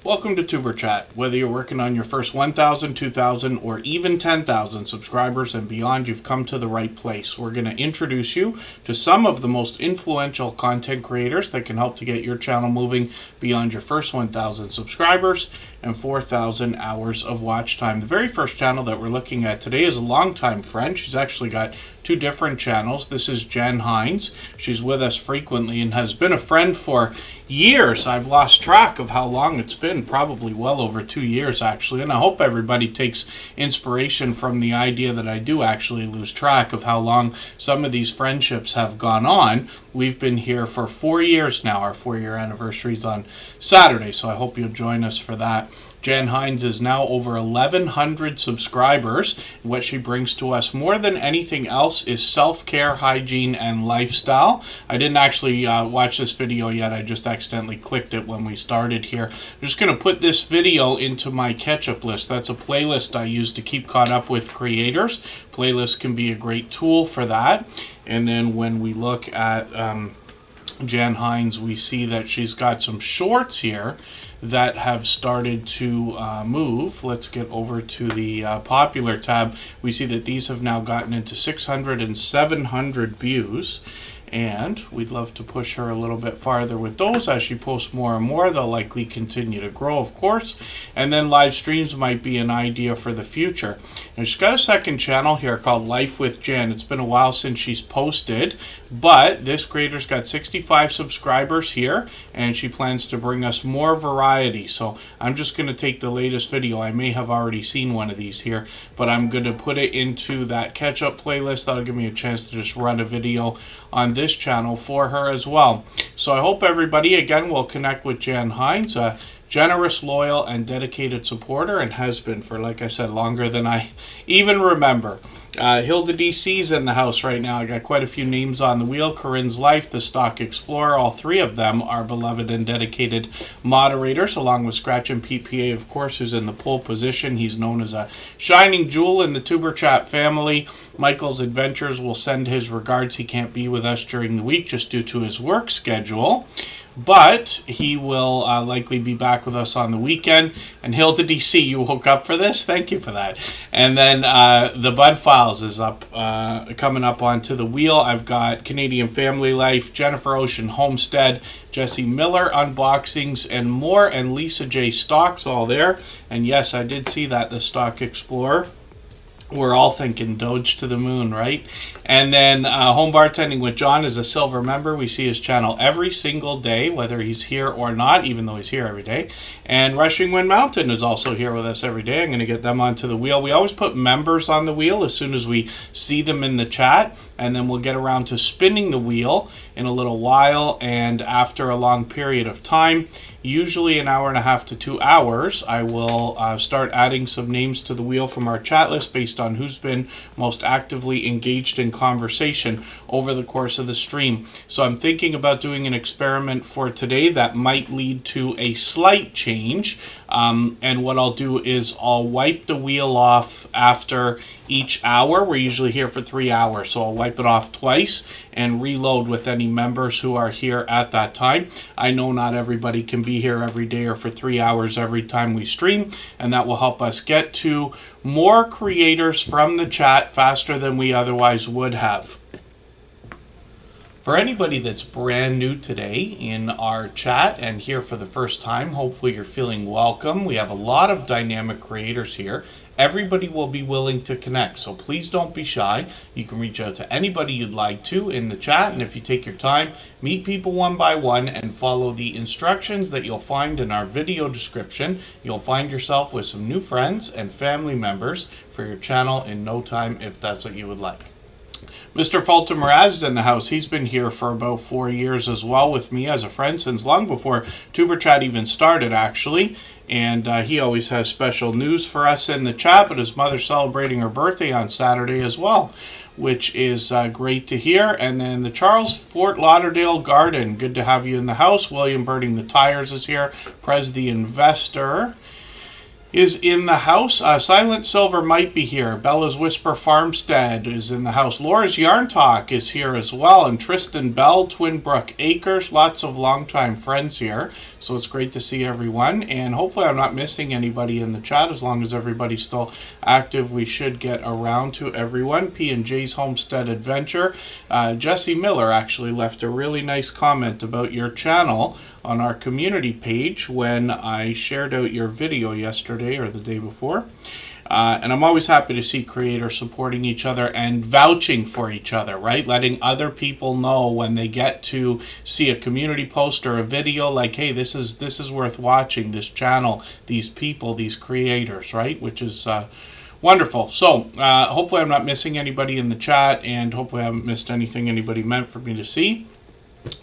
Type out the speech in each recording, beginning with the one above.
Welcome to Tuber Chat. Whether you're working on your first 1,000, 2,000, or even 10,000 subscribers and beyond, you've come to the right place. We're going to introduce you to some of the most influential content creators that can help to get your channel moving beyond your first 1,000 subscribers and 4,000 hours of watch time. The very first channel that we're looking at today is a longtime friend. She's actually got two different channels. This is Jen Hines. She's with us frequently and has been a friend for years. I've lost track of how long it's been, probably well over 2 years actually, and I hope everybody takes inspiration from the idea that I do actually lose track of how long some of these friendships have gone on. We've been here for 4 years now. Our 4-year anniversary is on Saturday, so I hope you'll join us for that. Jen Hines is now over 1,100 subscribers. What she brings to us more than anything else is self-care, hygiene, and lifestyle. I didn't actually watch this video yet. I just accidentally clicked it when we started here. I'm just going to put this video into my catch-up list. That's a playlist I use to keep caught up with creators. Playlists can be a great tool for that. And then when we look at Jen Hines, we see that she's got some shorts here that have started to move. Let's get over to the popular tab. We see that these have now gotten into 600 and 700 views. And we'd love to push her a little bit farther with those. As she posts more and more, they'll likely continue to grow, of course. And then live streams might be an idea for the future. And she's got a second channel here called Life with Jen. It's been a while since she's posted, but this creator's got 65 subscribers here, and she plans to bring us more variety. So I'm just going to take the latest video. I may have already seen one of these here, but I'm going to put it into that catch-up playlist. That'll give me a chance to just run a video on this channel for her as well. So I hope everybody again will connect with Jen Hines, a generous, loyal, and dedicated supporter, and has been for, like I said, longer than I even remember. Hilda DC's in the house right now. I got quite a few names on the wheel. Corinne's Life, the Stock Explorer, all three of them are beloved and dedicated moderators, along with Scratch and PPA, of course, who's in the pole position. He's known as a shining jewel in the Tuber Chat family. Michael's Adventures will send his regards. He can't be with us during the week just due to his work schedule, but he will likely be back with us on the weekend. And Hilda DC, you woke up for this? Thank you for that. And then the Bud Files is up, coming up onto the wheel. I've got Canadian Family Life, Jennifer Ocean Homestead, Jesse Miller Unboxings, and more, and Lisa J Stocks all there. And yes, I did see that, the Stock Explorer. We're all thinking Doge to the moon, right? And then Home Bartending with John is a silver member. We see his channel every single day, whether he's here or not, even though he's here every day. And Rushing Wind Mountain is also here with us every day. I'm going to get them onto the wheel. We always put members on the wheel as soon as we see them in the chat, and then we'll get around to spinning the wheel in a little while. And after a long period of time, usually an hour and a half to 2 hours, I will start adding some names to the wheel from our chat list based on who's been most actively engaged in conversation over the course of the stream. So I'm thinking about doing an experiment for today that might lead to a slight change. And what I'll do is I'll wipe the wheel off after each hour. We're usually here for 3 hours, so I'll wipe it off twice and reload with any members who are here at that time. I know not everybody can be here every day or for 3 hours every time we stream, and that will help us get to more creators from the chat faster than we otherwise would have. For anybody that's brand new today in our chat and here for the first time, hopefully you're feeling welcome. We have a lot of dynamic creators here. Everybody will be willing to connect, so please don't be shy. You can reach out to anybody you'd like to in the chat, and if you take your time, meet people one by one and follow the instructions that you'll find in our video description, you'll find yourself with some new friends and family members for your channel in no time, if that's what you would like. Mr. Fulton Mraz is in the house. He's been here for about 4 years as well with me as a friend since long before Tuber Chat even started, actually. And he always has special news for us in the chat, but his mother's celebrating her birthday on Saturday as well, which is great to hear. And then the Charles Fort Lauderdale Garden, good to have you in the house. William Birding the Tires is here. Prez the Investor. is in the house. Silent Silver might be here. Bella's Whisper Farmstead is in the house. Laura's Yarn Talk is here as well. And Tristan Bell, Twin Brook Acres. Lots of longtime friends here. So it's great to see everyone. And hopefully I'm not missing anybody in the chat. As long as everybody's still active, we should get around to everyone. P&J's Homestead Adventure. Jesse Miller actually left a really nice comment about your channel on our community page when I shared out your video yesterday or the day before. And I'm always happy to see creators supporting each other and vouching for each other, right? Letting other people know when they get to see a community post or a video like, hey, this is worth watching, this channel, these people, these creators, right? Which is wonderful. So hopefully I'm not missing anybody in the chat, and hopefully I haven't missed anything anybody meant for me to see.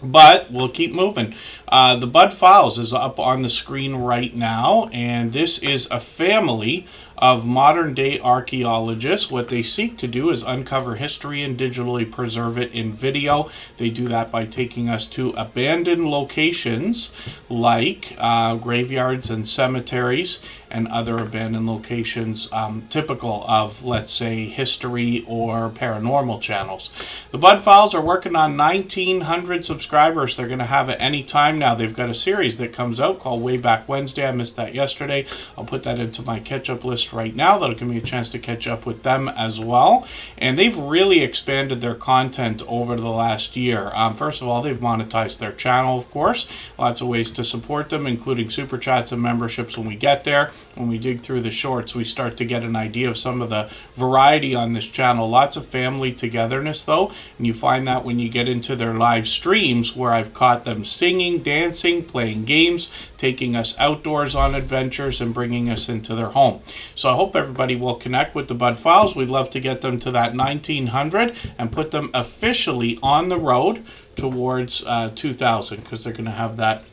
But we'll keep moving. The Bud Files is up on the screen right now, and this is a family of modern-day archaeologists. What they seek to do is uncover history and digitally preserve it in video. They do that by taking us to abandoned locations like graveyards and cemeteries and other abandoned locations typical of, let's say, history or paranormal channels. The Bud Files are working on 1,900 subscribers. They're going to have at any time now. They've got a series that comes out called Way Back Wednesday. I missed that yesterday. I'll put that into my catch-up list right now. That'll give me a chance to catch up with them as well. And they've really expanded their content over the last year. First of all, they've monetized their channel, of course. Lots of ways to support them, including super chats and memberships when we get there. When we dig through the shorts, we start to get an idea of some of the variety on this channel. Lots of family togetherness, though, and you find that when you get into their live streams, where I've caught them singing, dancing, playing games, taking us outdoors on adventures, and bringing us into their home. So I hope everybody will connect with the Bud Files. We'd love to get them to that 1,900 and put them officially on the road towards 2,000, because they're going to have that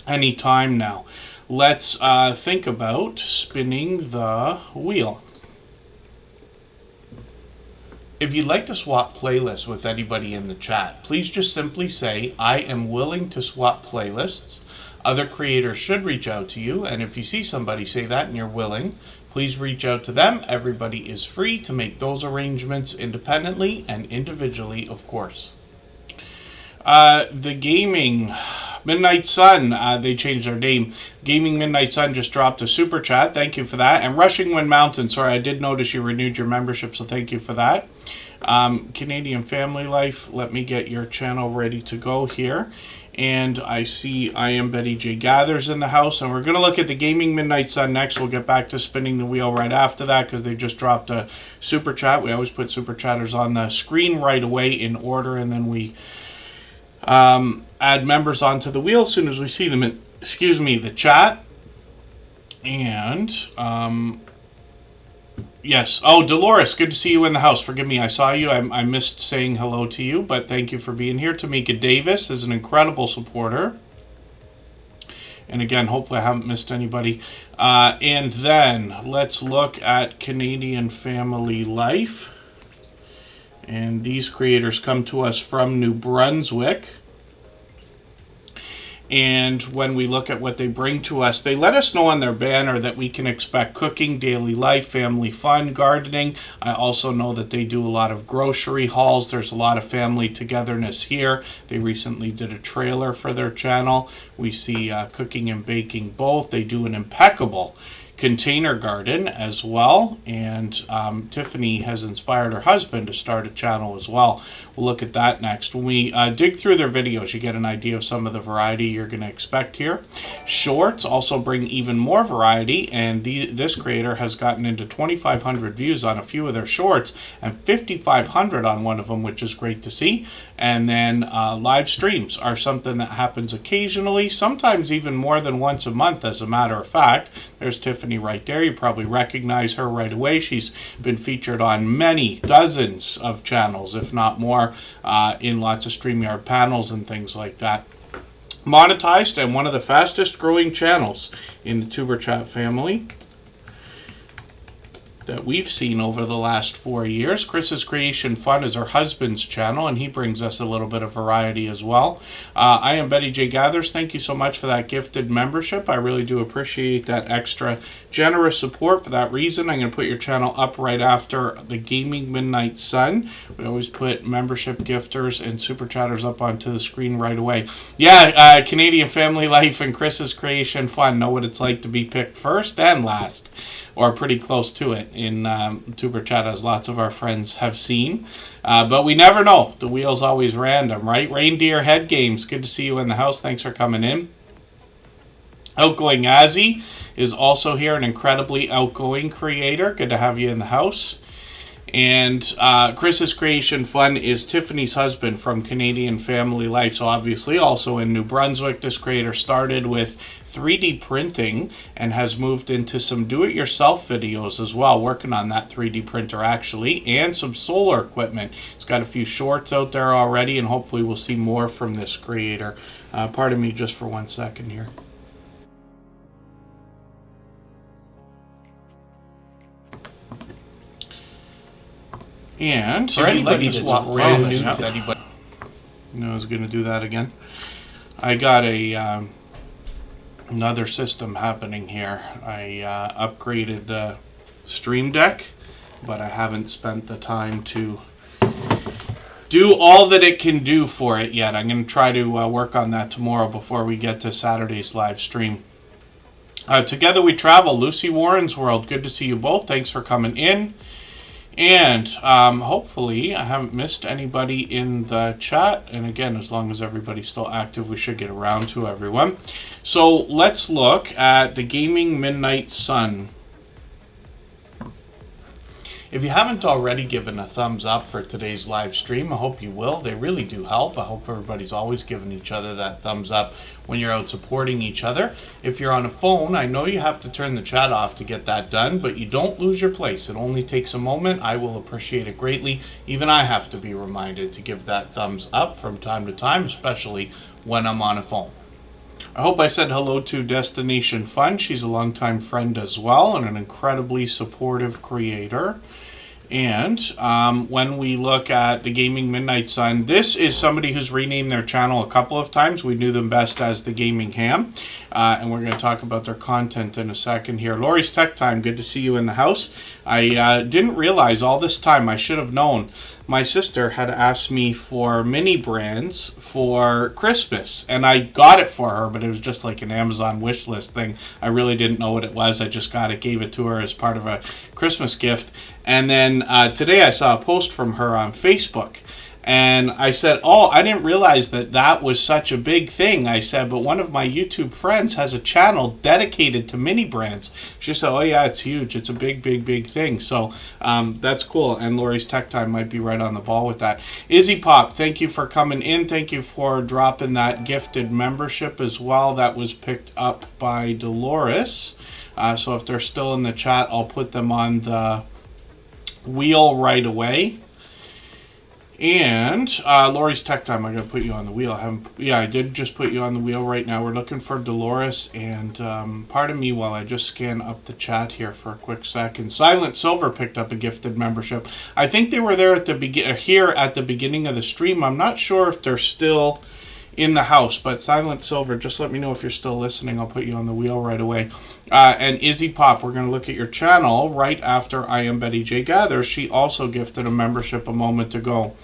any time now. Let's think about spinning the wheel. If you'd like to swap playlists with anybody in the chat, please just simply say, I am willing to swap playlists. Other creators should reach out to you, and if you see somebody say that and you're willing, please reach out to them. Everybody is free to make those arrangements independently and individually, of course. The Gaming Midnight Sun, they changed their name. Gaming Midnight Sun just dropped a super chat. Thank you for that. And Rushing Wind Mountain, sorry, I did notice you renewed your membership, so thank you for that. Canadian Family Life, let me get your channel ready to go here. And I see I Am Betty J Gathers in the house, and we're going to look at the Gaming Midnight Sun next. We'll get back to spinning the wheel right after that, because they just dropped a super chat. We always put super chatters on the screen right away in order, and then we add members onto the wheel as soon as we see them in, the chat. And yes, oh, Dolores, good to see you in the house. Forgive me, I saw you. I missed saying hello to you, but thank you for being here. Tamika Davis is an incredible supporter. And again, hopefully I haven't missed anybody. And then let's look at Canadian Family Life. And these creators come to us from New Brunswick. And when we look at what they bring to us, they let us know on their banner that we can expect cooking, daily life, family fun, gardening. I also know that they do a lot of grocery hauls. There's a lot of family togetherness here. They recently did a trailer for their channel. We see cooking and baking both. They do an impeccable container garden as well, and Tiffany has inspired her husband to start a channel as well. We'll look at that next. When we dig through their videos, you get an idea of some of the variety you're going to expect here. Shorts also bring even more variety, and this creator has gotten into 2,500 views on a few of their shorts and 5,500 on one of them, which is great to see. And then live streams are something that happens occasionally, sometimes even more than once a month, as a matter of fact. There's Tiffany right there. You probably recognize her right away. She's been featured on many dozens of channels, if not more, in lots of StreamYard panels and things like that. Monetized and one of the fastest growing channels in the Tuber Chat family. that we've seen over the last 4 years. Chris's Creation Fun is her husband's channel, and he brings us a little bit of variety as well. I am Betty J. Gathers. Thank you so much for that gifted membership. I really do appreciate that extra generous support. For that reason, I'm going to put your channel up right after the Gaming Midnight Sun. We always put membership gifters and super chatters up onto the screen right away. Yeah, Canadian Family Life and Chris's Creation Fun know what it's like to be picked first and last, or pretty close to it in Superchatters. Lots of our friends have seen. But we never know. The wheel's always random, right? Reindeer Head Games, good to see you in the house. Thanks for coming in. Outgoing Azzy is also here, an incredibly outgoing creator. Good to have you in the house. And Chris's Creation Fun is Tiffany's husband from Canadian Family Life. So obviously also in New Brunswick. This creator started with 3D printing and has moved into some do-it-yourself videos as well, working on that 3D printer actually, and some solar equipment. He's got a few shorts out there already, and hopefully we'll see more from this creator. Pardon me just for 1 second here. And for anybody that's brand new to anybody, I was going to do that again. I got a another system happening here. I upgraded the Stream Deck, but I haven't spent the time to do all that it can do for it yet. I'm going to try to work on that tomorrow before we get to Saturday's live stream. Together We Travel, Lucy Warren's World. Good to see you both. Thanks for coming in. And hopefully I haven't missed anybody in the chat. And again, as long as everybody's still active, we should get around to everyone. So let's look at the Gaming Midnight Sun. If you haven't already given a thumbs up for today's live stream, I hope you will. They really do help. I hope everybody's always giving each other that thumbs up when you're out supporting each other. If you're on a phone, I know you have to turn the chat off to get that done, but you don't lose your place. It only takes a moment. I will appreciate it greatly. Even I have to be reminded to give that thumbs up from time to time, especially when I'm on a phone. I hope I said hello to Destination Fun. She's a longtime friend as well and an incredibly supportive creator. And when we look at the Gaming Midnight Sun, this is somebody who's renamed their channel a couple of times. We knew them best as the Gaming Ham. And we're going to talk about their content in a second here. Lori's Tech Time, good to see you in the house. I didn't realize all this time, I should have known. My sister had asked me for mini brands for Christmas, and I got it for her, but it was just like an Amazon wish list thing. I really didn't know what it was. I just gave it to her as part of a Christmas gift. And then today I saw a post from her on Facebook, and I said, oh, I didn't realize that that was such a big thing. I said, but one of my YouTube friends has a channel dedicated to mini brands. She said, oh yeah, it's huge. It's a big, big, big thing. So that's cool. And Lori's Tech Time might be right on the ball with that. Izzy Pop, thank you for coming in. Thank you for dropping that gifted membership as well. That was picked up by Dolores. So if they're still in the chat, I'll put them on the wheel right away. And Lori's Tech Time, I'm going to put you on the wheel. I did just put you on the wheel right now. We're looking for Dolores, and pardon me while I just scan up the chat here for a quick second. Silent Silver picked up a gifted membership. I think they were there at the beginning of the stream. I'm not sure if they're still in the house, but Silent Silver, just let me know if you're still listening. I'll put you on the wheel right away. And Izzy Pop, we're going to look at your channel right after I Am Betty J. Gathers. She also gifted a membership a moment ago.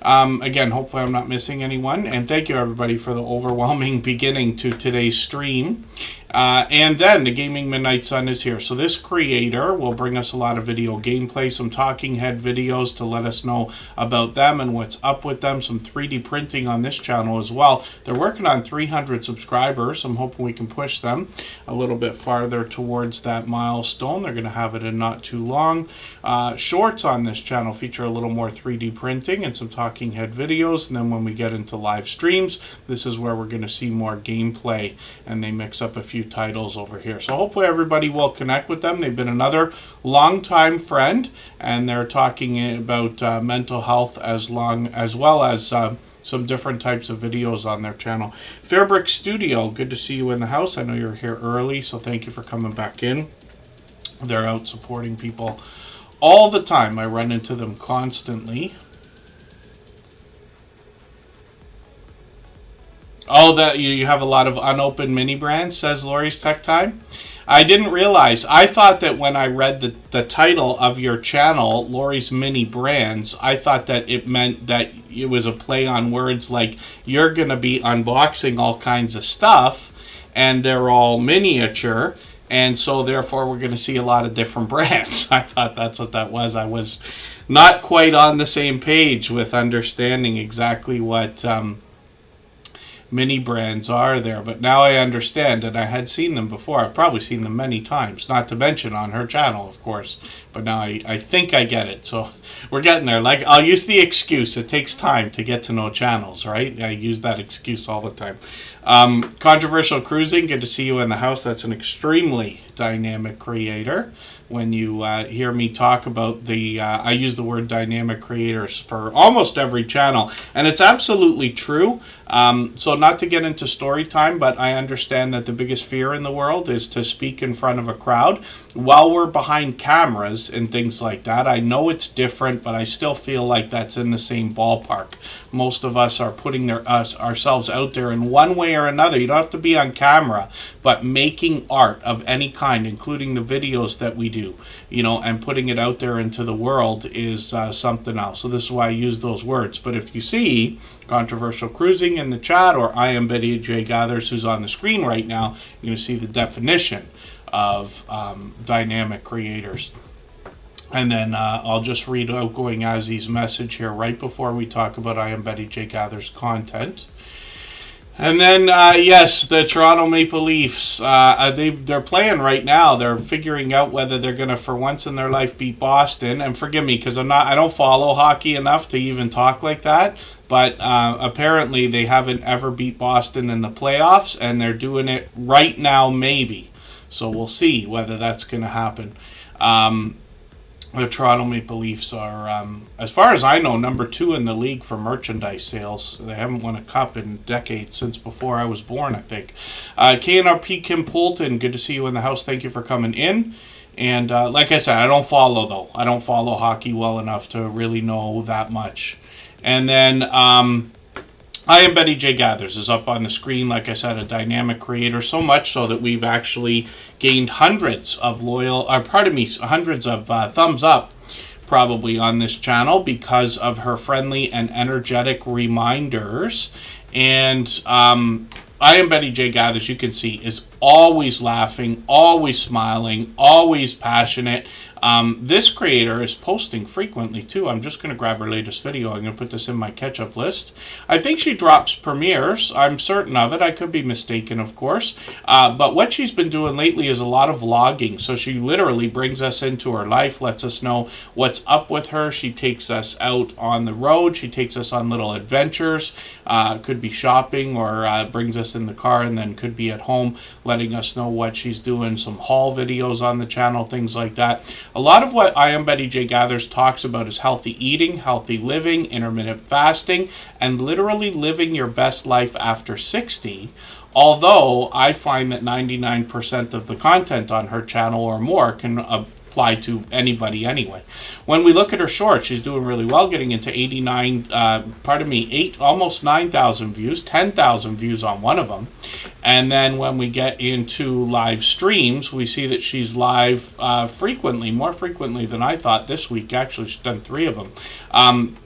Again, hopefully I'm not missing anyone. And thank you, everybody, for the overwhelming beginning to today's stream. And then the Gaming Midnight Sun is here. So this creator will bring us a lot of video gameplay, some talking head videos to let us know about them and what's up with them, some 3D printing on this channel as well. They're working on 300 subscribers. I'm hoping we can push them a little bit farther towards that milestone. They're going to have it in not too long. Shorts on this channel feature a little more 3D printing and some talking head videos. And then when we get into live streams, this is where we're going to see more gameplay, and they mix up a few titles over here. So hopefully everybody will connect with them. They've been another longtime friend, and they're talking about mental health as well as some different types of videos on their channel. Fairbrick Studio, good to see you in the house. I know you're here early, so thank you for coming back in. They're out supporting people all the time. I run into them constantly. Oh, that you have a lot of unopened mini brands, says Lori's Tech Time. I didn't realize. I thought that when I read the title of your channel, Lori's Mini Brands, I thought that it meant that it was a play on words, like you're going to be unboxing all kinds of stuff and they're all miniature, and so therefore we're going to see a lot of different brands. I thought that's what that was. I was not quite on the same page with understanding exactly what mini brands are there, but now I understand, and I had seen them before. I've probably seen them many times, not to mention on her channel, of course, but now I think I get it. So we're getting there. Like, I'll use the excuse, it takes time to get to know channels, right? I use that excuse all the time. Controversial Cruising, good to see you in the house. That's an extremely dynamic creator. When you hear me talk about I use the word dynamic creators for almost every channel, and it's absolutely true. So not to get into story time, but I understand that the biggest fear in the world is to speak in front of a crowd. While we're behind cameras and things like that, I know it's different, but I still feel like that's in the same ballpark. Most of us are putting ourselves out there in one way or another. You don't have to be on camera, but making art of any kind, including the videos that we do, and putting it out there into the world is something else. So this is why I use those words. But if you see Controversial Cruising in the chat, or I am Betty J. Gathers, who's on the screen right now, you're going to see the definition of dynamic creators. And then I'll just read Outgoing Azzy's message here right before we talk about I am Betty J. Gathers content. And then, yes, the Toronto Maple Leafs, they're playing right now. They're figuring out whether they're going to, for once in their life, beat Boston. And forgive me, because I don't follow hockey enough to even talk like that. But apparently they haven't ever beat Boston in the playoffs, and they're doing it right now, maybe. So we'll see whether that's going to happen. The Toronto Maple Leafs are, as far as I know, number 2 in the league for merchandise sales. They haven't won a cup in decades, since before I was born, I think. KNRP Kim Poulton, good to see you in the house. Thank you for coming in. And like I said, I don't follow, though. I don't follow hockey well enough to really know that much. And then I am Betty J. Gathers is up on the screen. Like I said, a dynamic creator, so much so that we've actually gained hundreds of hundreds of thumbs up probably on this channel because of her friendly and energetic reminders. And I am Betty J. Gathers, you can see, is always laughing, always smiling, always passionate. This creator is posting frequently too. I'm just going to grab her latest video. I'm going to put this in my catch-up list. I think she drops premieres. I'm certain of it. I could be mistaken, of course. But what she's been doing lately is a lot of vlogging. So she literally brings us into her life, lets us know what's up with her. She takes us out on the road. She takes us on little adventures. Could be shopping, or brings us in the car, and then could be at home letting us know what she's doing. Some haul videos on the channel, things like that. A lot of what I am Betty J. Gathers talks about is healthy eating, healthy living, intermittent fasting, and literally living your best life after 60. Although I find that 99% of the content on her channel or more can apply to anybody anyway. When we look at her shorts, she's doing really well, getting into almost 9,000 views, 10,000 views on one of them. And then when we get into live streams, we see that she's live frequently, more frequently than I thought this week. Actually, she's done 3 of them.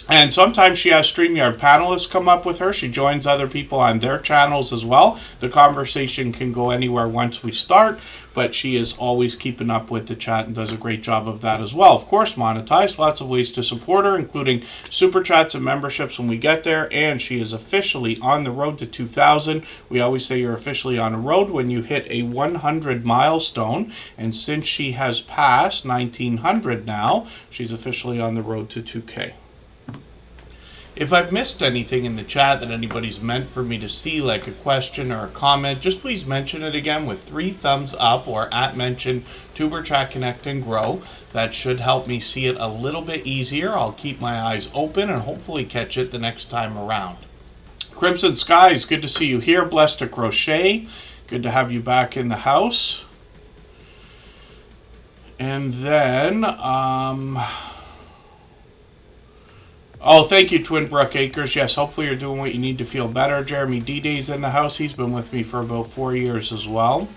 And sometimes she has StreamYard panelists come up with her. She joins other people on their channels as well. The conversation can go anywhere once we start, but she is always keeping up with the chat and does a great job of that as well. Of course, monetized. Lots of ways to support her, including super chats and memberships when we get there. And she is officially on the road to 2,000. We always say you're officially on a road when you hit a 100 milestone. And since she has passed 1,900 now, she's officially on the road to 2K. If I've missed anything in the chat that anybody's meant for me to see, like a question or a comment, just please mention it again with 3 thumbs up, or @mention Superchat Connect and Grow. That should help me see it a little bit easier. I'll keep my eyes open and hopefully catch it the next time around. Crimson Skies, good to see you here. Blessed to Crochet, good to have you back in the house. And then, oh, thank you, Twin Brook Acres. Yes, hopefully you're doing what you need to feel better. Jeremy D-Day's in the house. He's been with me for about 4 years as well.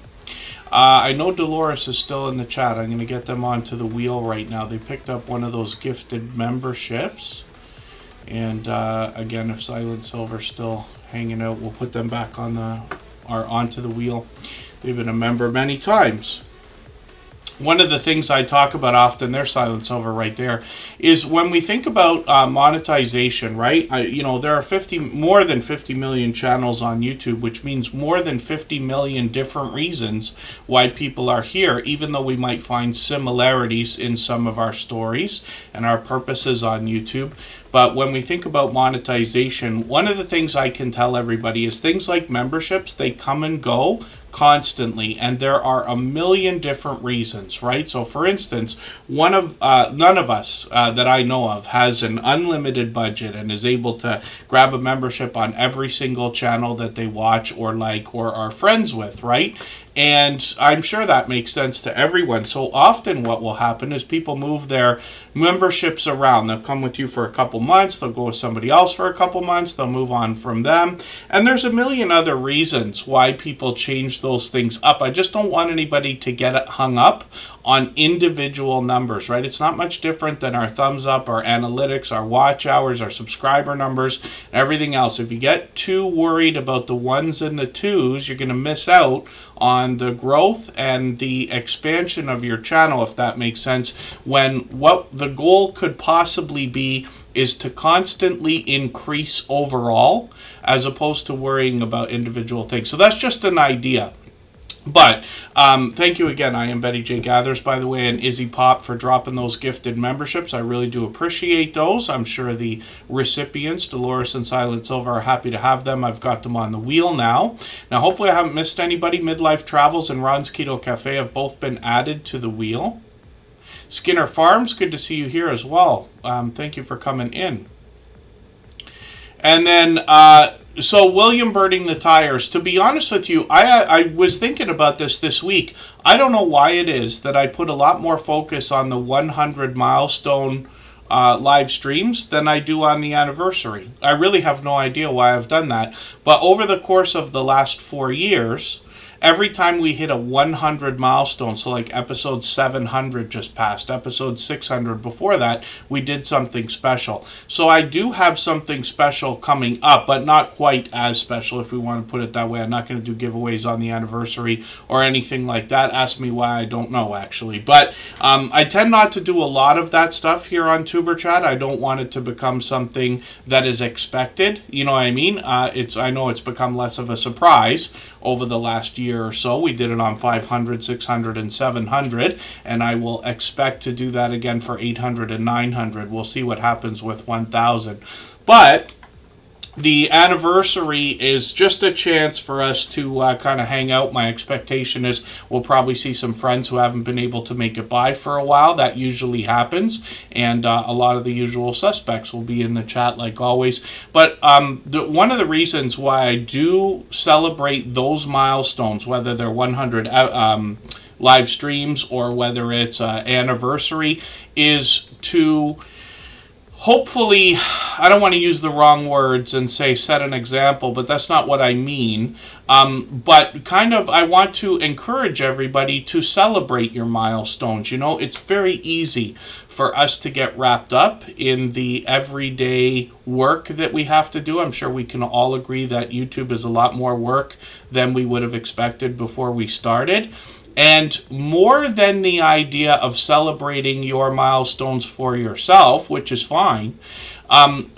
I know Dolores is still in the chat. I'm going to get them onto the wheel right now. They picked up one of those gifted memberships. And again, if Silent Silver's still hanging out, we'll put them back on onto the wheel. They've been a member many times. One of the things I talk about often, there's Silent Silver right there, is when we think about monetization, right? There are more than 50 million channels on YouTube, which means more than 50 million different reasons why people are here, even though we might find similarities in some of our stories and our purposes on YouTube. But when we think about monetization, one of the things I can tell everybody is things like memberships, they come and go constantly, and there are a million different reasons, right? So for instance, none of us that I know of has an unlimited budget and is able to grab a membership on every single channel that they watch or like or are friends with, right? And I'm sure that makes sense to everyone. So often what will happen is people move their memberships around. They'll come with you for a couple months. They'll go with somebody else for a couple months. They'll move on from them. And there's a million other reasons why people change those things up. I just don't want anybody to get hung up on individual numbers, right? It's not much different than our thumbs up, our analytics, our watch hours, our subscriber numbers, and everything else. If you get too worried about the ones and the twos, you're going to miss out on the growth and the expansion of your channel, if that makes sense, when what the goal could possibly be is to constantly increase overall as opposed to worrying about individual things. So that's just an idea. But thank you again. I am Betty J. Gathers, by the way, and Izzy Pop for dropping those gifted memberships. I really do appreciate those. I'm sure the recipients, Dolores and Silent Silver, are happy to have them. I've got them on the wheel now. Now, hopefully I haven't missed anybody. Midlife Travels and Ron's Keto Cafe have both been added to the wheel. Skinner Farms, good to see you here as well. Thank you for coming in. And then... So William Burning the Tires, to be honest with you, I was thinking about this week. I don't know why it is that I put a lot more focus on the 100 milestone live streams than I do on the anniversary. I really have no idea why I've done that. But over the course of the last 4 years, every time we hit a 100 milestone, so like episode 700 just passed, episode 600 before that, we did something special. So I do have something special coming up, but not quite as special, if we want to put it that way. I'm not going to do giveaways on the anniversary or anything like that. Ask me why, I don't know, actually. But I tend not to do a lot of that stuff here on Superchat. I don't want it to become something that is expected. You know what I mean? I know it's become less of a surprise over the last year or so. We did it on 500, 600, and 700, and I will expect to do that again for 800 and 900. We'll see what happens with 1,000. But the anniversary is just a chance for us to kind of hang out. My expectation is we'll probably see some friends who haven't been able to make it by for a while. That usually happens, and a lot of the usual suspects will be in the chat like always. But one of the reasons why I do celebrate those milestones, whether they're 100 live streams or whether it's anniversary, is to hopefully, I don't want to use the wrong words and say set an example, but that's not what I mean. But kind of, I want to encourage everybody to celebrate your milestones. You know, it's very easy for us to get wrapped up in the everyday work that we have to do. I'm sure we can all agree that YouTube is a lot more work than we would have expected before we started. And more than the idea of celebrating your milestones for yourself, which is fine,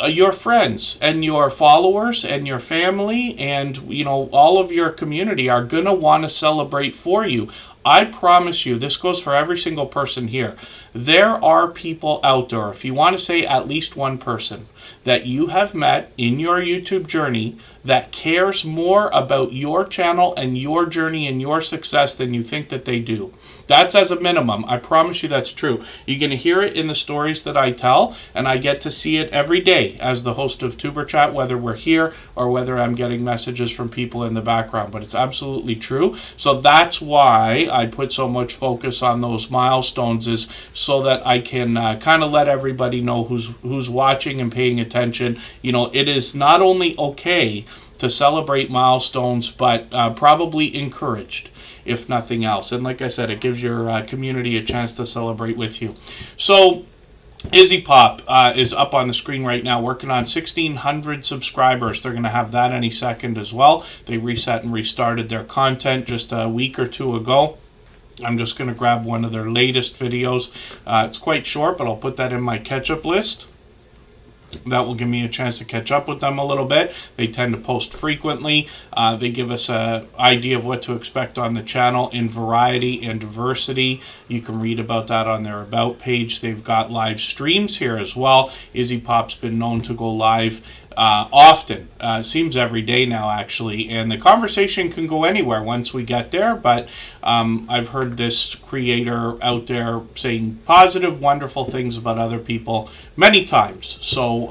your friends and your followers and your family and, you know, all of your community are going to want to celebrate for you. I promise you, this goes for every single person here. There are people out there, if you want to say at least one person, that you have met in your YouTube journey that cares more about your channel and your journey and your success than you think that they do. That's as a minimum. I promise you that's true. You're going to hear it in the stories that I tell, and I get to see it every day as the host of Tuber Chat, whether we're here or whether I'm getting messages from people in the background. But it's absolutely true. So that's why I put so much focus on those milestones, is so that I can kind of let everybody know who's watching and paying attention. You know, it is not only okay to celebrate milestones, but probably encouraged, if nothing else. And like I said, it gives your community a chance to celebrate with you. So Izzy Pop is up on the screen right now, working on 1,600 subscribers. They're going to have that any second as well. They reset and restarted their content just a week or two ago. I'm just going to grab one of their latest videos. It's quite short, but I'll put that in my catch-up list. That will give me a chance to catch up with them a little bit. They tend to post frequently. They give us an idea of what to expect on the channel in variety and diversity. You can read about that on their About page. They've got live streams here as well. Izzy Pop's been known to go live often. Seems every day now, actually. And the conversation can go anywhere once we get there. But I've heard this creator out there saying positive, wonderful things about other people many times. So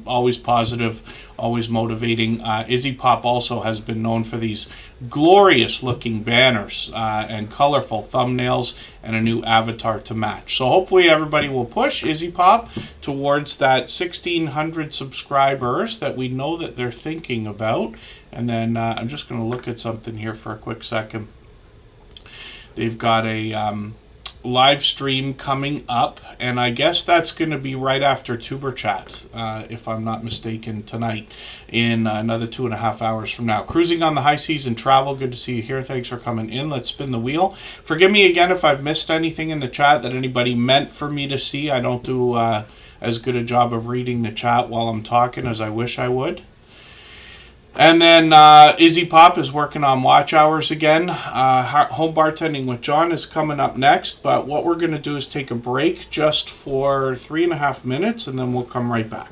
always positive, always motivating. Izzy Pop also has been known for these glorious looking banners and colorful thumbnails and a new avatar to match. So hopefully everybody will push Izzy Pop towards that 1,600 subscribers that we know that they're thinking about. And then I'm just going to look at something here for a quick second. They've got a live stream coming up, and I guess that's going to be right after Tuber Chat, if I'm not mistaken, tonight, in another 2.5 hours from now. Cruising on the high seas and travel. Good to see you here. Thanks for coming in. Let's spin the wheel. Forgive me again if I've missed anything in the chat that anybody meant for me to see. I don't do as good a job of reading the chat while I'm talking as I wish I would. And then Izzy Pop is working on watch hours again. Home Bartending with John is coming up next. But what we're going to do is take a break just for 3.5 minutes, and then we'll come right back.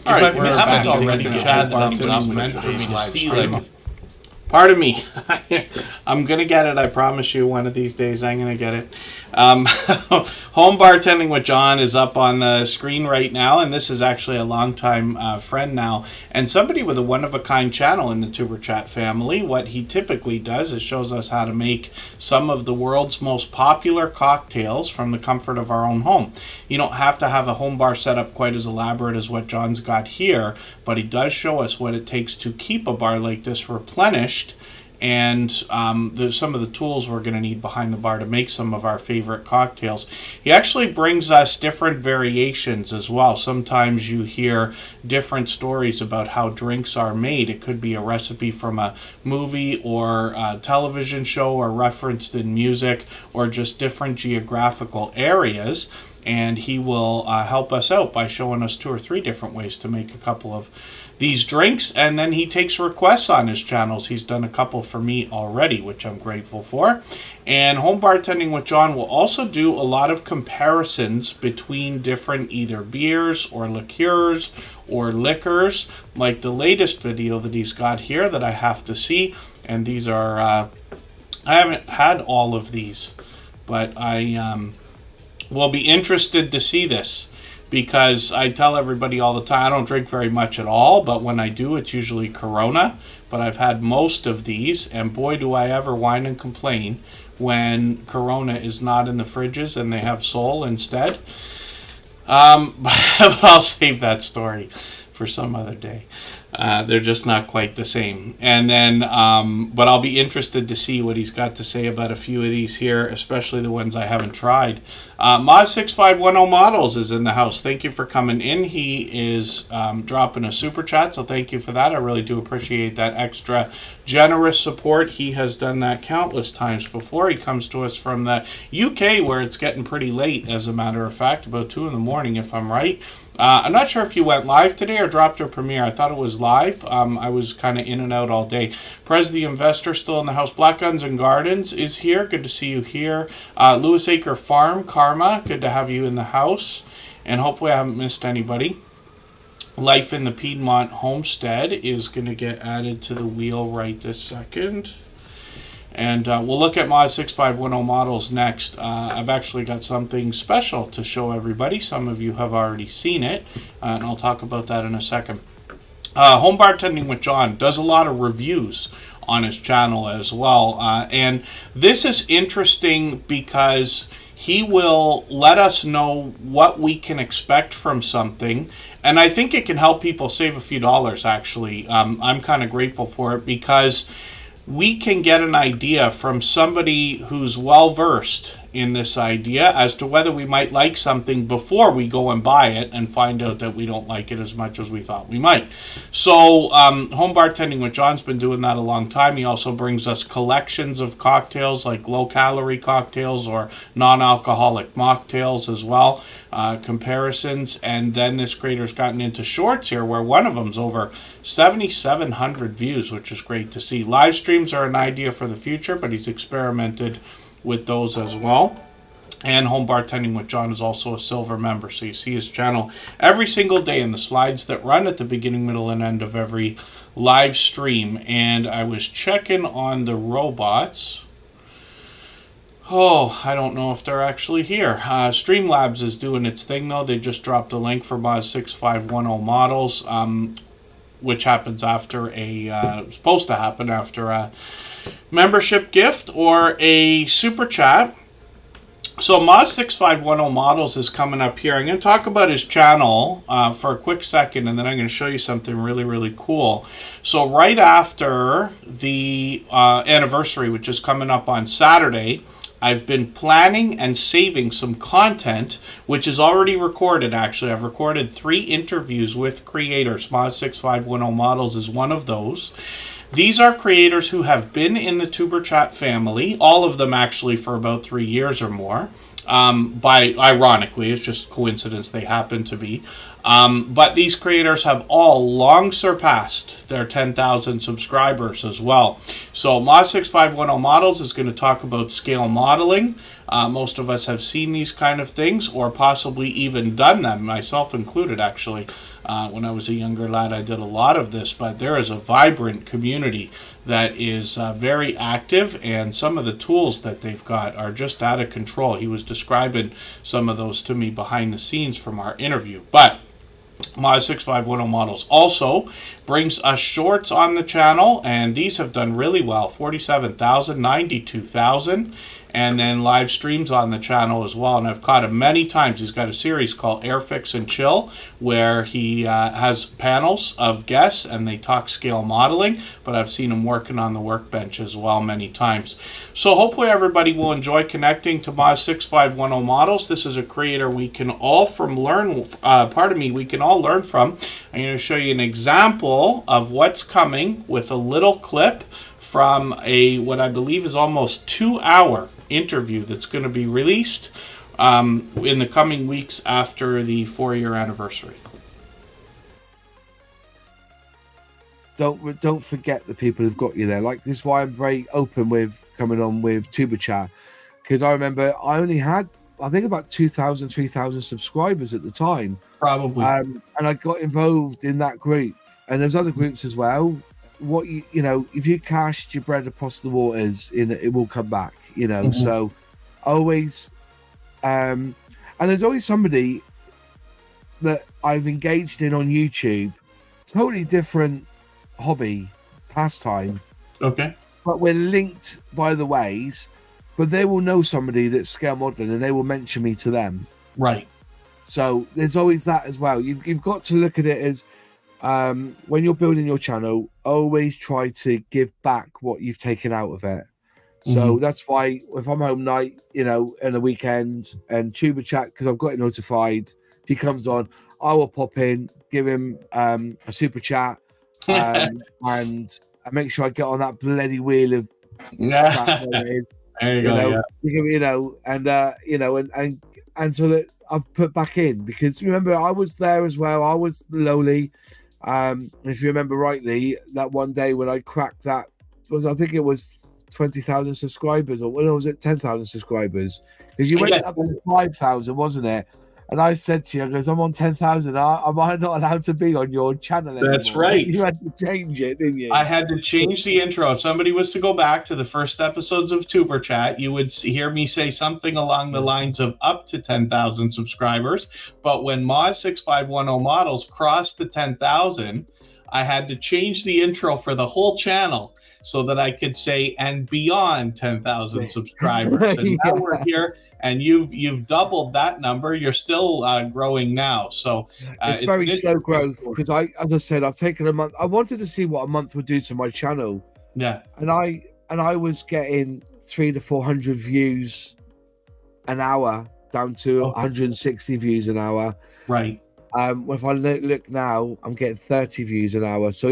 All right, if I haven't already, given Chad, thumbs then up it's meant meant for me to live see. stream. Pardon me. I'm going to get it. I promise you one of these days I'm going to get it. Home Bartending with John is up on the screen right now, and this is actually a longtime friend now, and somebody with a one-of-a-kind channel in the Tuber Chat family. What he typically does is shows us how to make some of the world's most popular cocktails from the comfort of our own home. You don't have to have a home bar setup quite as elaborate as what John's got here, but he does show us what it takes to keep a bar like this replenished, and some of the tools we're going to need behind the bar to make some of our favorite cocktails. He actually brings us different variations as well. Sometimes you hear different stories about how drinks are made. It could be a recipe from a movie or a television show, or referenced in music, or just different geographical areas. And he will help us out by showing us 2 or 3 different ways to make a couple of these drinks, and then he takes requests on his channels. He's done a couple for me already, which I'm grateful for. And Home Bartending with John will also do a lot of comparisons between different either beers or liqueurs or liquors, like the latest video that he's got here that I have to see. And these are, I haven't had all of these, but I will be interested to see this. Because I tell everybody all the time, I don't drink very much at all, but when I do, it's usually Corona. But I've had most of these, and boy, do I ever whine and complain when Corona is not in the fridges and they have Sol instead. But I'll save that story for some other day. They're just not quite the same. And then, but I'll be interested to see what he's got to say about a few of these here, especially the ones I haven't tried. Mod6510 Models is in the house. Thank you for coming in. He is dropping a super chat, so thank you for that. I really do appreciate that extra generous support. He has done that countless times before. He comes to us from the UK, where it's getting pretty late, as a matter of fact, about 2 in the morning, if I'm right. I'm not sure if you went live today or dropped a premiere. I thought it was live. I was kind of in and out all day. Prez the Investor still in the house. Black Guns and Gardens is here. Good to see you here. Lewis Acre Farm, Karma. Good to have you in the house. And hopefully I haven't missed anybody. Life in the Piedmont Homestead is going to get added to the wheel right this second. And we'll look at Mod 6510 Models next. I've actually got something special to show everybody. Some of you have already seen it, and I'll talk about that in a second. Home Bartending with John does a lot of reviews on his channel as well. And this is interesting because he will let us know what we can expect from something. And I think it can help people save a few dollars, actually. I'm kind of grateful for it because we can get an idea from somebody who's well-versed in this idea as to whether we might like something before we go and buy it and find out that we don't like it as much as we thought we might. So Home Bartending with John's been doing that a long time. He also brings us collections of cocktails, like low-calorie cocktails or non-alcoholic mocktails as well, comparisons. And then this creator's gotten into shorts here, where one of them's over 7,700 views, which is great to see. Live streams are an idea for the future, but he's experimented with those as well. And Home Bartending with John is also a silver member, so you see his channel every single day in the slides that run at the beginning, middle, and end of every live stream. And I was checking on the robots. Oh, I don't know if they're actually here. Streamlabs is doing its thing, though. They just dropped a link for Mod 6510 Models, which happens after supposed to happen after a membership gift or a super chat. So Mod 6510 Models is coming up here. I'm going to talk about his channel for a quick second, and then I'm going to show you something really, really cool. So right after the anniversary, which is coming up on Saturday, I've been planning and saving some content, which is already recorded, actually. I've recorded 3 interviews with creators. Mod 6510 Models is one of those. These are creators who have been in the Tuber Chat family, all of them actually for about 3 years or more. Ironically, it's just coincidence they happen to be. But these creators have all long surpassed their 10,000 subscribers as well. So Moz6510 Models is going to talk about scale modeling. Most of us have seen these kind of things or possibly even done them, myself included actually. When I was a younger lad, I did a lot of this, but there is a vibrant community that is very active, and some of the tools that they've got are just out of control. He was describing some of those to me behind the scenes from our interview. But Moz6510 Models also brings us shorts on the channel, and these have done really well. 47,000, 92,000. And then live streams on the channel as well. And I've caught him many times. He's got a series called Airfix and Chill, where he has panels of guests and they talk scale modeling. But I've seen him working on the workbench as well many times. So hopefully everybody will enjoy connecting to Moz6510 Models. This is a creator we can all learn from. I'm going to show you an example of what's coming with a little clip from what I believe is almost 2-hour interview that's going to be released in the coming weeks after the 4-year anniversary. Don't forget the people who've got you there. Like, this is why I'm very open with coming on with Superchat, because I remember I only had, I think, about 2,000, 3,000 subscribers at the time. Probably. And I got involved in that group, and there's other groups as well. What you know, if you cast your bread across the waters, it will come back. You know, so always, and there's always somebody that I've engaged in on YouTube, totally different hobby, pastime. Okay. But we're linked by the ways, but they will know somebody that's scale modeling and they will mention me to them. Right. So there's always that as well. You've got to look at it as, when you're building your channel, always try to give back what you've taken out of it. So that's why if I'm home night, you know, in a weekend and Tuber Chat, because I've got it notified, if he comes on, I will pop in, give him a super chat, and I make sure I get on that bloody wheel of crap, whatever it is. There you go. You know, and so that I've put back in, because remember I was there as well. I was lowly. If you remember rightly, that one day when I cracked that I think it was 20,000 subscribers, or was it 10,000 subscribers? Because you went up to 5,000, wasn't it? And I said to you, because I'm on 10,000, am I not allowed to be on your channel anymore? That's right. You had to change it, didn't you? I had to change the intro. If somebody was to go back to the first episodes of Tuber Chat, you would hear me say something along the lines of up to 10,000 subscribers. But when Moz6510 Models crossed the 10,000, I had to change the intro for the whole channel so that I could say, and beyond 10,000 subscribers. And now we're here, and you've doubled that number. You're still growing now. So it's very slow growth, because as I said, I've taken a month. I wanted to see what a month would do to my channel. Yeah. And I was getting 300 to 400 views an hour down to 160 views an hour. Right. If I look now, I'm getting 30 views an hour. So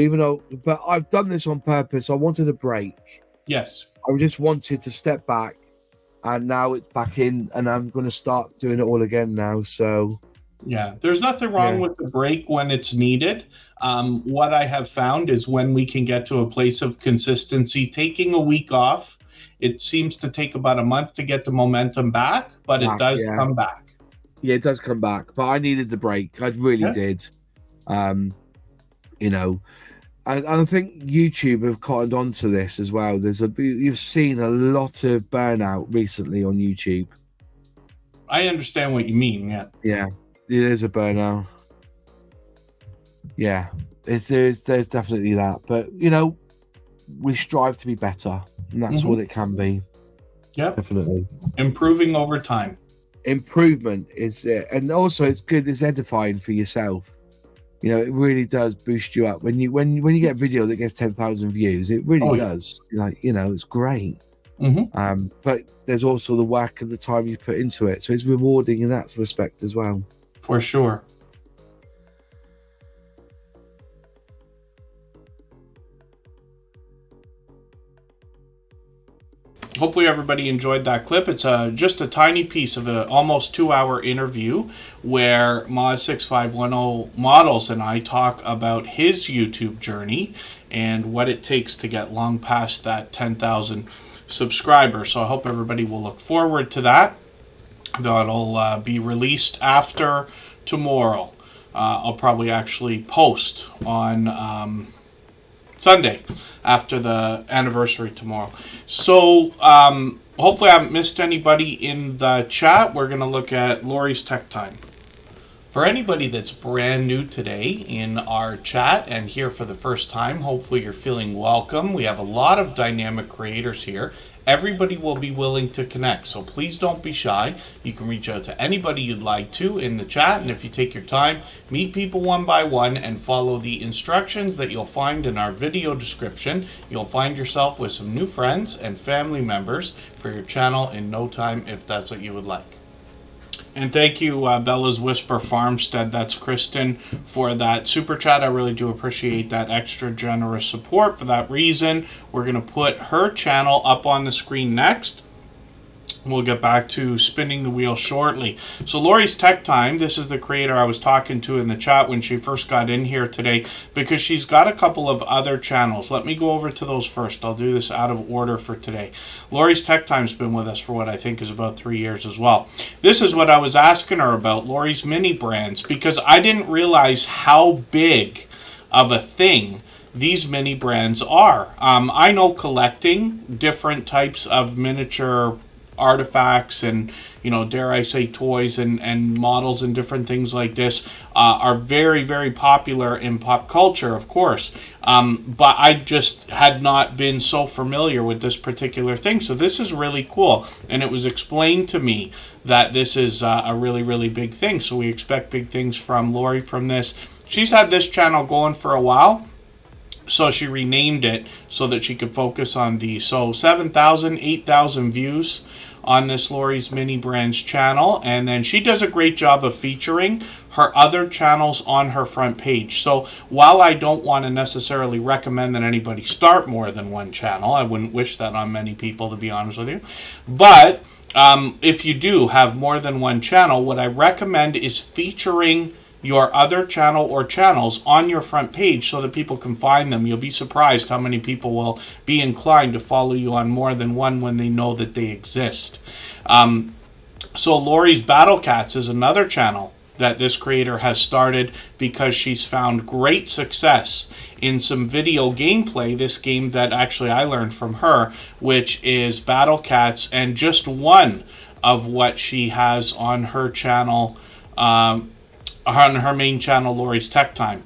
but I've done this on purpose. I wanted a break. Yes. I just wanted to step back, and now it's back in, and I'm going to start doing it all again now. So yeah, there's nothing wrong with the break when it's needed. What I have found is when we can get to a place of consistency, taking a week off, it seems to take about a month to get the momentum back, but it does come back. Yeah, it does come back, but I needed the break. I really did. You know, and I think YouTube have cottoned on to this as well. You've seen a lot of burnout recently on YouTube. I understand what you mean. Yeah, it is a burnout. Yeah, there's definitely that. But you know, we strive to be better, and that's what it can be. Yeah, definitely improving over time. Improvement is it, and also it's good. It's edifying for yourself. You know, it really does boost you up when you get a video that gets 10,000 views. It really does. Like, you know, it's great. But there's also the work and the time you put into it, so it's rewarding in that respect as well. For sure. hopefully everybody enjoyed that clip. It's just a tiny piece of an almost 2-hour interview where Mod6510 Models and I talk about his YouTube journey and what it takes to get long past that 10,000 subscribers. So I hope everybody will look forward to that. That'll be released after tomorrow. I'll probably actually post on Sunday after the anniversary tomorrow. So hopefully I haven't missed anybody in the chat. We're going to look at Lori's Tech Time. For anybody that's brand new today in our chat and here for the first time, hopefully you're feeling welcome. We have a lot of dynamic creators here. Everybody will be willing to connect, so please don't be shy. You can reach out to anybody you'd like to in the chat, and if you take your time, meet people one by one and follow the instructions that you'll find in our video description. You'll find yourself with some new friends and family members for your channel in no time if that's what you would like. And thank you, Bella's Whisper Farmstead, that's Kristen, for that super chat. I really do appreciate that extra generous support. For that reason, we're going to put her channel up on the screen next. We'll get back to spinning the wheel shortly. So Lori's Tech Time, this is the creator I was talking to in the chat when she first got in here today, because she's got a couple of other channels. Let me go over to those first. I'll do this out of order for today. Lori's Tech Time's been with us for what I think is about 3 years as well. This is what I was asking her about, Lori's mini brands, because I didn't realize how big of a thing these mini brands are. I know collecting different types of miniature artifacts and, you know, dare I say toys and models and different things like this are very, very popular in pop culture, of course. But I just had not been so familiar with this particular thing. So this is really cool. And it was explained to me that this is a really, really big thing. So we expect big things from Lori from this. She's had this channel going for a while, so she renamed it so that she could focus on these. So 7,000, 8,000 views on this Lori's Mini Brands channel, and then she does a great job of featuring her other channels on her front page. So while I don't want to necessarily recommend that anybody start more than one channel, I wouldn't wish that on many people, to be honest with you, but if you do have more than one channel, what I recommend is featuring your other channel or channels on your front page so that people can find them. You'll be surprised how many people will be inclined to follow you on more than one when they know that they exist. So Lori's Battle Cats is another channel that this creator has started because she's found great success in some video gameplay, this game that actually I learned from her, which is Battle Cats, and just one of what she has on her channel, on her main channel, Lori's Tech Time.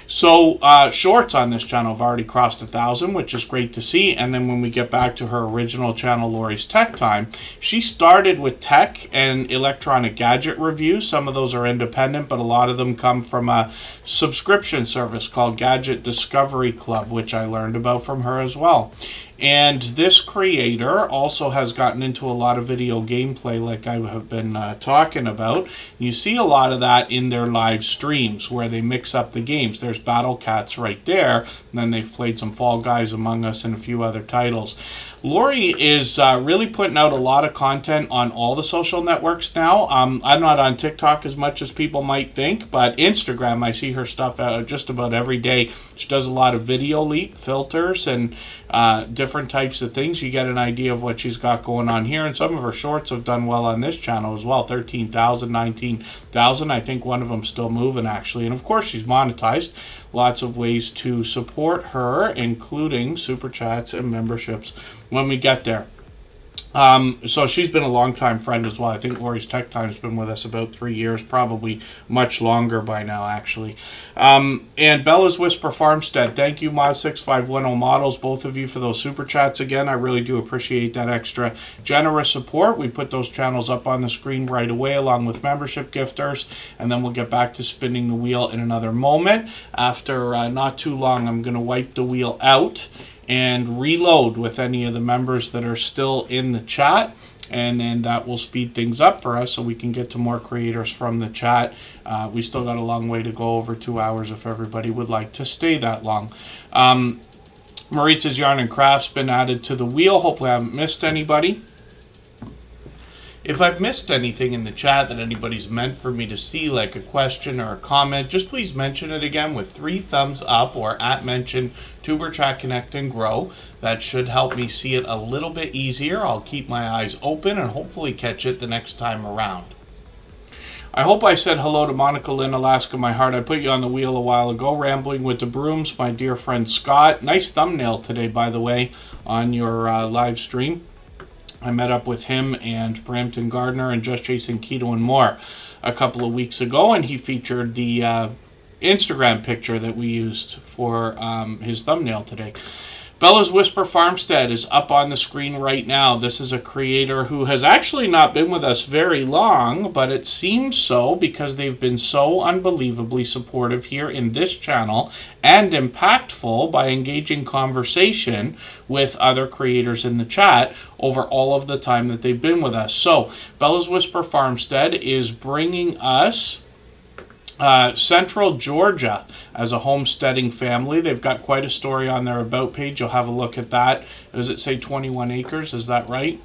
So shorts on this channel have already crossed 1,000, which is great to see. And then when we get back to her original channel, Lori's Tech Time, she started with tech and electronic gadget reviews. Some of those are independent, but a lot of them come from a subscription service called Gadget Discovery Club, which I learned about from her as well. And this creator also has gotten into a lot of video gameplay like I have been talking about. You see a lot of that in their live streams where they mix up the games. There's Battle Cats right there, and then they've played some Fall Guys, Among Us, and a few other titles. Lori is really putting out a lot of content on all the social networks now. I'm not on TikTok as much as people might think, but Instagram, I see her stuff just about every day. She does a lot of video leap filters and different types of things. You get an idea of what she's got going on here, and some of her shorts have done well on this channel as well. 13,000, 19,000. I think one of them still moving, actually. And of course, she's monetized. Lots of ways to support her, including super chats and memberships when we get there. So she's been a long-time friend as well. I think Lori's Tech Time's been with us about 3 years, probably much longer by now, actually. And Bella's Whisper Farmstead, thank you, Mod6510 Models, both of you, for those super chats again. I really do appreciate that extra generous support. We put those channels up on the screen right away, along with membership gifters, and then we'll get back to spinning the wheel in another moment. After not too long, I'm going to wipe the wheel out and reload with any of the members that are still in the chat, and then that will speed things up for us so we can get to more creators from the chat. We still got a long way to go, over 2 hours, if everybody would like to stay that long. Maritz's Yarn and Crafts been added to the wheel. Hopefully I haven't missed anybody. If I've missed anything in the chat that anybody's meant for me to see, like a question or a comment, just please mention it again with 3 thumbs up or @mention Tuber Chat Connect and Grow. That should help me see it a little bit easier. I'll keep my eyes open and hopefully catch it the next time around. I hope I said hello to Monica Lynn, Alaska, my heart. I put you on the wheel a while ago. Rambling with the Brooms, my dear friend Scott. Nice thumbnail today, by the way, on your live stream. I met up with him and Brampton Gardner and Just Chasing Keto and More a couple of weeks ago, and he featured the Instagram picture that we used for his thumbnail today. Bella's Whisper Farmstead is up on the screen right now. This is a creator who has actually not been with us very long, but it seems so because they've been so unbelievably supportive here in this channel and impactful by engaging conversation with other creators in the chat over all of the time that they've been with us. So, Bella's Whisper Farmstead is bringing us Central Georgia as a homesteading family. They've got quite a story on their About page. You'll have a look at that. Does it say 21 acres? Is that right?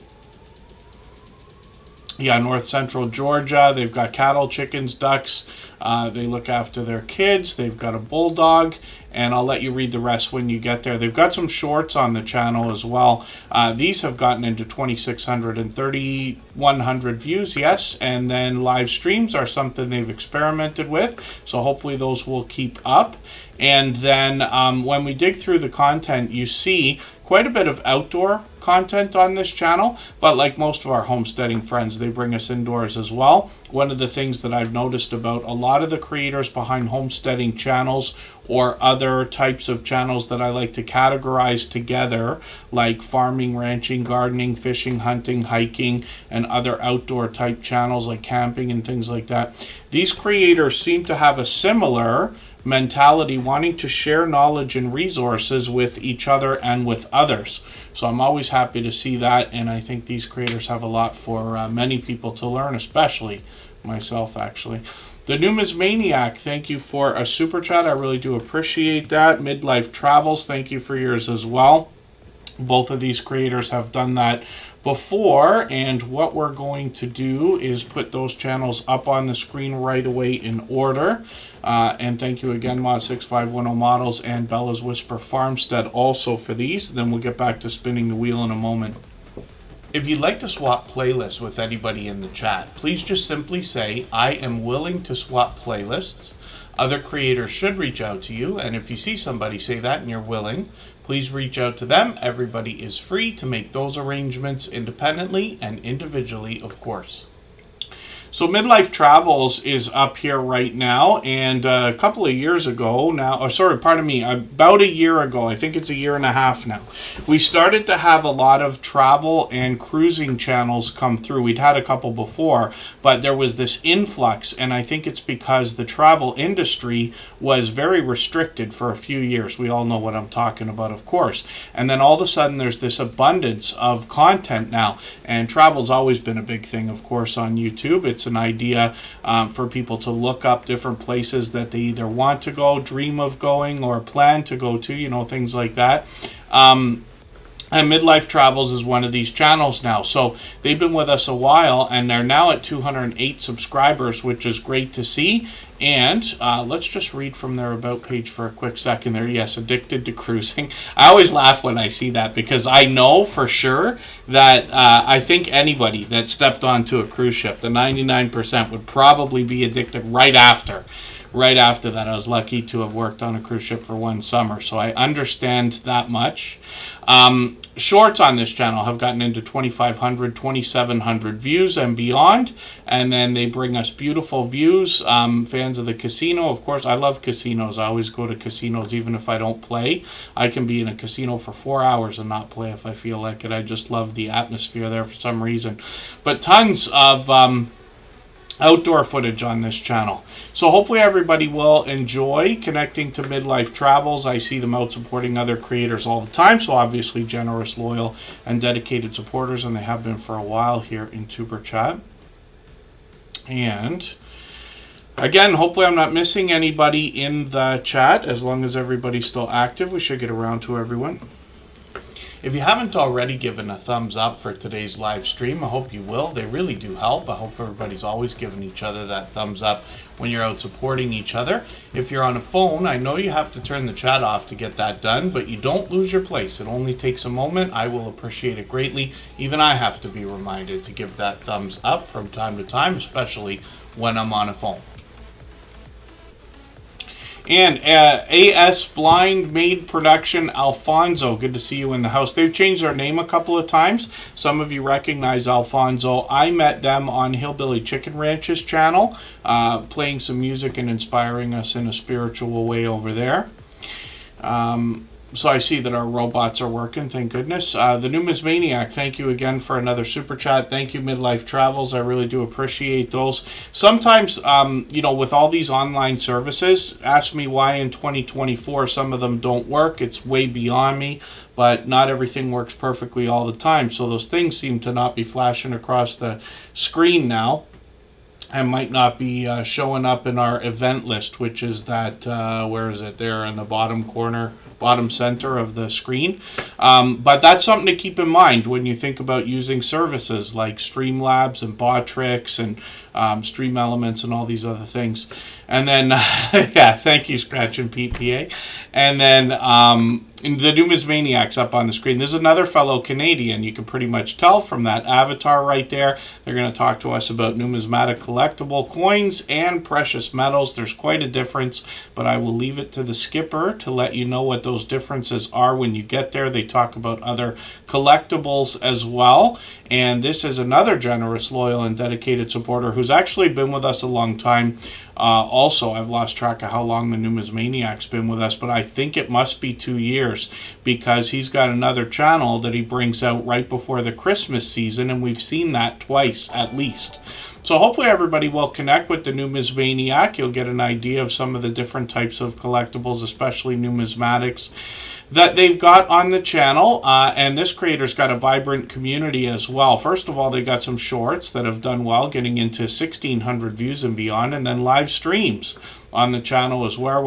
Yeah, North Central Georgia. They've got cattle, chickens, ducks. They look after their kids. They've got a bulldog. And I'll let you read the rest when you get there. They've got some shorts on the channel as well. These have gotten into 2,600 and 3,100 views, yes. And then live streams are something they've experimented with. So hopefully those will keep up. And then when we dig through the content, you see quite a bit of outdoor content on this channel, but like most of our homesteading friends, they bring us indoors as well. One of the things that I've noticed about a lot of the creators behind homesteading channels or other types of channels that I like to categorize together, like farming, ranching, gardening, fishing, hunting, hiking, and other outdoor type channels like camping and things like that, these creators seem to have a similar mentality, wanting to share knowledge and resources with each other and with others. So I'm always happy to see that, and I think these creators have a lot for many people to learn, especially myself, actually. The Numismaniac, thank you for a super chat. I really do appreciate that. Midlife Travels, thank you for yours as well. Both of these creators have done that before, and what we're going to do is put those channels up on the screen right away in order. And thank you again, Mod6510 Models and Bella's Whisper Farmstead also for these. Then we'll get back to spinning the wheel in a moment. If you'd like to swap playlists with anybody in the chat, please just simply say, I am willing to swap playlists. Other creators should reach out to you, and if you see somebody say that and you're willing, please reach out to them. Everybody is free to make those arrangements independently and individually, of course. So Midlife Travels is up here right now, and a couple of years ago now, about a year ago, I think it's a year and a half now, we started to have a lot of travel and cruising channels come through. We'd had a couple before, but there was this influx, and I think it's because the travel industry was very restricted for a few years. We all know what I'm talking about, of course. And then all of a sudden there's this abundance of content now, and travel's always been a big thing, of course, on YouTube. It's an idea for people to look up different places that they either want to go, dream of going, or plan to go to, you know, things like that. And Midlife Travels is one of these channels now. So they've been with us a while, and they're now at 208 subscribers, which is great to see. And let's just read from their About page for a quick second there. Yes, addicted to cruising. I always laugh when I see that because I know for sure that I think anybody that stepped onto a cruise ship, the 99% would probably be addicted right after. Right after that. I was lucky to have worked on a cruise ship for one summer, so I understand that much. Shorts on this channel have gotten into 2,500, 2,700 views and beyond, and then they bring us beautiful views. Fans of the casino, of course. I love casinos. I always go to casinos even if I don't play. I can be in a casino for 4 hours and not play if I feel like it. I just love the atmosphere there for some reason. But tons of outdoor footage on this channel. So hopefully everybody will enjoy connecting to Midlife Travels. I see them out supporting other creators all the time, so obviously generous, loyal, and dedicated supporters, and they have been for a while here in Tuber Chat. And Again, hopefully I'm not missing anybody in the chat. As long as everybody's still active, we should get around to everyone. If you haven't already given a thumbs up for today's live stream, I hope you will. They really do help. I hope everybody's always giving each other that thumbs up when you're out supporting each other. If you're on a phone, I know you have to turn the chat off to get that done, but you don't lose your place. It only takes a moment. I will appreciate it greatly. Even I have to be reminded to give that thumbs up from time to time, especially when I'm on a phone. And AS Blind Made Production Alfonso, good to see you in the house. They've changed their name a couple of times. Some of you recognize Alfonso. I met them on Hillbilly Chicken Ranch's channel, playing some music and inspiring us in a spiritual way over there. So I see that our robots are working, thank goodness. The Numismaniac, thank you again for another super chat. Thank you, Midlife Travels. I really do appreciate those. Sometimes, with all these online services, ask me why in 2024 some of them don't work. It's way beyond me, but not everything works perfectly all the time. So those things seem to not be flashing across the screen now. And might not be showing up in our event list, which is that, where is it? There in the bottom corner, bottom center of the screen. But that's something to keep in mind when you think about using services like Streamlabs and Botrix and Stream Elements and all these other things. And then, yeah, thank you, Scratch and PPA. And then the Numismaniac's up on the screen. There's another fellow Canadian. You can pretty much tell from that avatar right there. They're going to talk to us about numismatic collectible coins and precious metals. There's quite a difference, but I will leave it to the skipper to let you know what those differences are when you get there. They talk about other collectibles as well. And this is another generous, loyal, and dedicated supporter who's actually been with us a long time. Also, I've lost track of how long the Numismaniac's been with us, but I think it must be 2 years because he's got another channel that he brings out right before the Christmas season, and we've seen that twice at least. So hopefully everybody will connect with the Numismaniac. You'll get an idea of some of the different types of collectibles, especially numismatics, that they've got on the channel, and this creator's got a vibrant community as well. First of all, they got some shorts that have done well, getting into 1,600 views and beyond, and then live streams on the channel as well,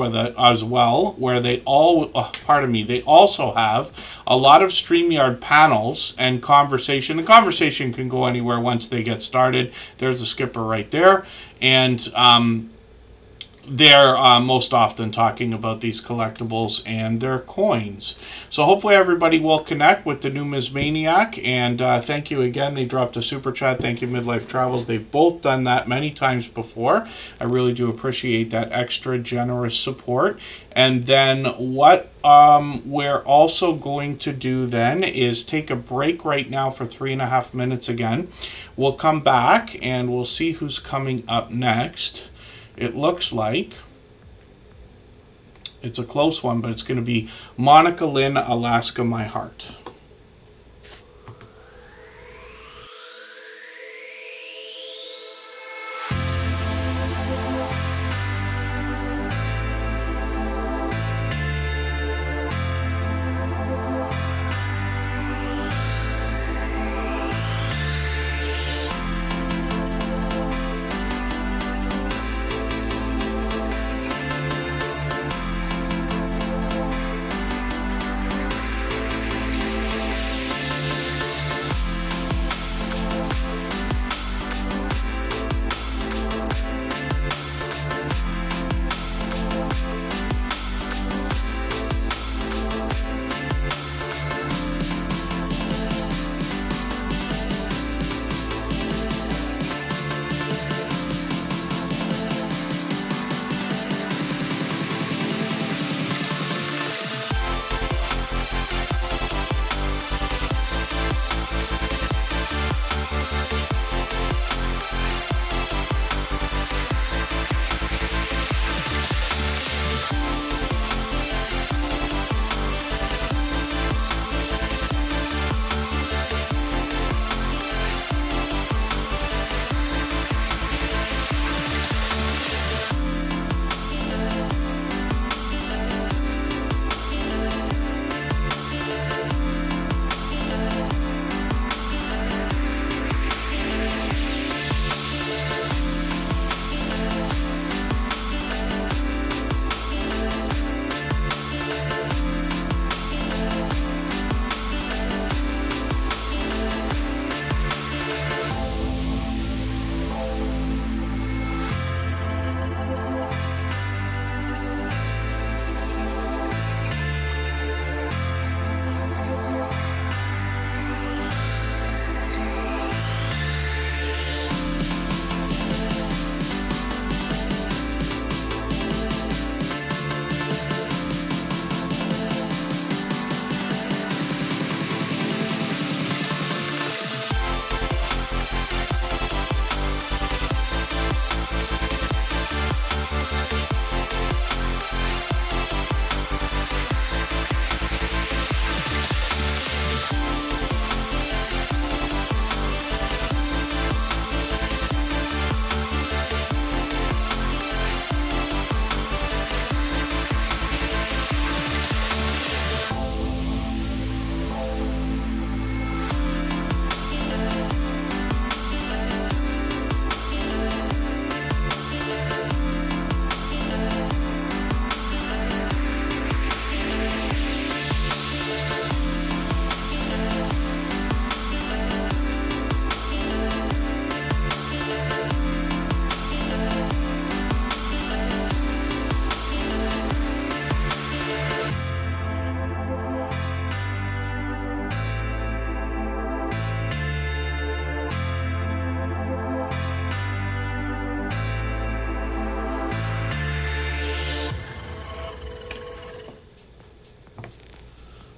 where they they also have a lot of StreamYard panels and conversation. The conversation can go anywhere once they get started. There's the skipper right there, and they're most often talking about these collectibles and their coins. So hopefully everybody will connect with the Numismaniac, and thank you again. They dropped a super chat. Thank you, Midlife Travels. They've both done that many times before. I really do appreciate that extra generous support. And then what we're also going to do then is take a break right now for 3.5 minutes again. We'll come back and we'll see who's coming up next. It looks like it's a close one, but it's going to be Monica Lynn, Alaska My Heart.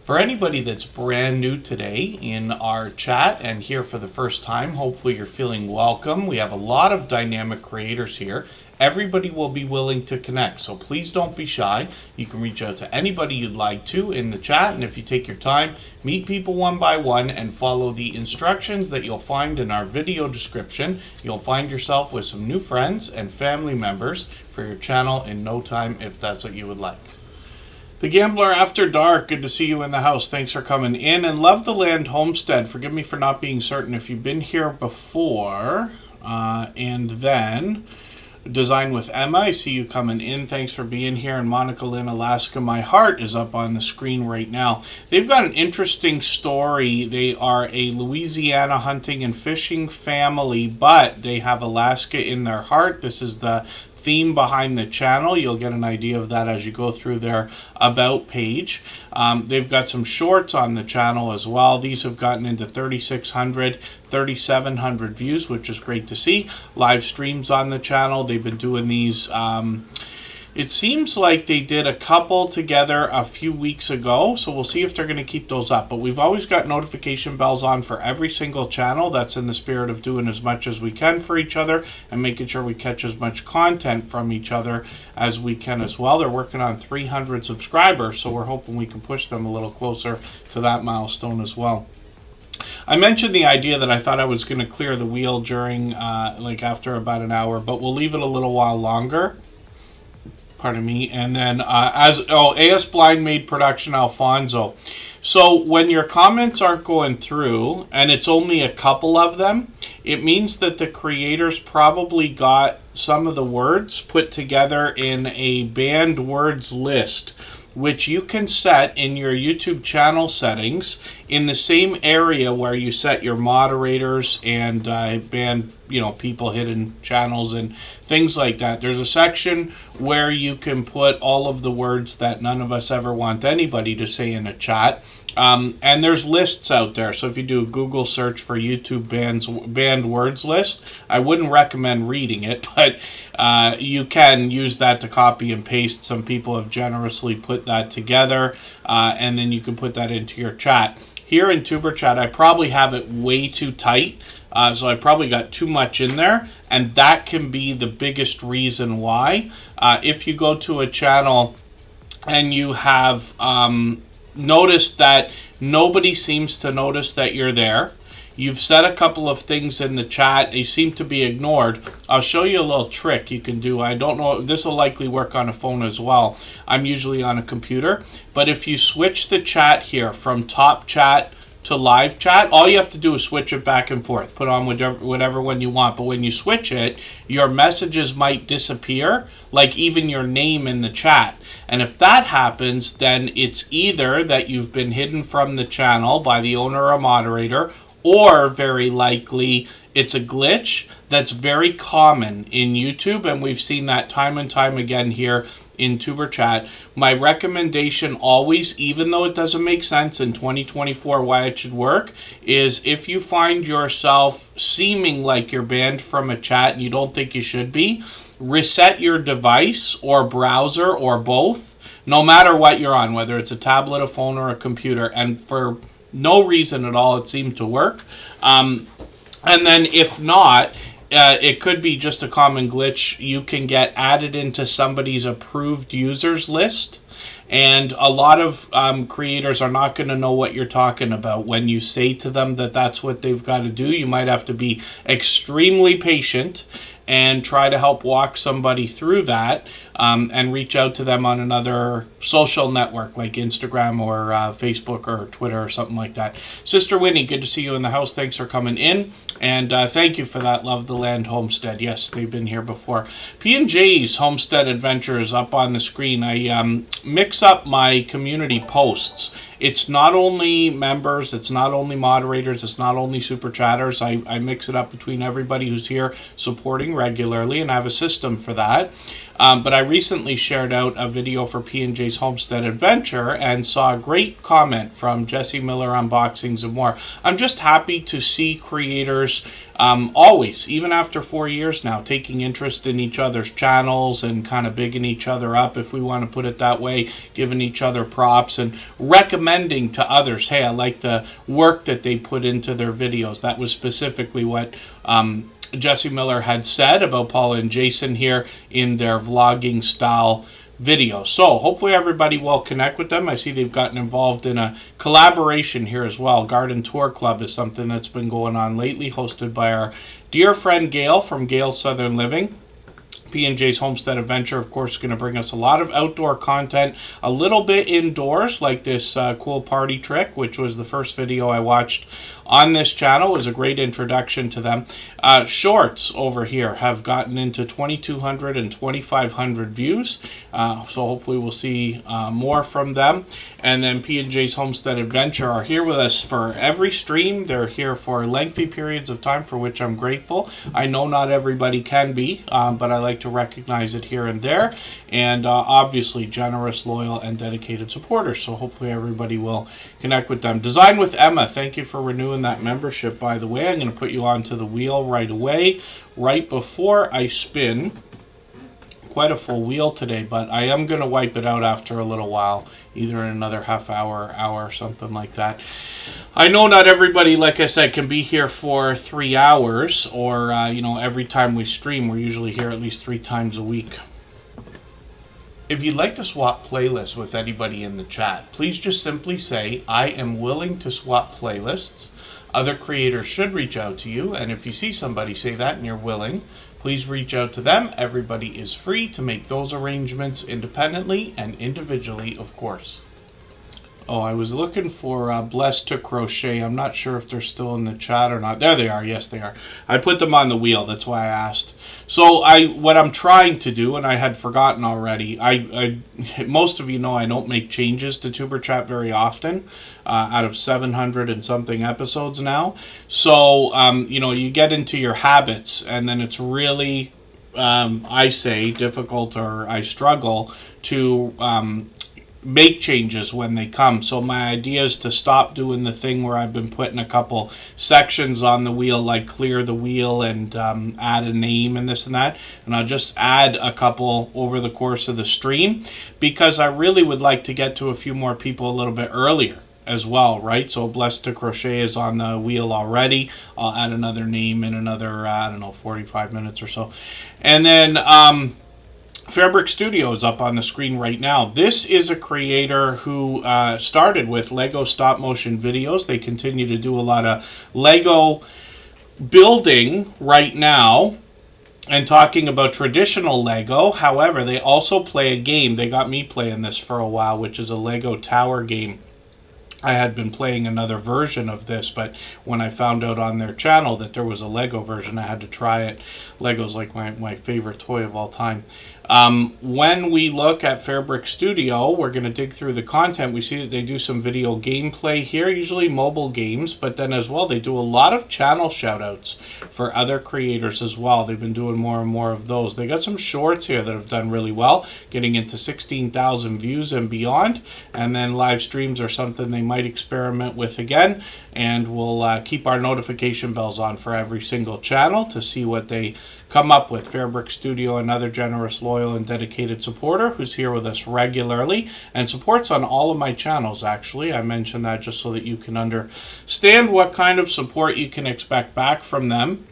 For anybody that's brand new today in our chat and here for the first time, hopefully you're feeling welcome. We have a lot of dynamic creators here. Everybody will be willing to connect, so please don't be shy. You can reach out to anybody you'd like to in the chat, and if you take your time, meet people one by one and follow the instructions that you'll find in our video description, you'll find yourself with some new friends and family members for your channel in no time if that's what you would like. The Gambler After Dark, good to see you in the house. Thanks for coming in. And Love the Land Homestead, forgive me for not being certain if you've been here before. And then Design with Emma, I see you coming in. Thanks for being here. And Monica Lynn, Alaska, My Heart is up on the screen right now. They've got an interesting story. They are a Louisiana hunting and fishing family, but they have Alaska in their heart. This is the theme behind the channel. You'll get an idea of that as you go through their about page. They've got some shorts on the channel as well. These have gotten into 3,600, 3,700 views, which is great to see. Live streams on the channel. They've been doing these. It seems like they did a couple together a few weeks ago, so we'll see if they're going to keep those up. But we've always got notification bells on for every single channel. That's in the spirit of doing as much as we can for each other and making sure we catch as much content from each other as we can as well. They're working on 300 subscribers, so we're hoping we can push them a little closer to that milestone as well. I mentioned the idea that I thought I was going to clear the wheel during, after about an hour, but we'll leave it a little while longer. Pardon me. And then AS Blind Made Production Alfonso. So when your comments aren't going through, and it's only a couple of them, it means that the creators probably got some of the words put together in a banned words list, which you can set in your YouTube channel settings in the same area where you set your moderators and ban, people, hidden channels and things like that. There's a section where you can put all of the words that none of us ever want anybody to say in a chat. And there's lists out there. So if you do a Google search for YouTube banned words list, I wouldn't recommend reading it, but you can use that to copy and paste. Some people have generously put that together, and then you can put that into your chat. Here in Superchat, I probably have it way too tight, so I probably got too much in there, and that can be the biggest reason why. If you go to a channel and you have noticed that nobody seems to notice that you're there, you've said a couple of things in the chat, they seem to be ignored, I'll show you a little trick you can do. I don't know, this will likely work on a phone as well. I'm usually on a computer, but if you switch the chat here from top chat to live chat, all you have to do is switch it back and forth, put on whatever one you want, but when you switch it, your messages might disappear, like even your name in the chat. And if that happens, then it's either that you've been hidden from the channel by the owner or moderator, or very likely it's a glitch that's very common in YouTube, and we've seen that time and time again here in Superchat. My recommendation always, even though it doesn't make sense in 2024 why it should work, is if you find yourself seeming like you're banned from a chat and you don't think you should be, reset your device or browser or both, no matter what you're on, whether it's a tablet, a phone, or a computer, and for no reason at all it seemed to work. And then if not, it could be just a common glitch. You can get added into somebody's approved users list, and a lot of creators are not going to know what you're talking about when you say to them that that's what they've got to do. You might have to be extremely patient and try to help walk somebody through that, and reach out to them on another social network like Instagram or Facebook or Twitter or something like that. Sister Winnie, good to see you in the house. Thanks for coming in. And thank you for that. Love the Land Homestead. Yes, they've been here before. P&J's Homestead Adventure is up on the screen. I mix up my community posts. It's not only members, it's not only moderators, it's not only super chatters. I mix it up between everybody who's here supporting regularly, and I have a system for that. But I recently shared out a video for P&J's Homestead Adventure and saw a great comment from Jesse Miller Unboxings and More. I'm just happy to see creators always, even after 4 years now, taking interest in each other's channels and kind of bigging each other up, if we want to put it that way, giving each other props and recommending to others, hey, I like the work that they put into their videos. That was specifically what Jesse Miller had said about Paula and Jason here in their vlogging style video. So hopefully everybody will connect with them. I see they've gotten involved in a collaboration here as well. Garden Tour Club is something that's been going on lately, hosted by our dear friend Gail from Gail's Southern Living. P&J's Homestead Adventure, of course, is going to bring us a lot of outdoor content, a little bit indoors, like this cool party trick, which was the first video I watched on this channel. It was a great introduction to them. Shorts over here have gotten into 2,200 and 2,500 views, so hopefully we'll see more from them. And then P&J's Homestead Adventure are here with us for every stream. They're here for lengthy periods of time, for which I'm grateful. I know not everybody can be, but I like to recognize it here and there. And obviously generous, loyal, and dedicated supporters. So hopefully everybody will connect with them. Design with Emma, thank you for renewing that membership, by the way. I'm going to put you onto the wheel right away, right before I spin. Quite a full wheel today, but I am going to wipe it out after a little while, either in another half hour, or something like that. I know not everybody, like I said, can be here for 3 hours, or you know, every time we stream. We're usually here at least 3 times a week. If you'd like to swap playlists with anybody in the chat, please just simply say, I am willing to swap playlists. Other creators should reach out to you, and if you see somebody say that and you're willing, please reach out to them. Everybody is free to make those arrangements independently and individually, of course. Oh, I was looking for Blessed to Crochet. I'm not sure if they're still in the chat or not. There they are. Yes, they are. I put them on the wheel. That's why I asked. So what I'm trying to do, and I had forgotten already, most of you know I don't make changes to Tuber Chat very often, out of 700 and something episodes now. So, you know, you get into your habits, and then it's really, I say, difficult, or I struggle to make changes when they come. So my idea is to stop doing the thing where I've been putting a couple sections on the wheel, like clear the wheel and add a name and this and that, and I'll just add a couple over the course of the stream, because I really would like to get to a few more people a little bit earlier as well, right? So Blessed to Crochet is on the wheel already. I'll add another name in another, I don't know, 45 minutes or so. And then Fabric Studio is up on the screen right now. This is a creator who started with Lego stop motion videos. They continue to do a lot of Lego building right now and talking about traditional Lego. However, they also play a game. They got me playing this for a while, which is a Lego tower game. I had been playing another version of this, but when I found out on their channel that there was a Lego version, I had to try it. Lego's like my favorite toy of all time. When we look at Fabric Studio, we're going to dig through the content. We see that they do some video gameplay here, usually mobile games, but then as well they do a lot of channel shoutouts for other creators as well. They've been doing more and more of those. They got some shorts here that have done really well, getting into 16,000 views and beyond, and then live streams are something they might experiment with again, and we'll keep our notification bells on for every single channel to see what they come up with. Fabric Studio, another generous, loyal, and dedicated supporter who's here with us regularly and supports on all of my channels, actually. I mention that just so that you can understand what kind of support you can expect back from them.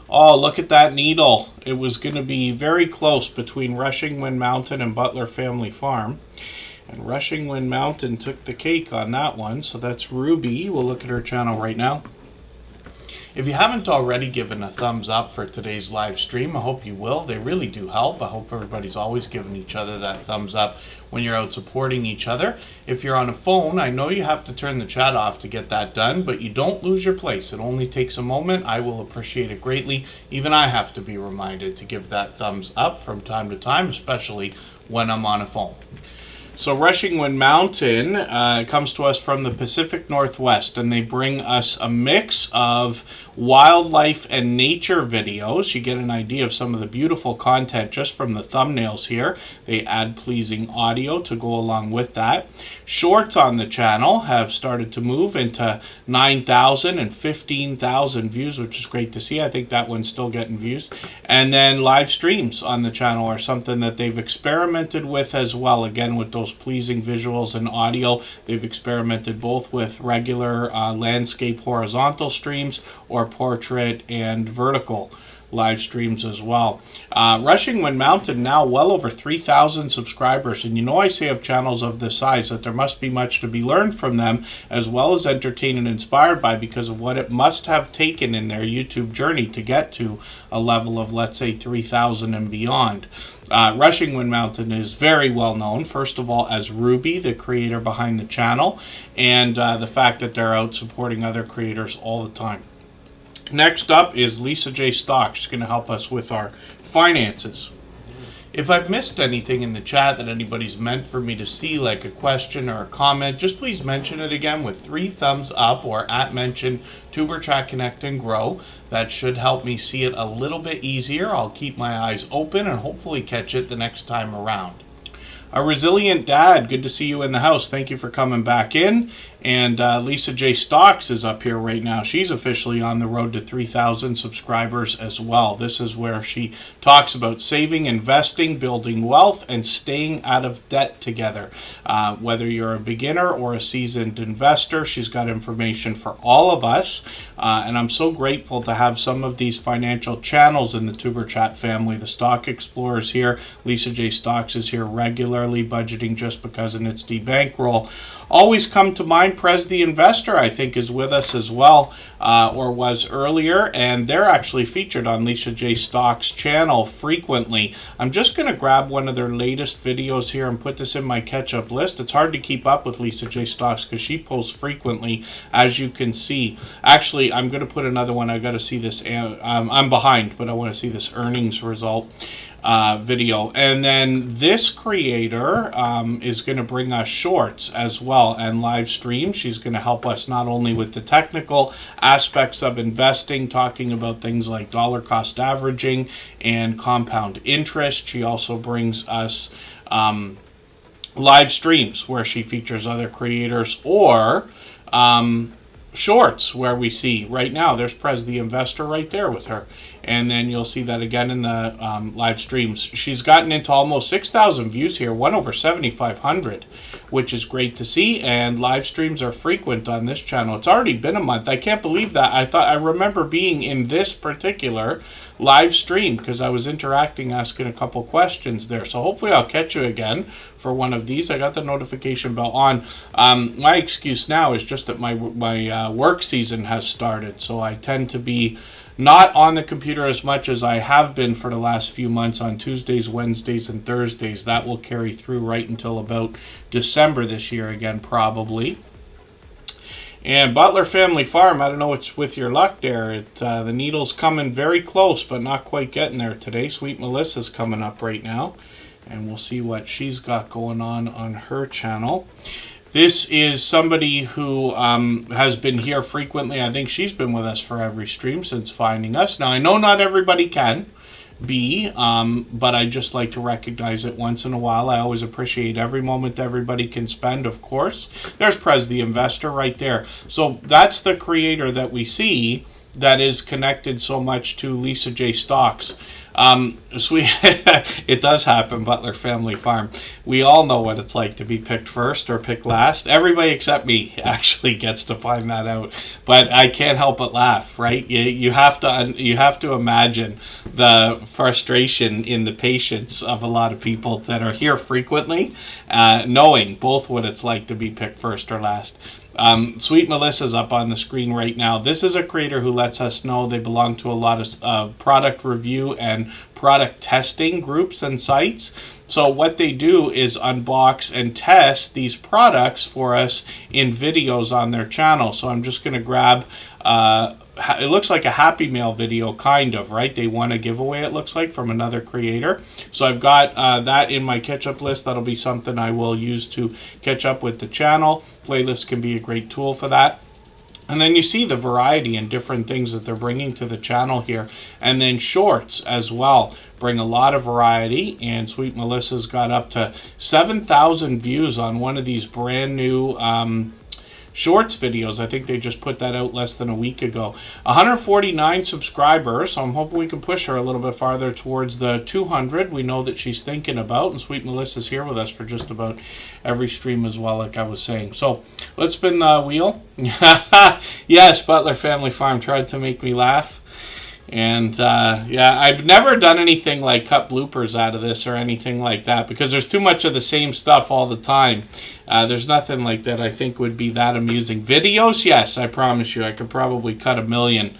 Oh, look at that needle. It was going to be very close between Rushing Wind Mountain and Butler Family Farm. And Rushing Wind Mountain took the cake on that one. So that's Ruby. We'll look at her channel right now. If you haven't already given a thumbs up for today's live stream, I hope you will. They really do help. I hope everybody's always giving each other that thumbs up when you're out supporting each other. If you're on a phone, I know you have to turn the chat off to get that done, but you don't lose your place. It only takes a moment. I will appreciate it greatly. Even I have to be reminded to give that thumbs up from time to time, especially when I'm on a phone. So Rushing Wind Mountain comes to us from the Pacific Northwest, and they bring us a mix of wildlife and nature videos. You get an idea of some of the beautiful content just from the thumbnails here. They add pleasing audio to go along with that. Shorts on the channel have started to move into 9,000 and 15,000 views, which is great to see. I think that one's still getting views. And then live streams on the channel are something that they've experimented with as well. Again, with those pleasing visuals and audio, they've experimented both with regular landscape horizontal streams or portrait and vertical live streams as well. Rushing Wind Mountain now well over 3,000 subscribers, and you know I say of channels of this size that there must be much to be learned from them, as well as entertained and inspired by, because of what it must have taken in their YouTube journey to get to a level of, let's say, 3,000 and beyond. Rushing Wind Mountain is very well known, first of all, as Ruby, the creator behind the channel, and the fact that they're out supporting other creators all the time. Next up is Lisa J. Stock. She's going to help us with our finances. If I've missed anything in the chat that anybody's meant for me to see, like a question or a comment, just please mention it again with 3 thumbs up or @ Tuber Chat Connect and Grow. That should help me see it a little bit easier. I'll keep my eyes open and hopefully catch it the next time around. A Resilient Dad, good to see you in the house. Thank you for coming back in. And Lisa J. Stocks is up here right now. She's officially on the road to 3,000 subscribers as well. This is where she talks about saving, investing, building wealth, and staying out of debt together. Whether you're a beginner or a seasoned investor, she's got information for all of us. And I'm so grateful to have some of these financial channels in the Tuber Chat family. The Stock Explorers here. Lisa J. Stocks is here regularly, budgeting just because, and it's Bankroll. Always come to mind. Prez the Investor, I think, is with us as well, or was earlier, and they're actually featured on Lisa J. Stock's channel frequently. I'm just going to grab one of their latest videos here and put this in my catch-up list. It's hard to keep up with Lisa J. Stocks because she posts frequently, as you can see. Actually, I'm going to put another one. I got to see this. I'm behind, but I want to see this earnings result video. And then this creator is going to bring us shorts as well and live streams. She's going to help us not only with the technical aspects of investing, talking about things like dollar cost averaging and compound interest. She also brings us live streams where she features other creators, or shorts where we see right now there's Prez the Investor right there with her, and then you'll see that again in the live streams. She's gotten into almost 6,000 views here, one over 7,500, which is great to see, and live streams are frequent on this channel. It's already been a month. I can't believe that. I remember being in this particular live stream because I was interacting, asking a couple questions there. So hopefully I'll catch you again for one of these. I got the notification bell on. My excuse now is just that my work season has started, so I tend to be not on the computer as much as I have been for the last few months on Tuesdays, Wednesdays, and Thursdays. That will carry through right until about December this year again, probably. And Butler Family Farm, I don't know what's with your luck there. The needle's coming very close, but not quite getting there today. Sweet Melissa's coming up right now, and we'll see what she's got going on her channel. This is somebody who has been here frequently. I think she's been with us for every stream since finding us. Now, I know not everybody can be, but I just like to recognize it once in a while. I always appreciate every moment everybody can spend, of course. There's Prez the Investor right there. So that's the creator that we see that is connected so much to Lisa J. Stocks. It does happen, Butler Family Farm. We all know what it's like to be picked first or picked last. Everybody except me actually gets to find that out, but I can't help but laugh, right? You have to imagine the frustration in the patience of a lot of people that are here frequently, knowing both what it's like to be picked first or last. Sweet Melissa's up on the screen right now. This is a creator who lets us know they belong to a lot of product review and product testing groups and sites. So what they do is unbox and test these products for us in videos on their channel. So I'm just going to grab it looks like a Happy Mail video, kind of, right? They won a giveaway, it looks like, from another creator. So I've got that in my catch-up list. That'll be something I will use to catch up with the channel. Playlist can be a great tool for that. And then you see the variety and different things that they're bringing to the channel here. And then shorts as well bring a lot of variety. And Sweet Melissa's got up to 7,000 views on one of these brand new shorts videos. I think they just put that out less than a week ago. 149 subscribers, so I'm hoping we can push her a little bit farther towards the 200 we know that she's thinking about. And Sweet Melissa's here with us for just about every stream as well, like I was saying. So let's spin the wheel. Yes, Butler Family Farm tried to make me laugh. And yeah, I've never done anything like cut bloopers out of this or anything like that, because there's too much of the same stuff all the time. There's nothing like that I think would be that amusing. Videos, yes, I promise you, I could probably cut 1 million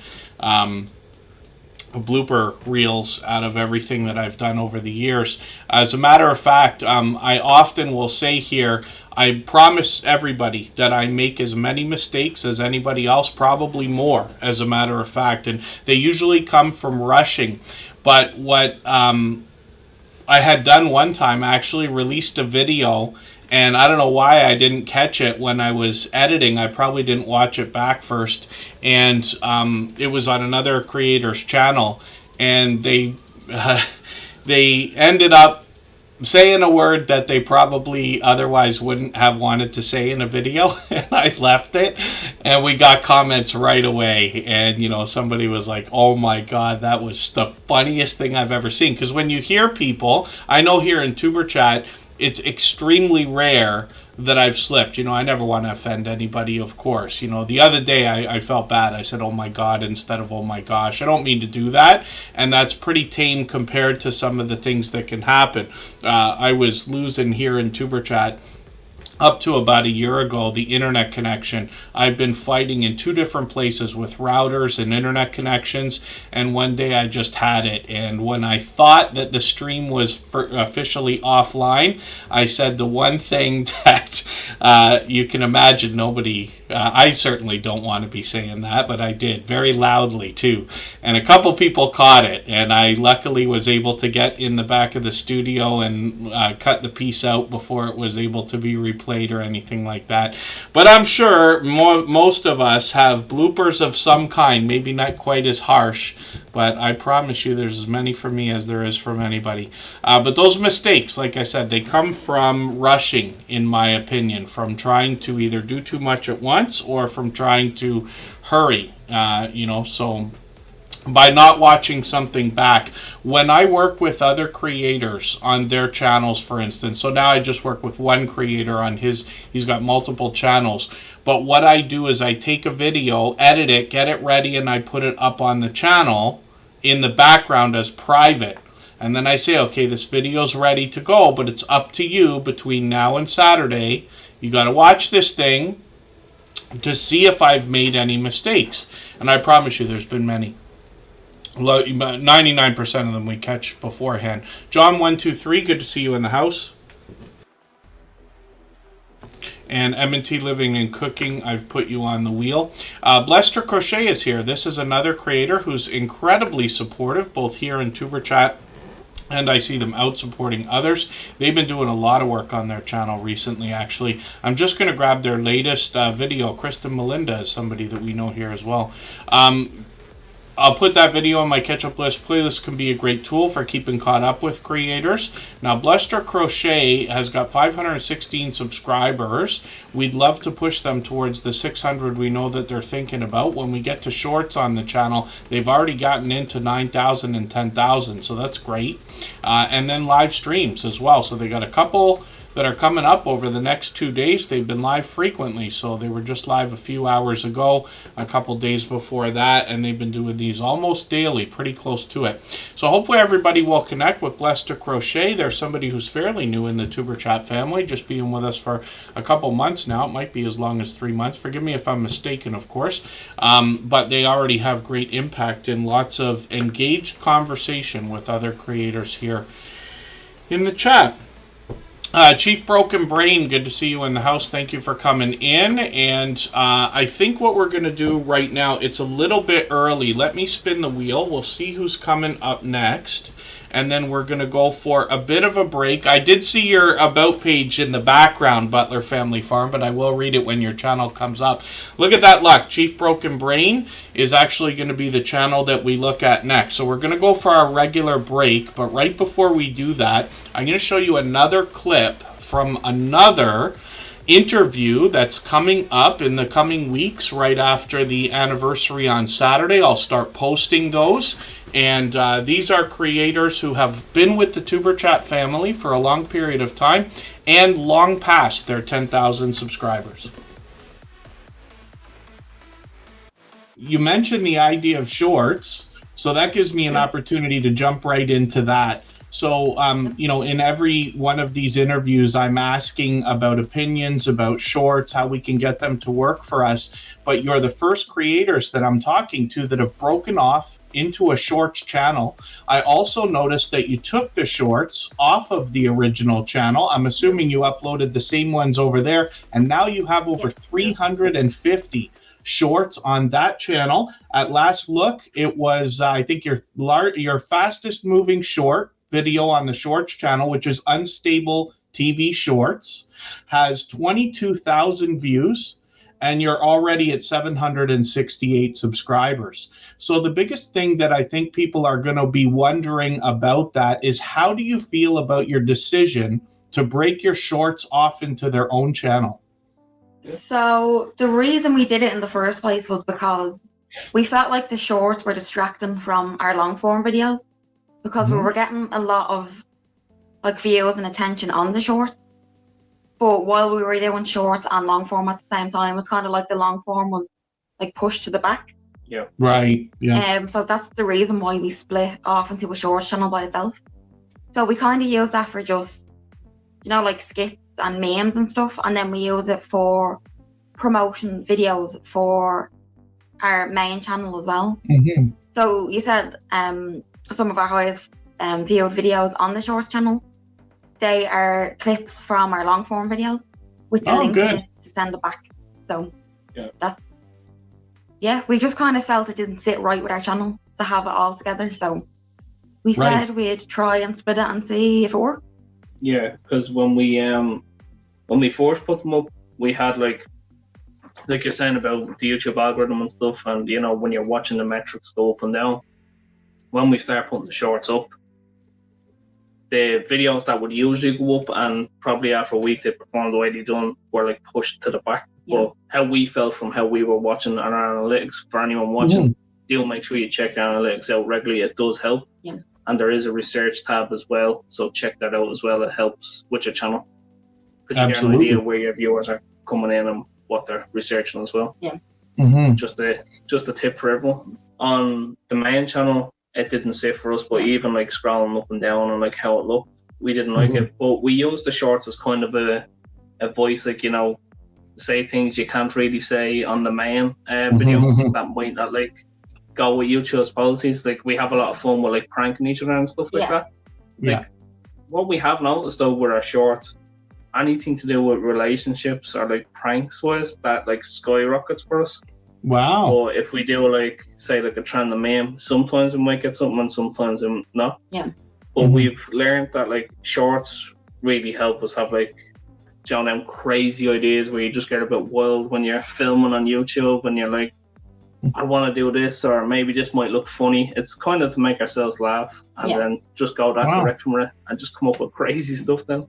blooper reels out of everything that I've done over the years. As a matter of fact, I often will say here, I promise everybody that I make as many mistakes as anybody else, probably more, as a matter of fact, and they usually come from rushing. But what I had done one time, I actually released a video, and I don't know why I didn't catch it when I was editing. I probably didn't watch it back first, and it was on another creator's channel, and they ended up saying a word that they probably otherwise wouldn't have wanted to say in a video, and I left it, and we got comments right away, and you know, somebody was like, oh my god, that was the funniest thing I've ever seen. Because when you hear people, I know here in Tuber Chat, it's extremely rare that I've slipped. You know, I never want to offend anybody, of course. You know, the other day I felt bad. I said, oh my god, instead of oh my gosh. I don't mean to do that, and that's pretty tame compared to some of the things that can happen. I was losing here in Tuber Chat up to about a year ago, the internet connection. I've been fighting in 2 different places with routers and internet connections, and one day I just had it. And when I thought that the stream was officially offline, I said the one thing that you can imagine nobody, I certainly don't want to be saying that, but I did, very loudly too. And a couple people caught it, and I luckily was able to get in the back of the studio and cut the piece out before it was able to be replayed or anything like that. But I'm sure most of us have bloopers of some kind, maybe not quite as harsh, but I promise you there's as many for me as there is from anybody. But those mistakes, like I said, they come from rushing, in my opinion, from trying to either do too much at once or from trying to hurry, you know, so by not watching something back. When I work with other creators on their channels, for instance, so now I just work with one creator on he's got multiple channels, but what I do is I take a video, edit it, get it ready, and I put it up on the channel in the background as private. And then I say, okay, this video's ready to go, but it's up to you between now and Saturday. You got to watch this thing to see if I've made any mistakes. And I promise you there's been many. 99% of them we catch beforehand. John123, good to see you in the house. And M&T Living and Cooking, I've put you on the wheel. Blester Crochet is here. This is another creator who's incredibly supportive, both here in Tuber Chat, and I see them out supporting others. They've been doing a lot of work on their channel recently, actually. I'm just going to grab their latest video. Kristen Melinda is somebody that we know here as well. I'll put that video on my catch-up list. Playlist can be a great tool for keeping caught up with creators. Now, Bluster Crochet has got 516 subscribers. We'd love to push them towards the 600 we know that they're thinking about. When we get to shorts on the channel, they've already gotten into 9,000 and 10,000, so that's great. And then live streams as well. So they got a couple that are coming up over the next 2 days. They've been live frequently, so they were just live a few hours ago, a couple days before that, and they've been doing these almost daily, pretty close to it. So hopefully everybody will connect with Blessed to Crochet. There's somebody who's fairly new in the Tuber Chat family, just being with us for a couple months now. It might be as long as 3 months. Forgive me if I'm mistaken, of course. But they already have great impact and lots of engaged conversation with other creators here in the chat. Chief Broken Brain, good to see you in the house. Thank you for coming in. And I think what we're going to do right now, it's a little bit early. Let me spin the wheel. We'll see who's coming up next. And then we're going to go for a bit of a break. I did see your About page in the background, Butler Family Farm, but I will read it when your channel comes up. Look at that luck. Chief Broken Brain is actually going to be the channel that we look at next. So we're going to go for our regular break, but right before we do that, I'm going to show you another clip from another interview that's coming up in the coming weeks right after the anniversary on Saturday. I'll start posting those. And these are creators who have been with the Superchat family for a long period of time and long past their 10,000 subscribers. You mentioned the idea of shorts, so that gives me an opportunity to jump right into that. So, in every one of these interviews, I'm asking about opinions, about shorts, how we can get them to work for us. But you're the first creators that I'm talking to that have broken off into a shorts channel. I also noticed that you took the shorts off of the original channel. I'm assuming you uploaded the same ones over there, and now you have over 350 shorts on that channel. At last look, it was, I think, your fastest moving short video on the shorts channel, which is Unstable TV Shorts, has 22,000 views, and you're already at 768 subscribers. So the biggest thing that I think people are going to be wondering about that is, how do you feel about your decision to break your shorts off into their own channel? So the reason we did it in the first place was because we felt like the shorts were distracting from our long form videos, because we were getting a lot of views and attention on the shorts. But while we were doing shorts and long form at the same time, it's kind of like the long form was pushed to the back. Yeah. Right. Yeah. So that's the reason why we split off into a shorts channel by itself. So we kind of use that for just, skits and memes and stuff, and then we use it for promotion videos for our main channel as well. Mm-hmm. So you said some of our highest viewed videos on the shorts channel, they are clips from our long form videos with the link in it to send it back. So we just kind of felt it didn't sit right with our channel to have it all together. So we said we'd try and split it and see if it worked. Yeah, because when we first put them up, we had like you're saying about the YouTube algorithm and stuff, and when you're watching the metrics go up and down. When we start putting the shorts up, the videos that would usually go up and probably after a week they performed the way they done were pushed to the back. Yeah. But how we felt from how we were watching our analytics, for anyone watching, do make sure you check the analytics out regularly. It does help. Yeah. And there is a research tab as well, so check that out as well. It helps with your channel. Because you get an idea where your viewers are coming in and what they're researching as well. Yeah. Mm-hmm. Just a tip for everyone. On the main channel, it didn't sit for us, but even scrolling up and down and how it looked, we didn't like it. But we used the shorts as kind of a voice, say things you can't really say on the main videos that might not go with YouTube's policies. We have a lot of fun with pranking each other and stuff like that. What we have noticed though with our shorts, anything to do with relationships or pranks wise, that skyrockets for us. Wow. Or if we do say a trend of meme, sometimes we might get something and sometimes not. Yeah. But we've learned that shorts really help us have them crazy ideas where you just get a bit wild when you're filming on YouTube and you're I want to do this, or maybe this might look funny. It's kind of to make ourselves laugh and then just go that direction with it and just come up with crazy stuff then.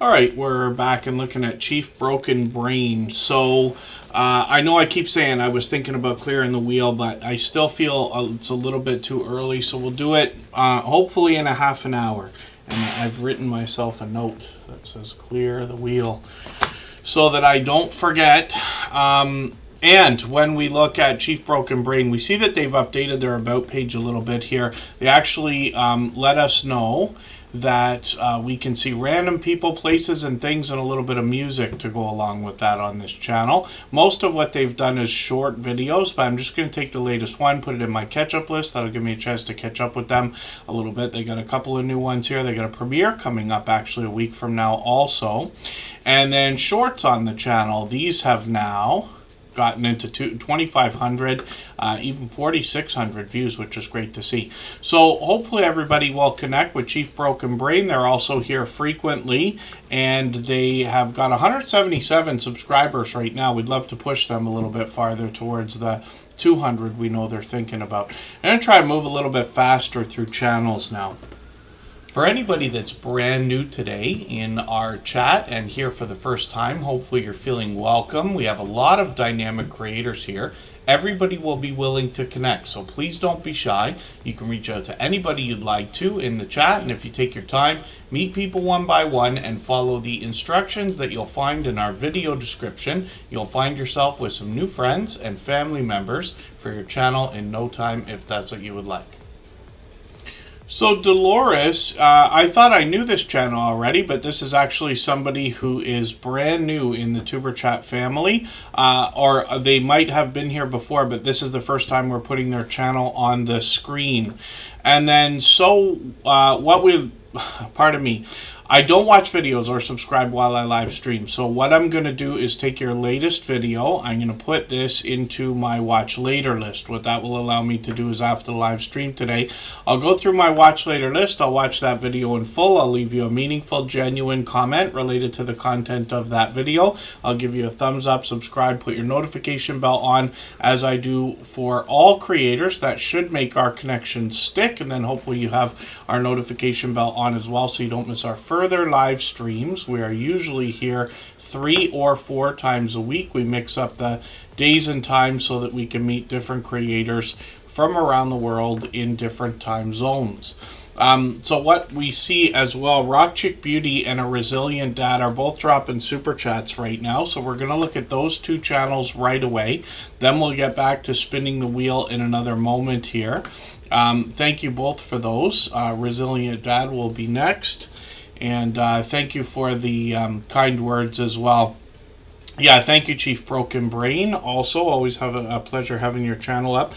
All right, we're back and looking at Chief Broken Brain. So I know I keep saying I was thinking about clearing the wheel, but I still feel it's a little bit too early. So we'll do it hopefully in a half an hour. And I've written myself a note that says clear the wheel so that I don't forget. And when we look at Chief Broken Brain, we see that they've updated their About page a little bit here. They actually let us know that we can see random people, places, and things, and a little bit of music to go along with that on this channel. Most of what they've done is short videos, but I'm just going to take the latest one, put it in my catch-up list. That'll give me a chance to catch up with them a little bit. They got a couple of new ones here. They got a premiere coming up actually a week from now also. And then shorts on the channel. These have now gotten into 2,500, even 4,600 views, which is great to see. So hopefully everybody will connect with Chief Broken Brain. They're also here frequently, and they have got 177 subscribers right now. We'd love to push them a little bit farther towards the 200 we know they're thinking about. I'm going to try to move a little bit faster through channels now. For anybody that's brand new today in our chat and here for the first time, hopefully you're feeling welcome. We have a lot of dynamic creators here. Everybody will be willing to connect, so please don't be shy. You can reach out to anybody you'd like to in the chat, and if you take your time, meet people one by one and follow the instructions that you'll find in our video description. You'll find yourself with some new friends and family members for your channel in no time if that's what you would like. So Dolores, I thought I knew this channel already, but this is actually somebody who is brand new in the Superchat family, or they might have been here before, but this is the first time we're putting their channel on the screen. And then, pardon me, I don't watch videos or subscribe while I live stream. So what I'm going to do is take your latest video. I'm going to put this into my watch later list. What that will allow me to do is after the live stream today, I'll go through my watch later list. I'll watch that video in full. I'll leave you a meaningful, genuine comment related to the content of that video. I'll give you a thumbs up, subscribe, put your notification bell on, as I do for all creators. That should make our connection stick. And then hopefully you have our notification bell on as well so you don't miss our further live streams. We are usually here 3 or 4 times a week. We mix up the days and times so that we can meet different creators from around the world in different time zones. So what we see as well, Rock Chick Beauty and A Resilient Dad are both dropping super chats right now. So we're going to look at those two channels right away. Then we'll get back to spinning the wheel in another moment here. Thank you both for those. Resilient Dad will be next. And thank you for the kind words as well. Yeah, thank you, Chief Broken Brain. Also, always have a pleasure having your channel up.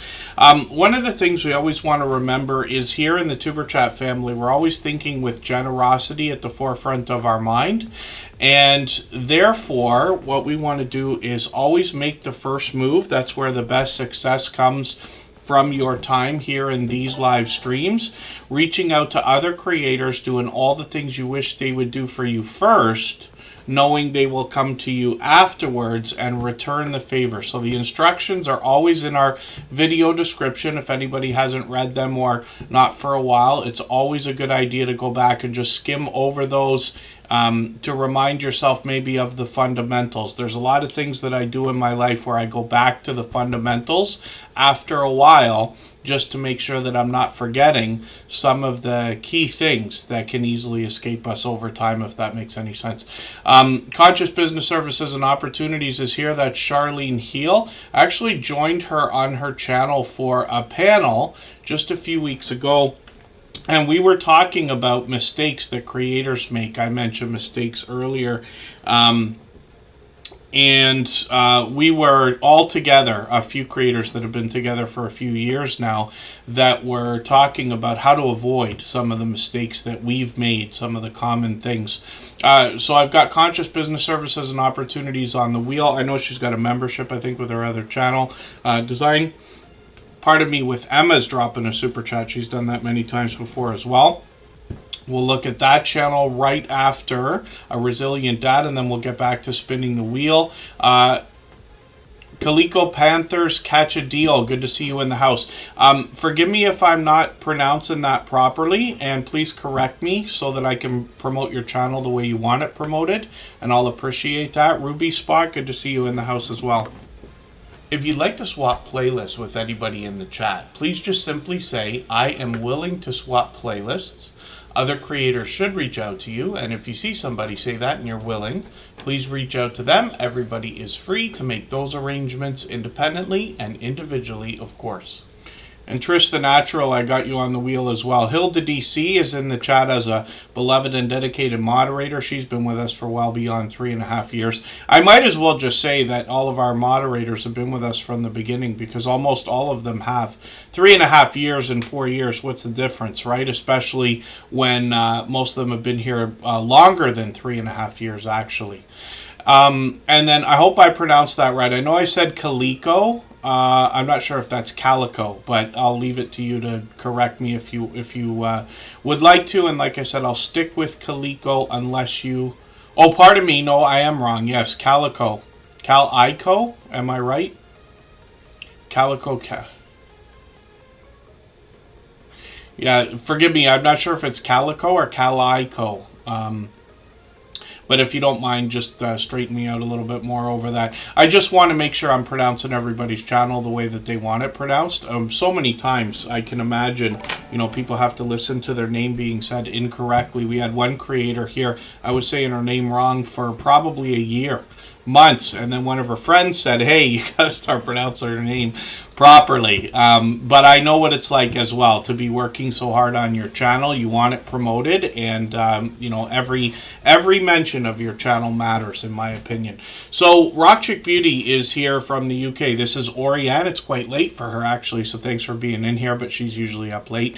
One of the things we always want to remember is here in the Tuber Chat family, we're always thinking with generosity at the forefront of our mind. And therefore, what we want to do is always make the first move. That's where the best success comes from your time here in these live streams, reaching out to other creators, doing all the things you wish they would do for you first, knowing they will come to you afterwards and return the favor. So the instructions are always in our video description. If anybody hasn't read them or not for a while, it's always a good idea to go back and just skim over those to remind yourself maybe of the fundamentals. There's a lot of things that I do in my life where I go back to the fundamentals after a while just to make sure that I'm not forgetting some of the key things that can easily escape us over time, if that makes any sense. Conscious Business Services and Opportunities is here. That's Charlene Heel. I actually joined her on her channel for a panel just a few weeks ago, and we were talking about mistakes that creators make. I mentioned mistakes earlier. And we were all together, a few creators that have been together for a few years now, that were talking about how to avoid some of the mistakes that we've made, some of the common things. So I've got Conscious Business Services and Opportunities on the wheel. I know she's got a membership, I think, with her other channel, Design. Pardon me, with Emma's dropping a super chat. She's done that many times before as well. We'll look at that channel right after A Resilient Dad, and then we'll get back to spinning the wheel. Calico Panthers catch a deal. Good to see you in the house. Forgive me if I'm not pronouncing that properly, and please correct me so that I can promote your channel the way you want it promoted, and I'll appreciate that. Ruby Spot, good to see you in the house as well. If you'd like to swap playlists with anybody in the chat, please just simply say, I am willing to swap playlists. Other creators should reach out to you, and if you see somebody say that and you're willing, please reach out to them. Everybody is free to make those arrangements independently and individually, of course. And Trish the Natural, I got you on the wheel as well. Hilda DC is in the chat as a beloved and dedicated moderator. She's been with us for well beyond 3.5 years. I might as well just say that all of our moderators have been with us from the beginning, because almost all of them have. 3.5 years and 4 years, what's the difference, right? Especially when most of them have been here longer than 3.5 years, actually. And then I hope I pronounced that right. I know I said Calico. I'm not sure if that's Calico, but I'll leave it to you to correct me if you would like to. And like I said, I'll stick with Calico unless you... Oh, pardon me. No, I am wrong. Yes, Calico. Calico? Am I right? Calico. Yeah, forgive me. I'm not sure if it's Calico or Calico. But if you don't mind, just straighten me out a little bit more over that. I just want to make sure I'm pronouncing everybody's channel the way that they want it pronounced. So many times I can imagine, you know, people have to listen to their name being said incorrectly. We had one creator here, I was saying her name wrong for probably a year, months, and then one of her friends said, hey, you got to start pronouncing her name properly. But I know what it's like as well to be working so hard on your channel. You want it promoted, and you know, every mention of your channel matters, in my opinion. So Rock Chick Beauty is here from the UK. This is Orianne. It's quite late for her, actually, so thanks for being in here, but she's usually up late.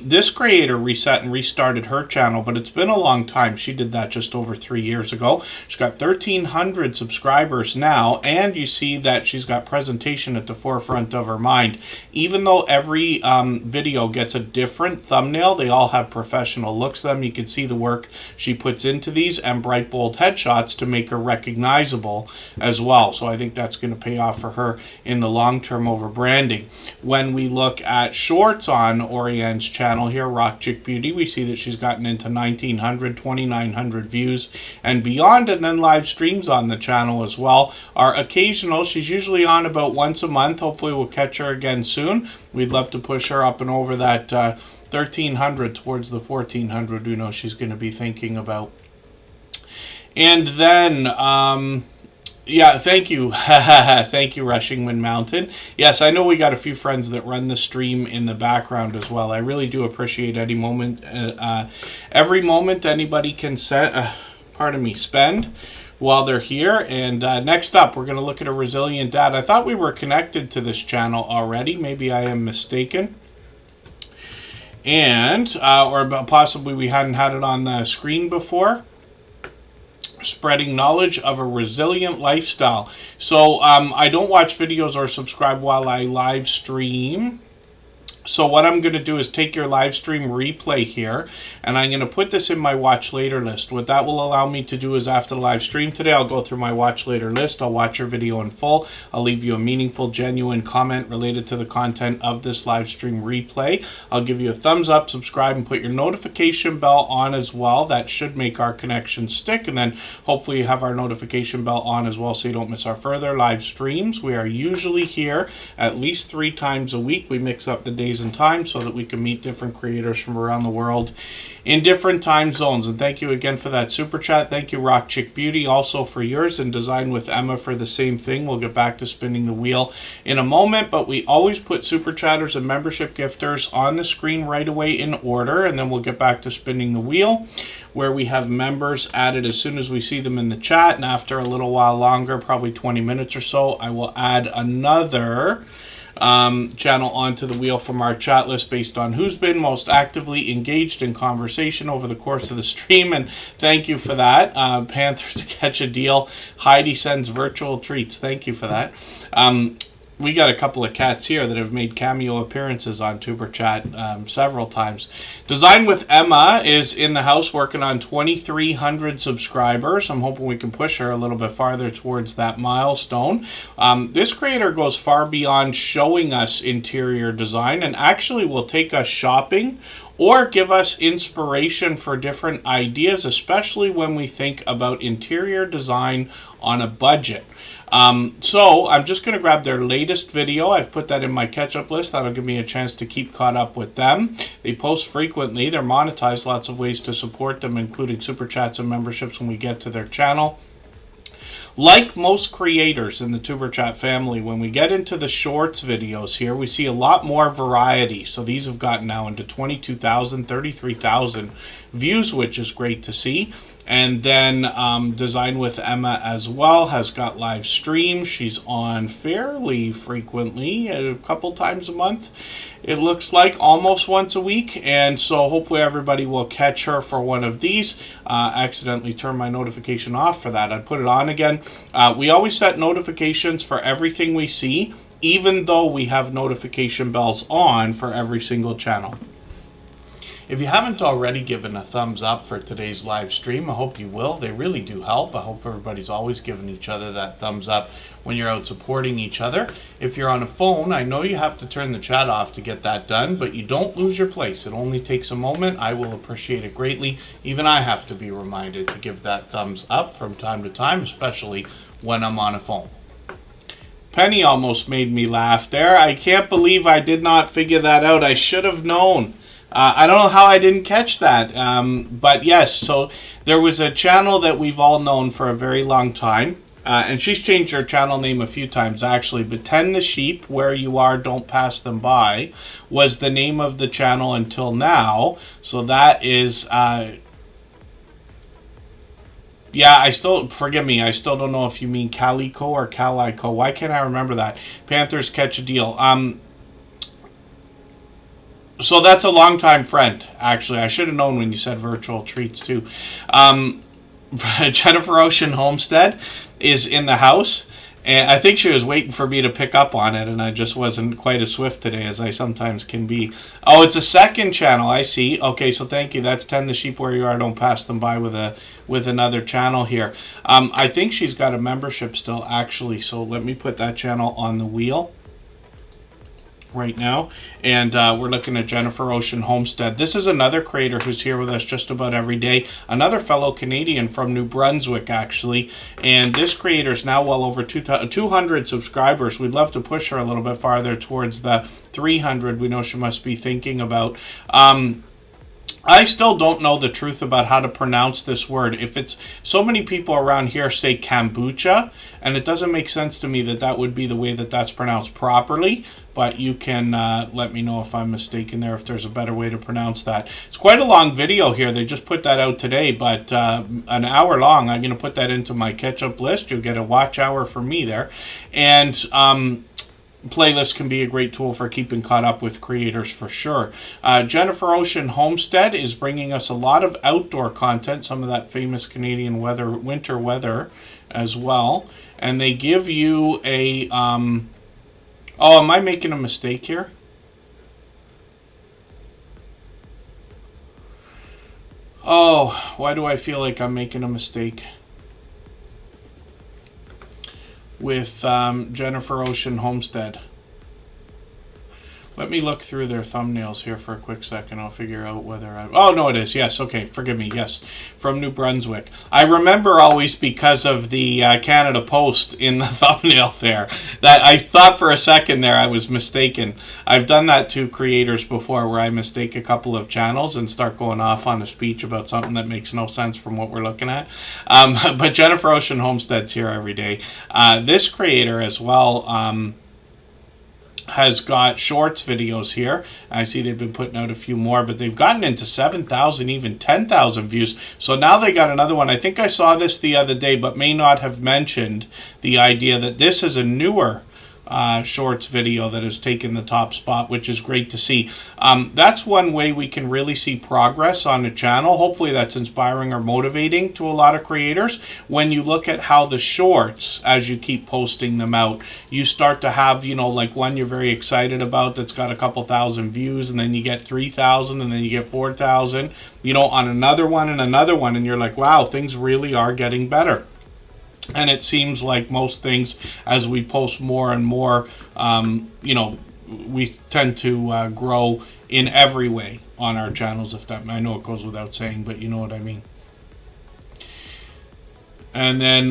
This creator reset and restarted her channel, but it's been a long time. She did that just over 3 years ago. She's got 1,300 subscribers now, and you see that she's got presentation at the forefront of her mind. Even though every video gets a different thumbnail, they all have professional looks to them. You can see the work she puts into these, and bright bold headshots to make her recognizable as well. So I think that's going to pay off for her in the long term over branding. When we look at shorts on Orianne's channel here, Rock Chick Beauty, we see that she's gotten into 1,900, 2,900 views and beyond, and then live streams on the channel as well are occasional. She's usually on about once a month. Hopefully we'll catch her again soon. We'd love to push her up and over that 1,300 towards the 1,400 we know she's going to be thinking about. And then, yeah, thank you. Thank you, Rushing Wind Mountain. Yes, I know we got a few friends that run the stream in the background as well. I really do appreciate any moment, every moment anybody can spend while they're here. And next up, we're going to look at a resilient dad. I thought we were connected to this channel already. Maybe I am mistaken. And, or possibly we hadn't had it on the screen before. Spreading knowledge of a resilient lifestyle. So I don't watch videos or subscribe while I live stream. So what I'm going to do is take your live stream replay here, and I'm going to put this in my watch later list. What that will allow me to do is after the live stream today, I'll go through my watch later list. I'll watch your video in full. I'll leave you a meaningful, genuine comment related to the content of this live stream replay. I'll give you a thumbs up, subscribe, and put your notification bell on as well. That should make our connection stick, and then hopefully you have our notification bell on as well so you don't miss our further live streams. We are usually here at least 3 times a week. We mix up the days and time so that we can meet different creators from around the world in different time zones. And thank you again for that super chat. Thank you, Rock Chick Beauty, also for yours, and Design with Emma for the same thing. We'll get back to spinning the wheel in a moment, but we always put super chatters and membership gifters on the screen right away in order, and then we'll get back to spinning the wheel, where we have members added as soon as we see them in the chat. And after a little while longer, probably 20 minutes or so, I will add another channel onto the wheel from our chat list based on who's been most actively engaged in conversation over the course of the stream. And thank you for that. Panthers catch a deal. Heidi sends virtual treats. Thank you for that. we got a couple of cats here that have made cameo appearances on Tuber Chat several times. Design with Emma is in the house working on 2,300 subscribers. I'm hoping we can push her a little bit farther towards that milestone. This creator goes far beyond showing us interior design and actually will take us shopping or give us inspiration for different ideas, especially when we think about interior design on a budget. So I'm just going to grab their latest video. I've put that in my catch-up list. That'll give me a chance to keep caught up with them. They post frequently. They're monetized. Lots of ways to support them, including super chats and memberships when we get to their channel. Like most creators in the Tuber Chat family, when we get into the shorts videos here, we see a lot more variety. So these have gotten now into 22,000, 33,000 views, which is great to see. And then Design with Emma as well has got live streams. She's on fairly frequently, a couple times a month. It looks like almost once a week. And so hopefully everybody will catch her for one of these. Accidentally turned my notification off for that. I put it on again. We always set notifications for everything we see, even though we have notification bells on for every single channel. If you haven't already given a thumbs up for today's live stream, I hope you will. They really do help. I hope everybody's always giving each other that thumbs up when you're out supporting each other. If you're on a phone, I know you have to turn the chat off to get that done, but you don't lose your place. It only takes a moment. I will appreciate it greatly. Even I have to be reminded to give that thumbs up from time to time, especially when I'm on a phone. Penny almost made me laugh there. I can't believe I did not figure that out. I should have known. I don't know how I didn't catch that, but yes, so there was a channel that we've all known for a very long time, and she's changed her channel name a few times actually, but Tend the Sheep, Where You Are, Don't Pass Them By, was the name of the channel until now, so that is, yeah, forgive me, I still don't know if you mean Calico or Calico. Why can't I remember that? Panthers Catch a Deal. So that's a longtime friend, actually. I should have known when you said virtual treats, too. Jennifer Ocean Homestead is in the house, and I think she was waiting for me to pick up on it, and I just wasn't quite as swift today as I sometimes can be. Oh, it's a second channel, I see. Okay, so thank you. That's Tend the Sheep Where You Are, Don't Pass Them By with another channel here. I think she's got a membership still, actually, so let me put that channel on the wheel right now, and we're looking at Jennifer Ocean Homestead. This is another creator who's here with us just about every day, another fellow Canadian from New Brunswick actually, and this creator is now well over 200 subscribers. We'd love to push her a little bit farther towards the 300 we know she must be thinking about. I still don't know the truth about how to pronounce this word. If it's so many people around here say kombucha, and it doesn't make sense to me that that would be the way that that's pronounced properly, but you can let me know if I'm mistaken there, if there's a better way to pronounce that. It's quite a long video here. They just put that out today, but an hour long. I'm going to put that into my catch-up list. You'll get a watch hour from me there. And playlists can be a great tool for keeping caught up with creators for sure. Jennifer Ocean Homestead is bringing us a lot of outdoor content, some of that famous Canadian winter weather as well. And they give you a... oh, am I making a mistake here? Oh, why do I feel like I'm making a mistake with Jennifer Ocean Homestead? Let me look through their thumbnails here for a quick second. I'll figure out whether I... Oh, no, it is. Yes, okay. Forgive me. Yes, from New Brunswick. I remember always because of the Canada Post in the thumbnail there. That I thought for a second there I was mistaken. I've done that to creators before where I mistake a couple of channels and start going off on a speech about something that makes no sense from what we're looking at. But Jennifer Ocean Homestead's here every day. This creator as well... has got shorts videos here. I see they've been putting out a few more, but they've gotten into 7,000, even 10,000 views. So now they got another one. I think I saw this the other day, but may not have mentioned the idea that this is a newer shorts video that has taken the top spot, which is great to see. That's one way we can really see progress on the channel. Hopefully that's inspiring or motivating to a lot of creators. When you look at how the shorts, as you keep posting them out, you start to have, you know, like one you're very excited about that's got a couple thousand views, and then you get 3,000, and then you get 4,000, you know, on another one and another one, and you're like, wow, things really are getting better. And it seems like most things, as we post more and more, you know, we tend to grow in every way on our channels. If that, I know it goes without saying, but you know what I mean. And then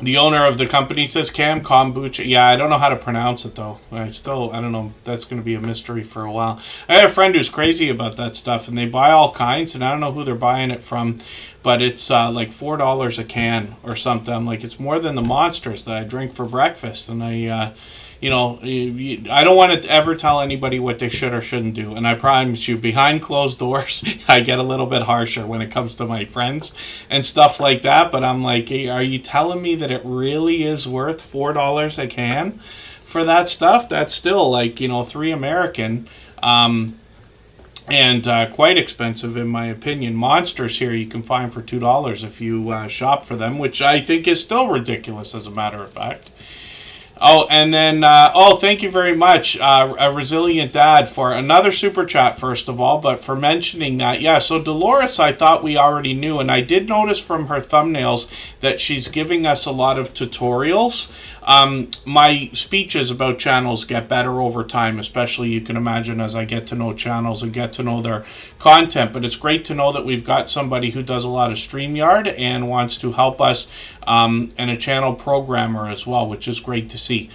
the owner of the company says kombucha. Yeah, I don't know how to pronounce it though. I don't know. That's going to be a mystery for a while. I have a friend who's crazy about that stuff, and they buy all kinds, and I don't know who they're buying it from, but it's like $4 a can or something. I'm like, it's more than the Monsters that I drink for breakfast, and I don't want to ever tell anybody what they should or shouldn't do. And I promise you, behind closed doors, I get a little bit harsher when it comes to my friends and stuff like that. But I'm like, hey, are you telling me that it really is worth $4 a can for that stuff? That's still like, you know, $3 American. And quite expensive in my opinion. Monsters here you can find for $2 if you shop for them, which I think is still ridiculous as a matter of fact. Oh, and then, thank you very much, a Resilient Dad, for another super chat, first of all, but for mentioning that. Yeah, so Dolores, I thought we already knew, and I did notice from her thumbnails that she's giving us a lot of tutorials. My speeches about channels get better over time, especially, you can imagine, as I get to know channels and get to know their content. But it's great to know that we've got somebody who does a lot of StreamYard and wants to help us, and a channel programmer as well, which is great to see.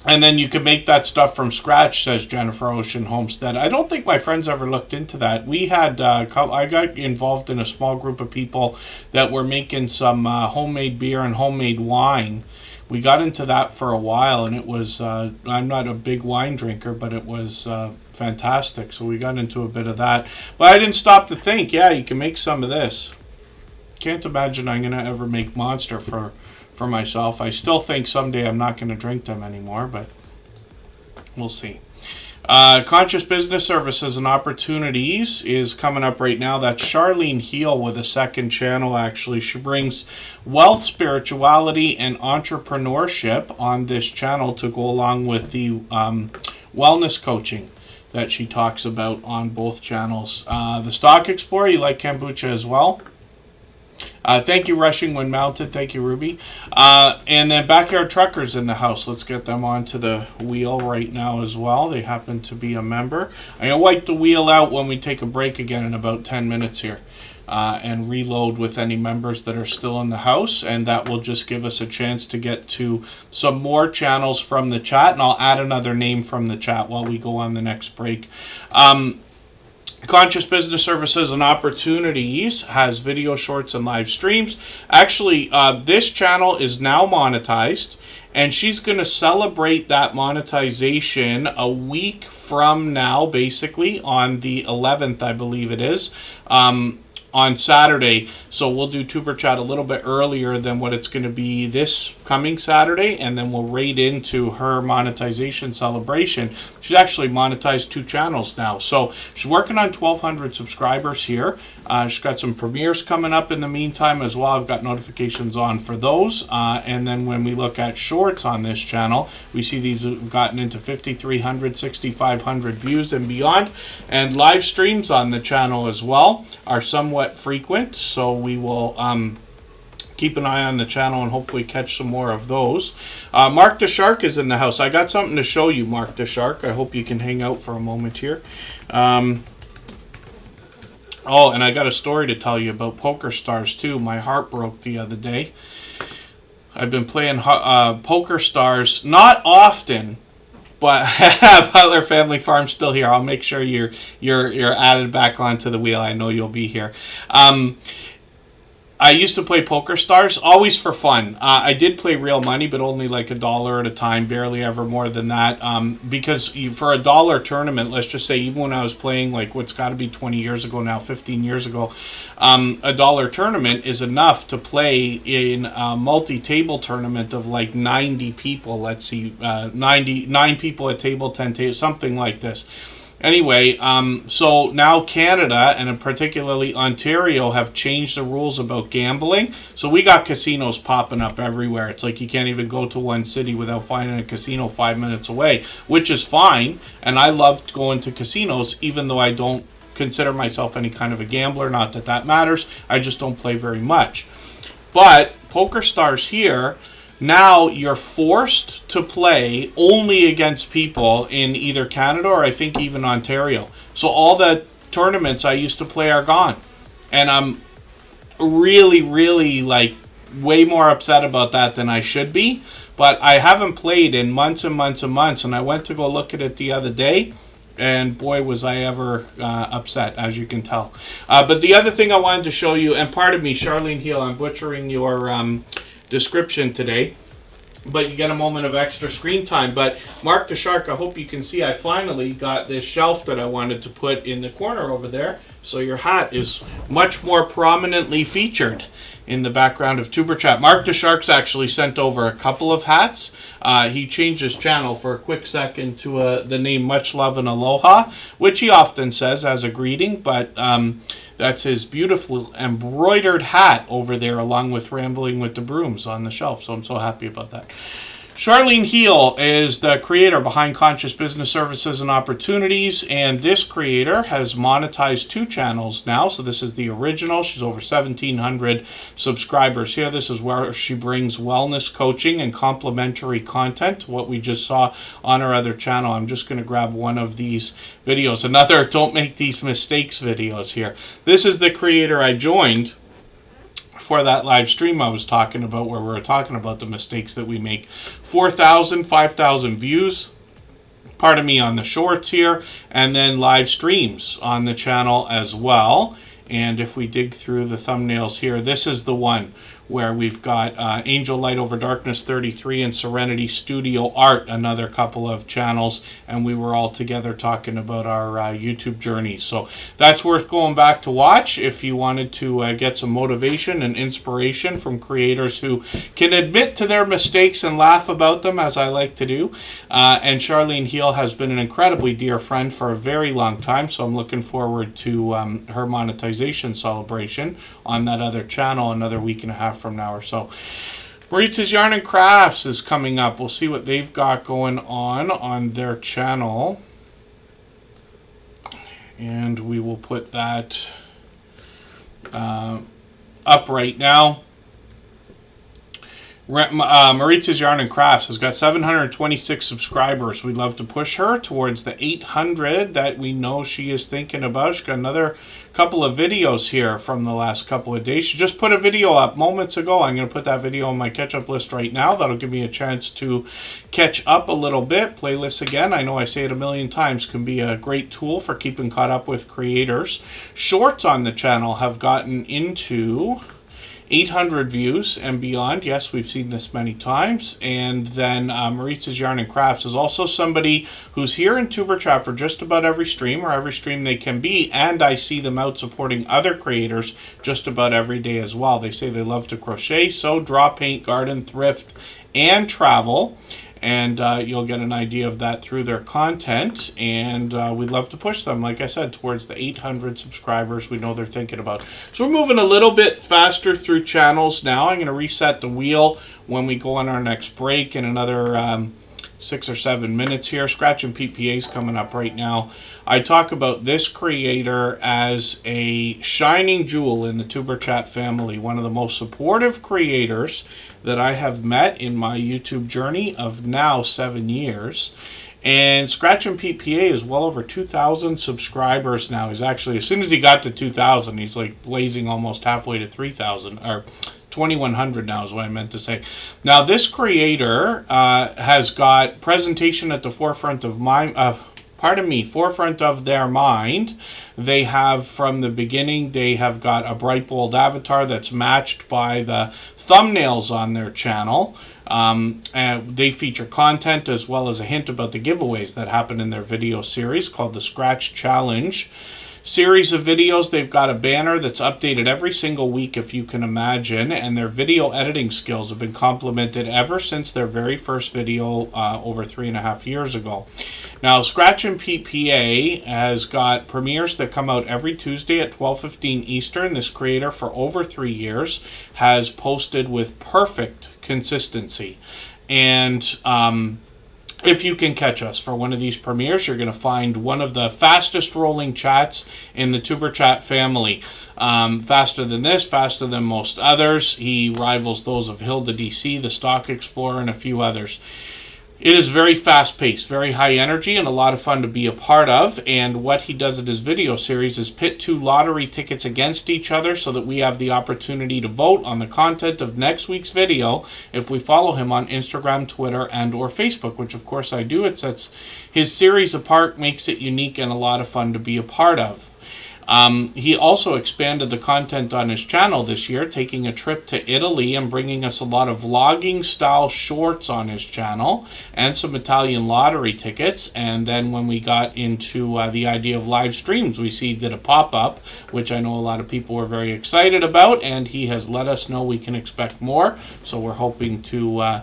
And then you can make that stuff from scratch, says Jennifer Ocean Homestead. I don't think my friends ever looked into that. We had, I got involved in a small group of people that were making some homemade beer and homemade wine. We got into that for a while, and it was, I'm not a big wine drinker, but it was fantastic. So we got into a bit of that. But I didn't stop to think, yeah, you can make some of this. Can't imagine I'm going to ever make Monster for myself. I still think someday I'm not going to drink them anymore, but we'll see. Conscious Business Services and Opportunities is coming up right now. That's Charlene Heal with a second channel, actually. She brings wealth, spirituality, and entrepreneurship on this channel to go along with the wellness coaching that she talks about on both channels. The Stock Explorer, you like kombucha as well? Thank you, Rushing When Mounted. Thank you, Ruby. And then Backyard Truckers in the house. Let's get them onto the wheel right now as well. They happen to be a member. I'm going to wipe the wheel out when we take a break again in about 10 minutes here. And reload with any members that are still in the house. And that will just give us a chance to get to some more channels from the chat. And I'll add another name from the chat while we go on the next break. Conscious Business Services and Opportunities has video shorts and live streams. Actually, this channel is now monetized, and she's going to celebrate that monetization a week from now, basically, on the 11th, I believe it is, on Saturday. So we'll do Tuber Chat a little bit earlier than what it's going to be this coming Saturday, and then we'll raid into her monetization celebration. She's actually monetized 2 channels now, so she's working on 1,200 subscribers here. She's got some premieres coming up in the meantime as well. I've got notifications on for those, and then when we look at shorts on this channel, we see these have gotten into 5,300, 6,500 views and beyond, and live streams on the channel as well are somewhat frequent, so we will keep an eye on the channel and hopefully catch some more of those. Mark the Shark is in the house. I got something to show you, Mark the Shark. I hope you can hang out for a moment here. Oh, and I got a story to tell you about Poker Stars too. My heart broke the other day. I've been playing Poker Stars, not often, but Butler Family Farm's still here. I'll make sure you're added back onto the wheel. I know you'll be here. I used to play Poker Stars, always for fun. I did play real money, but only like $1 at a time, barely ever more than that. Because for $1 tournament, let's just say, even when I was playing like what's got to be 20 years ago now, 15 years ago, $1 tournament is enough to play in a multi-table tournament of like 90 people. Let's see, 9 people at table, 10 tables, something like this. Anyway, so now Canada, and particularly Ontario, have changed the rules about gambling. So we got casinos popping up everywhere. It's like you can't even go to one city without finding a casino 5 minutes away, which is fine. And I loved going to casinos, even though I don't consider myself any kind of a gambler. Not that that matters. I just don't play very much. But Poker Stars here, now you're forced to play only against people in either Canada or I think even Ontario. So all the tournaments I used to play are gone. And I'm really, really like way more upset about that than I should be. But I haven't played in months and months and months. And I went to go look at it the other day. And boy, was I ever upset, as you can tell. But the other thing I wanted to show you, and pardon me, Charlene Heel, I'm butchering your description today, but you get a moment of extra screen time. But Mark the Shark, I hope you can see, I finally got this shelf that I wanted to put in the corner over there, so your hat is much more prominently featured in the background of Tuber Chat. Mark the Shark's actually sent over a couple of hats. He changed his channel for a quick second to the name Much Love and Aloha, which he often says as a greeting, but that's his beautiful embroidered hat over there, along with Rambling with the Brooms on the shelf, so I'm so happy about that. Charlene Heel is the creator behind Conscious Business Services and Opportunities, and this creator has monetized 2 channels now. So this is the original. She's over 1,700 subscribers here. This is where she brings wellness coaching and complementary content, what we just saw on her other channel. I'm just going to grab one of these videos. Another Don't Make These Mistakes videos here. This is the creator I joined for that live stream I was talking about, where we were talking about the mistakes that we make. 4,000, 5,000 views, pardon me, on the shorts here, and then live streams on the channel as well. And if we dig through the thumbnails here, this is the one where we've got Angel Light Over Darkness 33 and Serenity Studio Art, another couple of channels, and we were all together talking about our YouTube journey. So that's worth going back to watch if you wanted to get some motivation and inspiration from creators who can admit to their mistakes and laugh about them, as I like to do. And Charlene Heel has been an incredibly dear friend for a very long time, so I'm looking forward to her monetization celebration on that other channel another week and a half from now or so. Maritza's Yarn and Crafts is coming up. We'll see what they've got going on their channel, and we will put that up right now. Maritza's Yarn and Crafts has got 726 subscribers. We'd love to push her towards the 800 that we know she is thinking about. She's got another couple of videos here from the last couple of days. She just put a video up moments ago. I'm going to put that video on my catch-up list right now. That'll give me a chance to catch up a little bit. Playlists, again, I know I say it a million times, can be a great tool for keeping caught up with creators. Shorts on the channel have gotten into 800 views and beyond. Yes, we've seen this many times. And then Maritza's Yarn and Crafts is also somebody who's here in Tuber Chat for just about every stream, or every stream they can be, and I see them out supporting other creators just about every day as well. They say they love to crochet, sew, draw, paint, garden, thrift, and travel. And you'll get an idea of that through their content, and we'd love to push them, like I said, towards the 800 subscribers we know they're thinking about. So we're moving a little bit faster through channels now. I'm going to reset the wheel when we go on our next break in another 6 or 7 minutes here. Scratch and PPA is coming up right now. I talk about this creator as a shining jewel in the Tuber Chat family, one of the most supportive creators that I have met in my YouTube journey of now 7 years. And Scratch and PPA is well over 2,000 subscribers now. He's actually, as soon as he got to 2,000, he's like blazing almost halfway to 3,000, or 2,100 now is what I meant to say. Now, this creator has got presentation at the forefront of my forefront of their mind. They have, from the beginning, they have got a bright, bold avatar that's matched by the thumbnails on their channel. And they feature content as well as a hint about the giveaways that happen in their video series called the Scratch Challenge series of videos. They've got a banner that's updated every single week, if you can imagine, and their video editing skills have been complimented ever since their very first video over 3.5 years ago. Now, Scratch and PPA has got premieres that come out every Tuesday at 12:15 Eastern. This creator, for over 3 years, has posted with perfect consistency. And if you can catch us for one of these premieres, you're going to find one of the fastest rolling chats in the Tuber Chat family. Faster than this, faster than most others. He rivals those of Hilda DC, the Stock Explorer, and a few others. It is very fast-paced, very high energy, and a lot of fun to be a part of. And what he does in his video series is pit 2 lottery tickets against each other so that we have the opportunity to vote on the content of next week's video if we follow him on Instagram, Twitter, and or Facebook, which of course I do. It sets his series apart, makes it unique, and a lot of fun to be a part of. He also expanded the content on his channel this year, taking a trip to Italy and bringing us a lot of vlogging style shorts on his channel and some Italian lottery tickets. And then when we got into the idea of live streams, we see he did a pop-up, which I know a lot of people were very excited about, and he has let us know we can expect more. So we're hoping to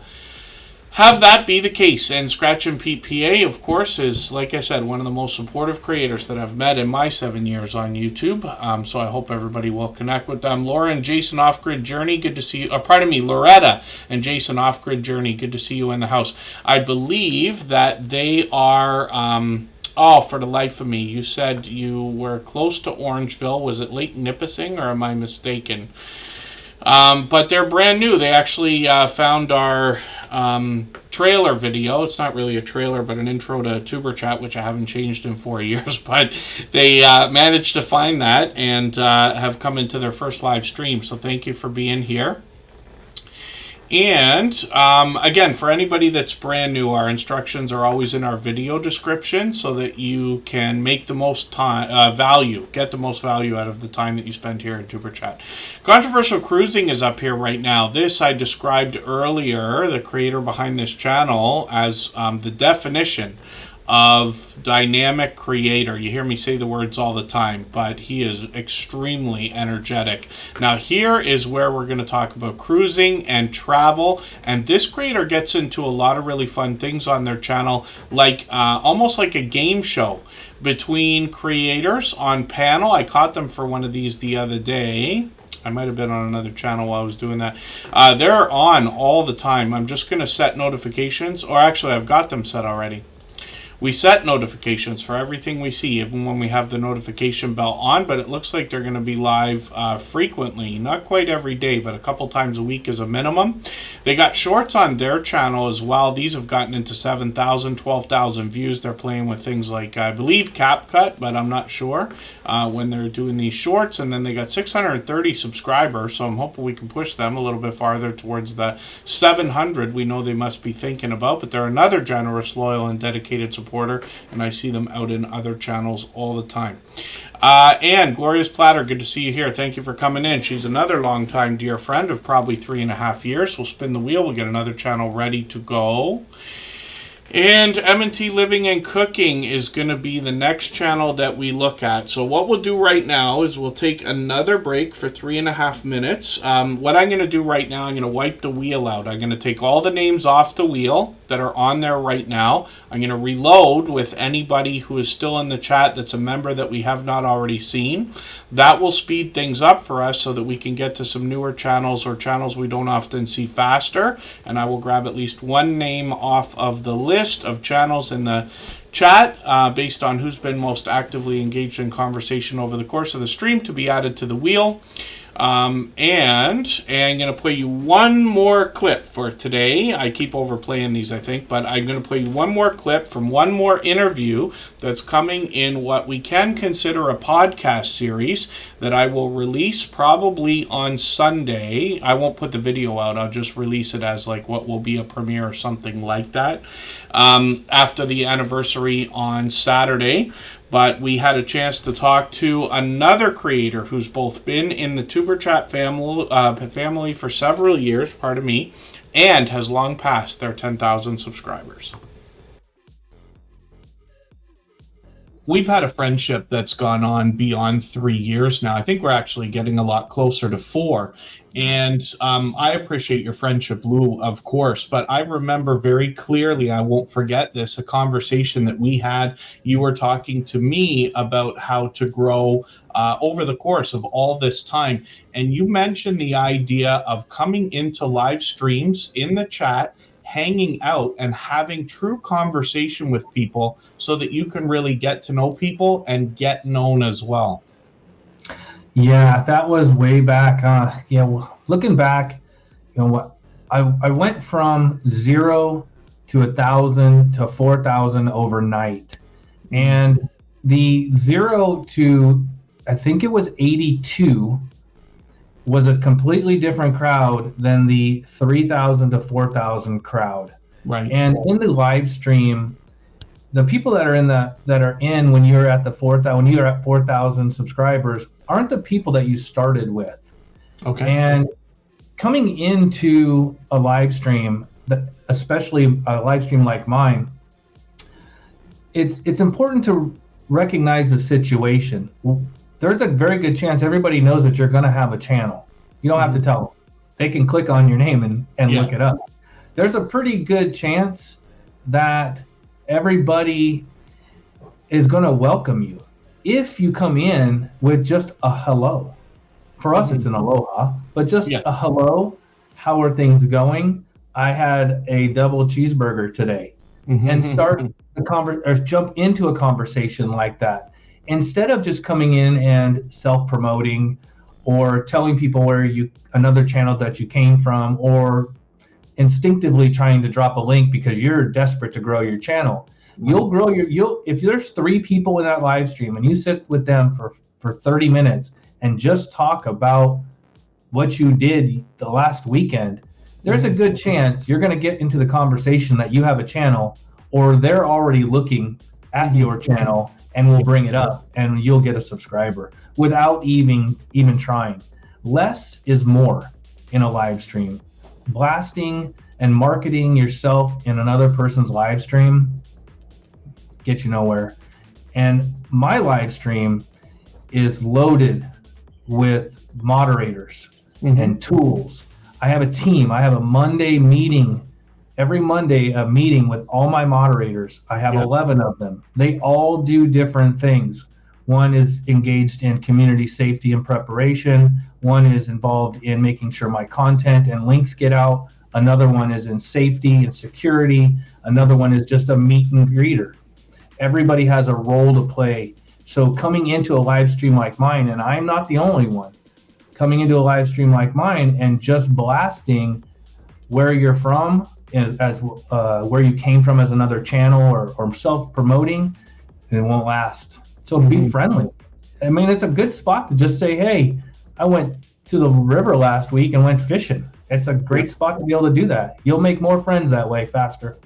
have that be the case. And Scratch and PPA, of course, is, like I said, one of the most supportive creators that I've met in my 7 years on YouTube. So I hope everybody will connect with them. Laura and Jason Off-Grid Journey, good to see you. Loretta and Jason Off-Grid Journey, good to see you in the house. I believe that they are... oh, for the life of me, you said you were close to Orangeville. Was it Lake Nipissing, or am I mistaken? But they're brand new. They actually found our trailer video. It's not really a trailer, but an intro to Tuber Chat, which I haven't changed in 4 years. But they managed to find that and have come into their first live stream. So thank you for being here. And again, for anybody that's brand new, our instructions are always in our video description so that you can make the most value, get the most value out of the time that you spend here in Tuber Chat. Controversial Cruising is up here right now. This I described earlier, the creator behind this channel, as the definition of dynamic creator. You hear me say the words all the time, but he is extremely energetic. Now here is where we're going to talk about cruising and travel, and this creator gets into a lot of really fun things on their channel, like almost like a game show between creators on panel. I caught them for one of these the other day. I might have been on another channel while I was doing that. They're on all the time. I'm just going to set notifications, or actually I've got them set already. We set notifications for everything we see, even when we have the notification bell on, but it looks like they're going to be live frequently. Not quite every day, but a couple times a week is a minimum. They got shorts on their channel as well. These have gotten into 7,000, 12,000 views. They're playing with things like, I believe, CapCut, but I'm not sure when they're doing these shorts. And then they got 630 subscribers, so I'm hoping we can push them a little bit farther towards the 700 we know they must be thinking about. But they're another generous, loyal, and dedicated supporter, and I see them out in other channels all the time. And Glorious Platter, good to see you here. Thank you for coming in. She's another longtime dear friend of probably 3.5 years. We'll spin the wheel. We'll get another channel ready to go. And M&T Living and Cooking is going to be the next channel that we look at. So what we'll do right now is we'll take another break for 3.5 minutes. What I'm going to do right now, I'm going to wipe the wheel out. I'm going to take all the names off the wheel that are on there right now. I'm going to reload with anybody who is still in the chat that's a member that we have not already seen. That will speed things up for us so that we can get to some newer channels or channels we don't often see faster. And I will grab at least one name off of the list of channels in the chat based on who's been most actively engaged in conversation over the course of the stream to be added to the wheel. And I'm going to play you one more clip for today. I keep overplaying these, I think, but I'm going to play you one more clip from one more interview that's coming in what we can consider a podcast series that I will release probably on Sunday. I won't put the video out. I'll just release it as like what will be a premiere or something like that after the anniversary on Saturday. But we had a chance to talk to another creator who's both been in the Superchat family for several years, pardon me, and has long passed their 10,000 subscribers. We've had a friendship that's gone on beyond 3 years now. I think we're actually getting a lot closer to 4. And I appreciate your friendship, Lou, of course. But I remember very clearly, I won't forget this, a conversation that we had. You were talking to me about how to grow over the course of all this time. And you mentioned the idea of coming into live streams in the chat, hanging out and having true conversation with people so that you can really get to know people and get known as well. Yeah, that was way back. Looking back, what I went from 0 to 1,000 to 4,000 overnight, and the 0 to I think it was 82 was a completely different crowd than the 3,000 to 4,000 crowd. Right. And in the live stream, the people that are in when you're at 4,000 subscribers aren't the people that you started with. Okay. And coming into a live stream, especially a live stream like mine, it's important to recognize the situation. There's a very good chance everybody knows that you're going to have a channel. You don't have to tell them. They can click on your name and look it up. There's a pretty good chance that everybody is going to welcome you if you come in with just a hello. For us, it's an aloha, but just a hello. How are things going? I had a double cheeseburger today, and start or jump into a conversation like that. Instead of just coming in and self-promoting or telling people another channel that you came from, or instinctively trying to drop a link because you're desperate to grow your channel. You'll grow if there's 3 people in that live stream and you sit with them for 30 minutes and just talk about what you did the last weekend, there's a good chance you're going to get into the conversation that you have a channel, or they're already looking at your channel and will bring it up, and you'll get a subscriber without even trying. Less is more in a live stream. Blasting and marketing yourself in another person's live stream get you nowhere. And my live stream is loaded with moderators and tools. I have a team. I have a Monday meeting. Every Monday, a meeting with all my moderators. I have 11 of them. They all do different things. One is engaged in community safety and preparation. One is involved in making sure my content and links get out. Another one is in safety and security. Another one is just a meet and greeter. Everybody has a role to play. So coming into a live stream like mine, and I'm not the only one, coming into a live stream like mine and just blasting where you're from, as where you came from as another channel, or self-promoting, it won't last. So be friendly. I mean, it's a good spot to just say, hey, I went to the river last week and went fishing. It's a great spot to be able to do that. You'll make more friends that way faster.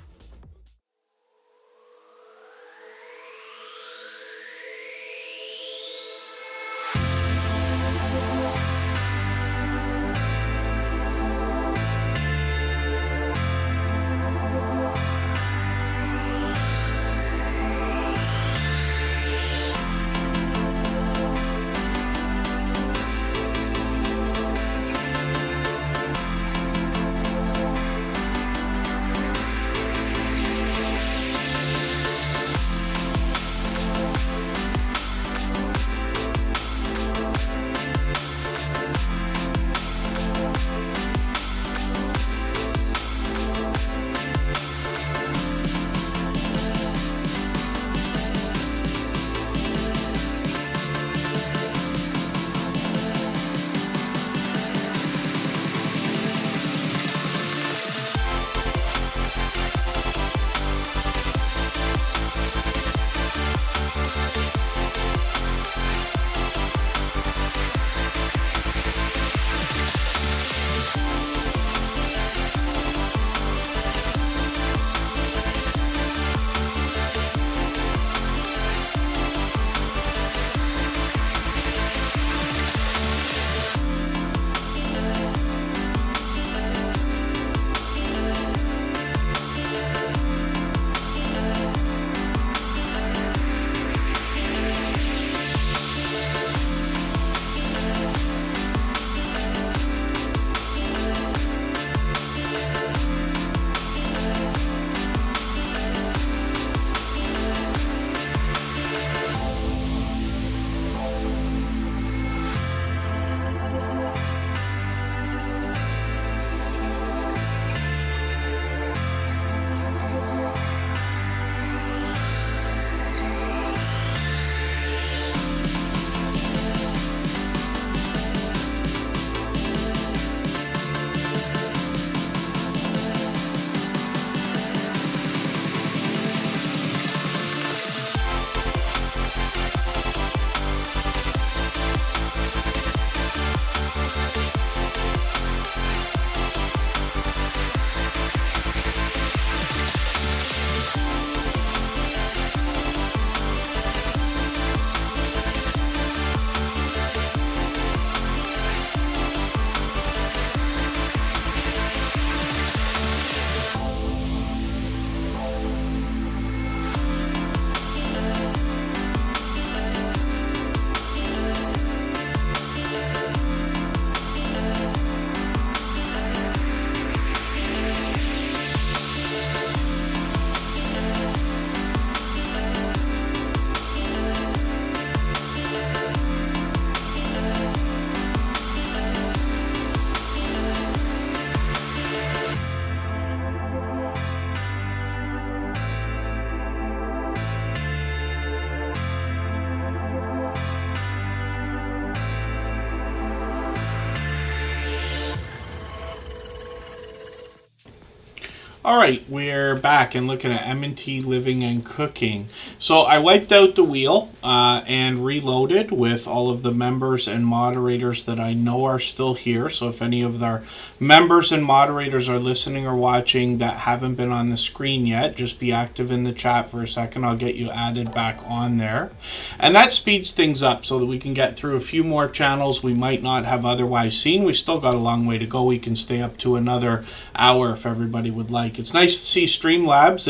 All right, we're back and looking at M&T Living and Cooking. So I wiped out the wheel and reloaded with all of the members and moderators that I know are still here. So if any of our members and moderators are listening or watching that haven't been on the screen yet, just be active in the chat for a second. I'll get you added back on there. And that speeds things up so that we can get through a few more channels we might not have otherwise seen. We still got a long way to go. We can stay up to another hour if everybody would like. It's nice to see Streamlabs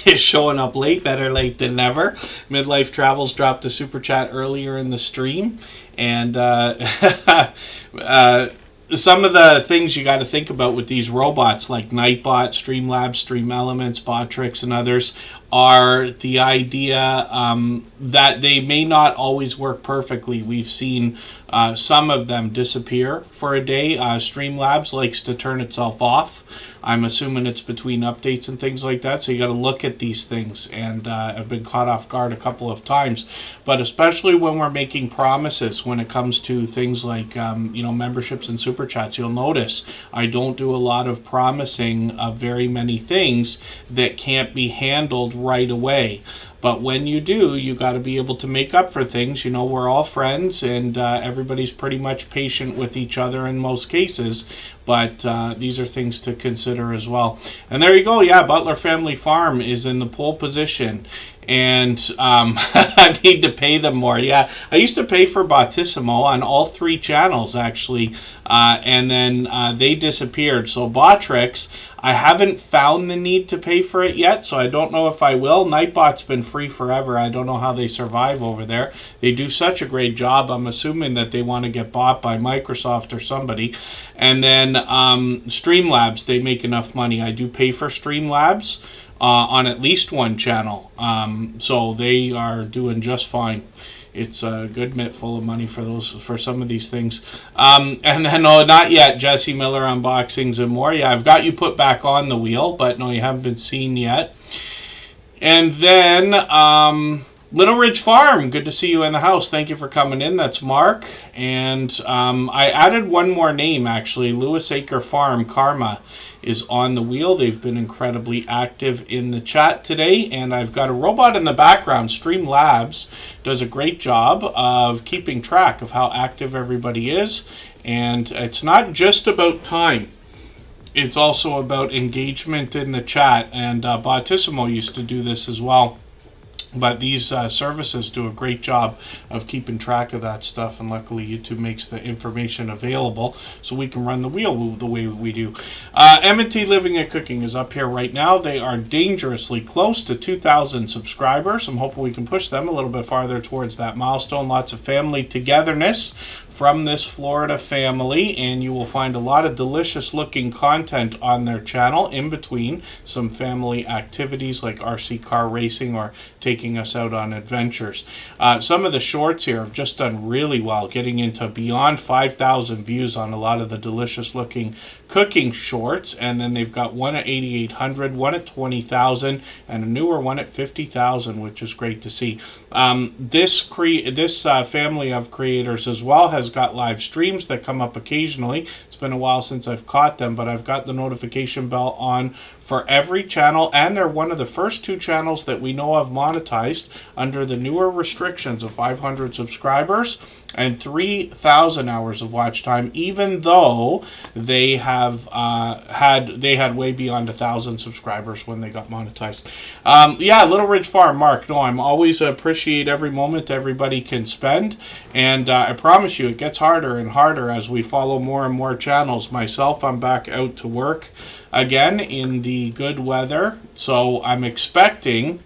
is showing up late, better late than never. Midlife Travels dropped a super chat earlier in the stream, and some of the things you got to think about with these robots like Nightbot, Streamlabs, Stream Elements, Botrix, and others are the idea that they may not always work perfectly. We've seen some of them disappear for a day. Streamlabs likes to turn itself off. I'm assuming it's between updates and things like that, so you got to look at these things, and I've been caught off guard a couple of times. But especially when we're making promises when it comes to things like memberships and super chats, you'll notice I don't do a lot of promising of very many things that can't be handled right away. But when you do, you got to be able to make up for things. You know, we're all friends, and everybody's pretty much patient with each other in most cases. But these are things to consider as well. And there you go. Yeah, Butler Family Farm is in the pole position. And I need to pay them more. Yeah, I used to pay for Bottissimo on all 3 channels, actually. And then they disappeared. So Botrix, I haven't found the need to pay for it yet, so I don't know if I will. Nightbot's been free forever. I don't know how they survive over there. They do such a great job. I'm assuming that they want to get bought by Microsoft or somebody. And then Streamlabs, they make enough money. I do pay for Streamlabs on at least 1 channel. So they are doing just fine. It's a good mitt full of money for some of these things. And then, no, not yet. Jesse Miller unboxings and more. Yeah, I've got you put back on the wheel, but no, you haven't been seen yet. And then Little Ridge Farm, good to see you in the house. Thank you for coming in. That's Mark. And I added one more name, actually. Lewis Acre Farm, Karma, is on the wheel. They've been incredibly active in the chat today. And I've got a robot in the background. Streamlabs does a great job of keeping track of how active everybody is. And it's not just about time. It's also about engagement in the chat. And Bottissimo used to do this as well. But these services do a great job of keeping track of that stuff, and luckily YouTube makes the information available so we can run the wheel the way we do. M&T Living and Cooking is up here right now. They are dangerously close to 2,000 subscribers. I'm hoping we can push them a little bit farther towards that milestone. Lots of family togetherness from this Florida family, and you will find a lot of delicious looking content on their channel in between some family activities like RC car racing or taking us out on adventures. Some of the shorts here have just done really well, getting into beyond 5,000 views on a lot of the delicious looking cooking shorts, and then they've got one at 8,800, one at 20,000, and a newer one at 50,000, which is great to see. This family of creators as well has got live streams that come up occasionally. It's been a while since I've caught them, but I've got the notification bell on for every channel, and they're one of the first 2 channels that we know of monetized under the newer restrictions of 500 subscribers and 3,000 hours of watch time, even though they have had way beyond 1,000 subscribers when they got monetized. Yeah, Little Ridge Farm, Mark. No, I'm always appreciate every moment everybody can spend, and I promise you it gets harder and harder as we follow more and more channels. Myself, I'm back out to work again in the good weather, so I'm expecting,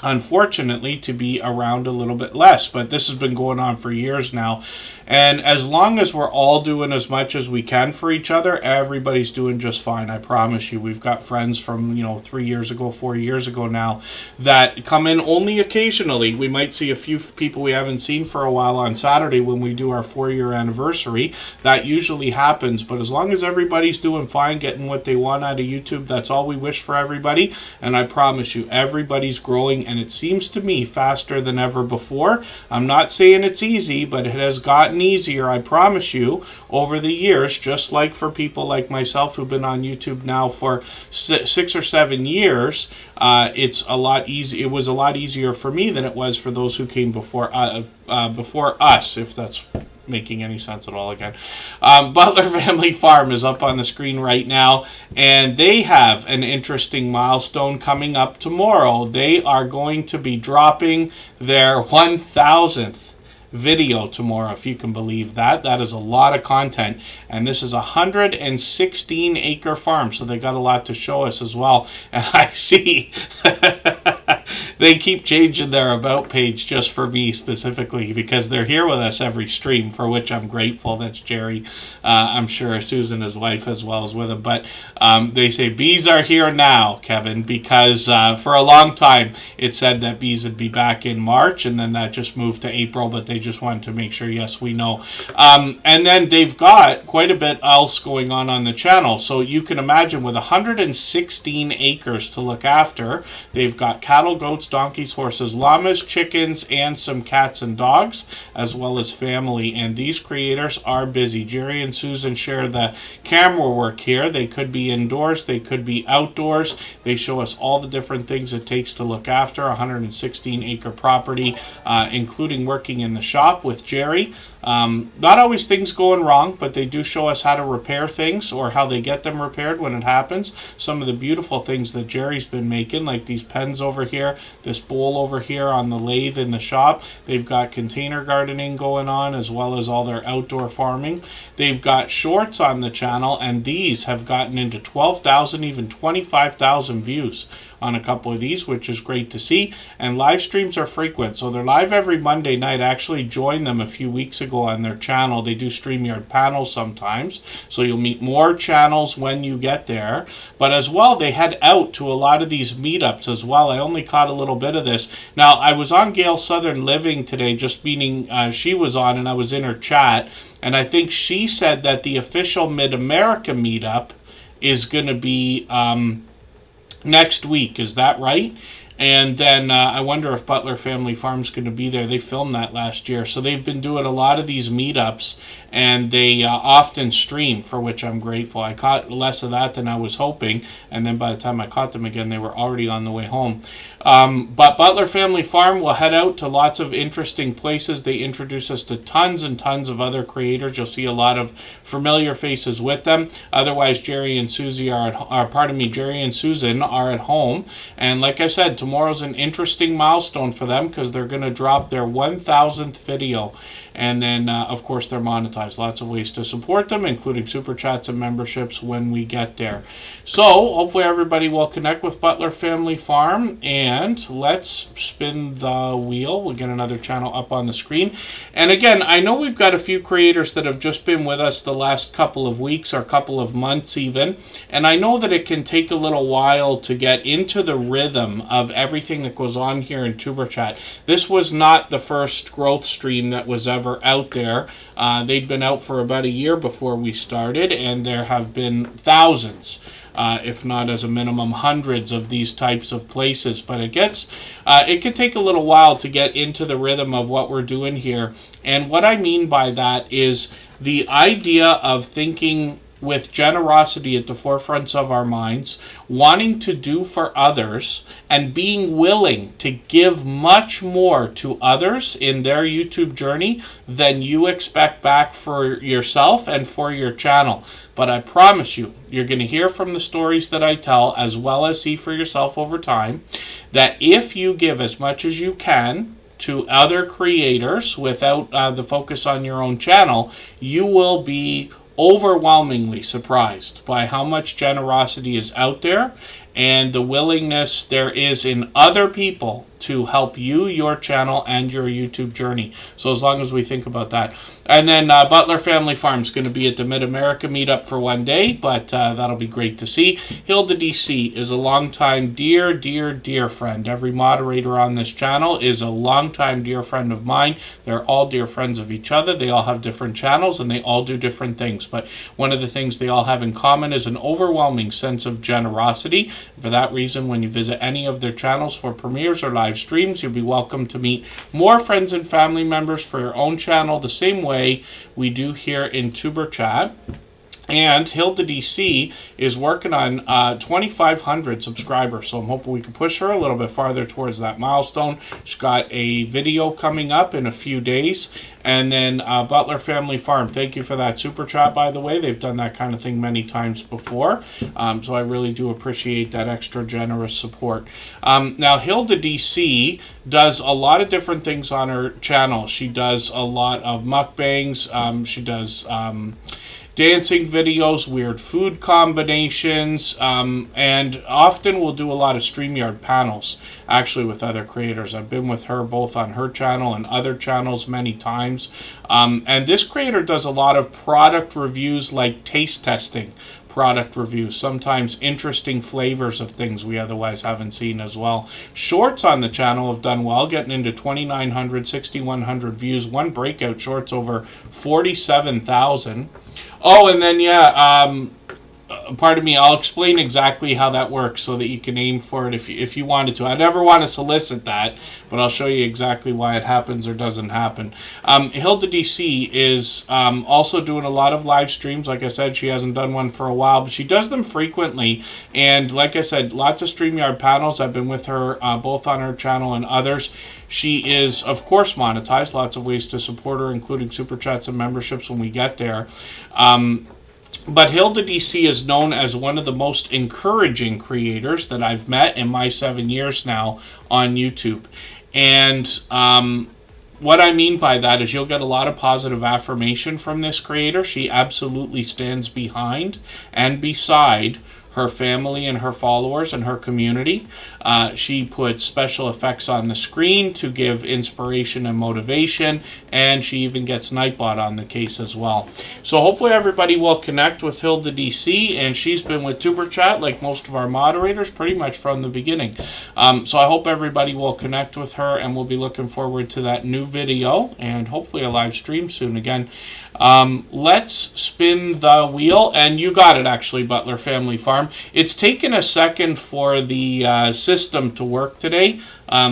unfortunately, to be around a little bit less, but this has been going on for years now. And as long as we're all doing as much as we can for each other, everybody's doing just fine. I promise you. We've got friends from 3 years ago, 4 years ago now that come in only occasionally. We might see a few people we haven't seen for a while on Saturday when we do our 4-year anniversary. That usually happens, but as long as everybody's doing fine, getting what they want out of YouTube, that's all we wish for everybody. And I promise you, everybody's growing moving, and it seems to me faster than ever before. I'm not saying it's easy, but it has gotten easier, I promise you, over the years, just like for people like myself who've been on YouTube now for 6 or 7 years. It's a lot easy. It was a lot easier for me than it was for those who came before us, if that's making any sense at all again. Butler Family Farm is up on the screen right now, and they have an interesting milestone coming up tomorrow. They are going to be dropping their 1,000th video tomorrow, if you can believe that. That is a lot of content, and this is a 116-acre farm, so they got a lot to show us as well. And I see they keep changing their about page just for me specifically, because they're here with us every stream, for which I'm grateful. That's Jerry. I'm sure Susan, his wife, as well, is with him. But they say bees are here now, Kevin, because for a long time it said that bees would be back in March, and then that just moved to April, but they just wanted to make sure, yes, we know. And then they've got quite a bit else going on the channel. So you can imagine, with 116 acres to look after, they've got cattle, goats, donkeys, horses, llamas, chickens, and some cats and dogs, as well as family. And these creators are busy. Jerry and Susan share the camera work here. They could be indoors, they could be outdoors. They show us all the different things it takes to look after a 116-acre property, including working in the shop with Jerry. Not always things going wrong, but they do show us how to repair things, or how they get them repaired when it happens. Some of the beautiful things that Jerry's been making, like these pens over here, this bowl over here on the lathe in the shop. They've got container gardening going on, as well as all their outdoor farming. They've got shorts on the channel, and these have gotten into 12,000, even 25,000 views on a couple of these, which is great to see. And live streams are frequent, so they're live every Monday night. I actually joined them a few weeks ago on their channel. They do StreamYard panels sometimes, so you'll meet more channels when you get there. But as well, they head out to a lot of these meetups as well. I only caught a little bit of this. Now, I was on Gail Southern Living today, just meaning she was on, and I was in her chat, and I think she said that the official Mid-America meetup is going to be next week. Is that right? And then I wonder if Butler Family Farm's going to be there. They filmed that last year. So they've been doing a lot of these meetups, and they often stream, for which I'm grateful. I caught less of that than I was hoping, and then by the time I caught them again, they were already on the way home. But Butler Family Farm will head out to lots of interesting places. They introduce us to tons and tons of other creators. You'll see a lot of familiar faces with them. Otherwise, Jerry and Susan are at home. And like I said, tomorrow's an interesting milestone for them, because they're going to drop their 1,000th video. And then, of course, they're monetized. Lots of ways to support them, including super chats and memberships when we get there. So, hopefully everybody will connect with Butler Family Farm. And let's spin the wheel. We'll get another channel up on the screen. And again, I know we've got a few creators that have just been with us the last couple of weeks or couple of months even. And I know that it can take a little while to get into the rhythm of everything that goes on here in Tuber Chat. This was not the first growth stream that was ever out there. They'd been out for about a year before we started, and there have been thousands, if not as a minimum hundreds of these types of places. But it can take a little while to get into the rhythm of what we're doing here. And what I mean by that is the idea of thinking with generosity at the forefronts of our minds, wanting to do for others, and being willing to give much more to others in their YouTube journey than you expect back for yourself and for your channel. But I promise you, you're going to hear from the stories that I tell, as well as see for yourself over time, that if you give as much as you can to other creators without the focus on your own channel, you will be overwhelmingly surprised by how much generosity is out there and the willingness there is in other people to help you, your channel, and your YouTube journey. So as long as we think about that. And then Butler Family Farm is going to be at the Mid-America meetup for one day, but that'll be great to see. Hilda DC is a longtime dear friend. Every moderator on this channel is a longtime dear friend of mine. They're all dear friends of each other. They all have different channels, and they all do different things. But one of the things they all have in common is an overwhelming sense of generosity. For that reason, when you visit any of their channels for premieres or live live streams. You'll be welcome to meet more friends and family members for your own channel the same way we do here in Superchat. And Hilda DC is working on 2,500 subscribers, so I'm hoping we can push her a little bit farther towards that milestone. She's got a video coming up in a few days. And then Butler Family Farm, thank you for that super chat, by the way. They've done that kind of thing many times before, so I really do appreciate that extra generous support. Now, Hilda DC does a lot of different things on her channel. She does a lot of mukbangs. She does dancing videos, weird food combinations, and often we'll do a lot of StreamYard panels, actually, with other creators. I've been with her both on her channel and other channels many times. And this creator does a lot of product reviews, like taste testing product reviews, sometimes interesting flavors of things we otherwise haven't seen as well. Shorts on the channel have done well, getting into 2,900, 6,100 views. One breakout short's over 47,000. Oh, and then, pardon me, I'll explain exactly how that works so that you can aim for it if you wanted to. I never want to solicit that, but I'll show you exactly why it happens or doesn't happen. Hilda DC is also doing a lot of live streams. Like I said, she hasn't done one for a while, but she does them frequently. And like I said, lots of StreamYard panels. I've been with her both on her channel and others. She is, of course, monetized. Lots of ways to support her, including super chats and memberships when we get there. But Hilda DC is known as one of the most encouraging creators that I've met in my 7 years now on YouTube. And what I mean by that is you'll get a lot of positive affirmation from this creator. She absolutely stands behind and beside her family and her followers and her community. She puts special effects on the screen to give inspiration and motivation, and she even gets Nightbot on the case as well. So hopefully everybody will connect with Hilda DC, and she's been with Superchat, like most of our moderators, pretty much from the beginning. So I hope everybody will connect with her, and we'll be looking forward to that new video, and hopefully a live stream soon again. Let's spin the wheel, and you got it, actually, Butler Family Farm. It's taken a second for the system to work today.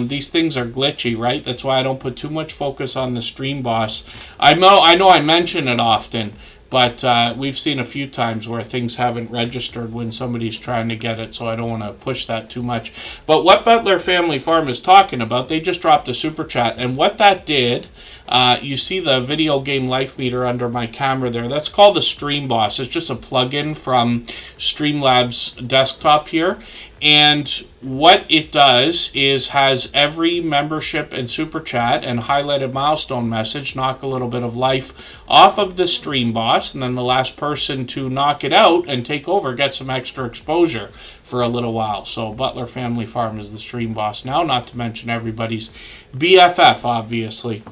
These things are glitchy, right? That's why I don't put too much focus on the stream boss. I know I mention it often, but we've seen a few times where things haven't registered when somebody's trying to get it, so I don't want to push that too much. But what Butler Family Farm is talking about, they just dropped a super chat, and what that did, you see the video game life meter under my camera there. That's called the Stream Boss. It's just a plugin from Streamlabs desktop here. And what it does is has every membership and super chat and highlighted milestone message knock a little bit of life off of the Stream Boss, and then the last person to knock it out and take over gets some extra exposure for a little while. So Butler Family Farm is the Stream Boss now, not to mention everybody's BFF, obviously.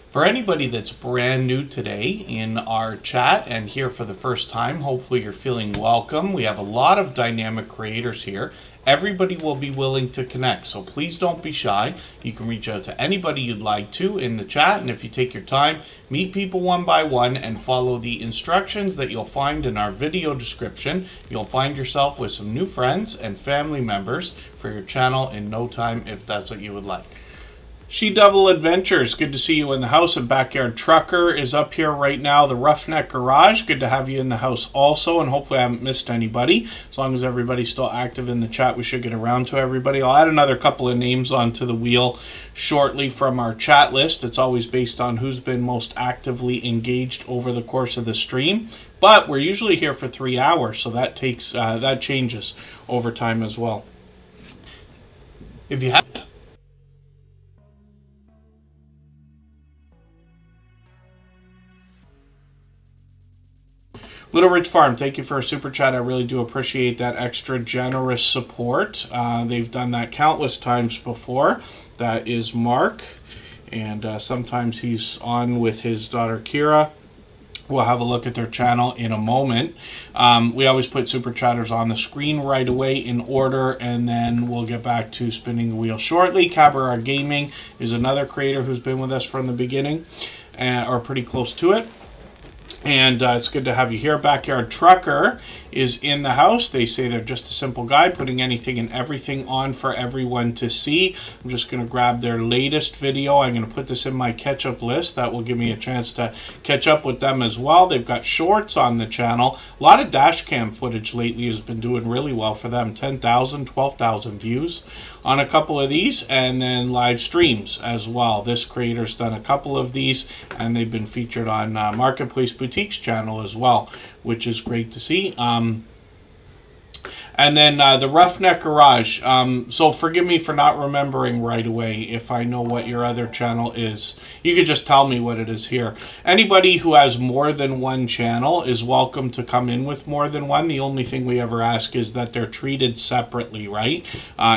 For anybody that's brand new today in our chat and here for the first time, hopefully you're feeling welcome. We have a lot of dynamic creators here. Everybody will be willing to connect, so please don't be shy. You can reach out to anybody you'd like to in the chat, and if you take your time, meet people one by one and follow the instructions that you'll find in our video description. You'll find yourself with some new friends and family members for your channel in no time if that's what you would like. She-Devil Adventures, good to see you in the house. And Backyard Trucker is up here right now. The Roughneck Garage, good to have you in the house also. And hopefully I haven't missed anybody. As long as everybody's still active in the chat, we should get around to everybody. I'll add another couple of names onto the wheel shortly from our chat list. It's always based on who's been most actively engaged over the course of the stream. But we're usually here for 3 hours, so that changes over time as well. If you have... Little Ridge Farm, thank you for a super chat. I really do appreciate that extra generous support. They've done that countless times before. That is Mark, and sometimes he's on with his daughter Kira. We'll have a look at their channel in a moment. We always put super chatters on the screen right away in order, and then we'll get back to spinning the wheel shortly. Cabaret Gaming is another creator who's been with us from the beginning, or pretty close to it. And it's good to have you here. Backyard Trucker is in the house. They say they're just a simple guy, putting anything and everything on for everyone to see. I'm just going to grab their latest video. I'm going to put this in my catch-up list. That will give me a chance to catch up with them as well. They've got shorts on the channel. A lot of dash cam footage lately has been doing really well for them. 10,000, 12,000 views on a couple of these, and then live streams as well. This creator's done a couple of these, and they've been featured on Marketplace Boutique's channel as well, which is great to see. And then the Roughneck Garage. So forgive me for not remembering right away. If I know what your other channel is, you could just tell me what it is here. Anybody who has more than one channel is welcome to come in with more than one. The only thing we ever ask is that they're treated separately, right?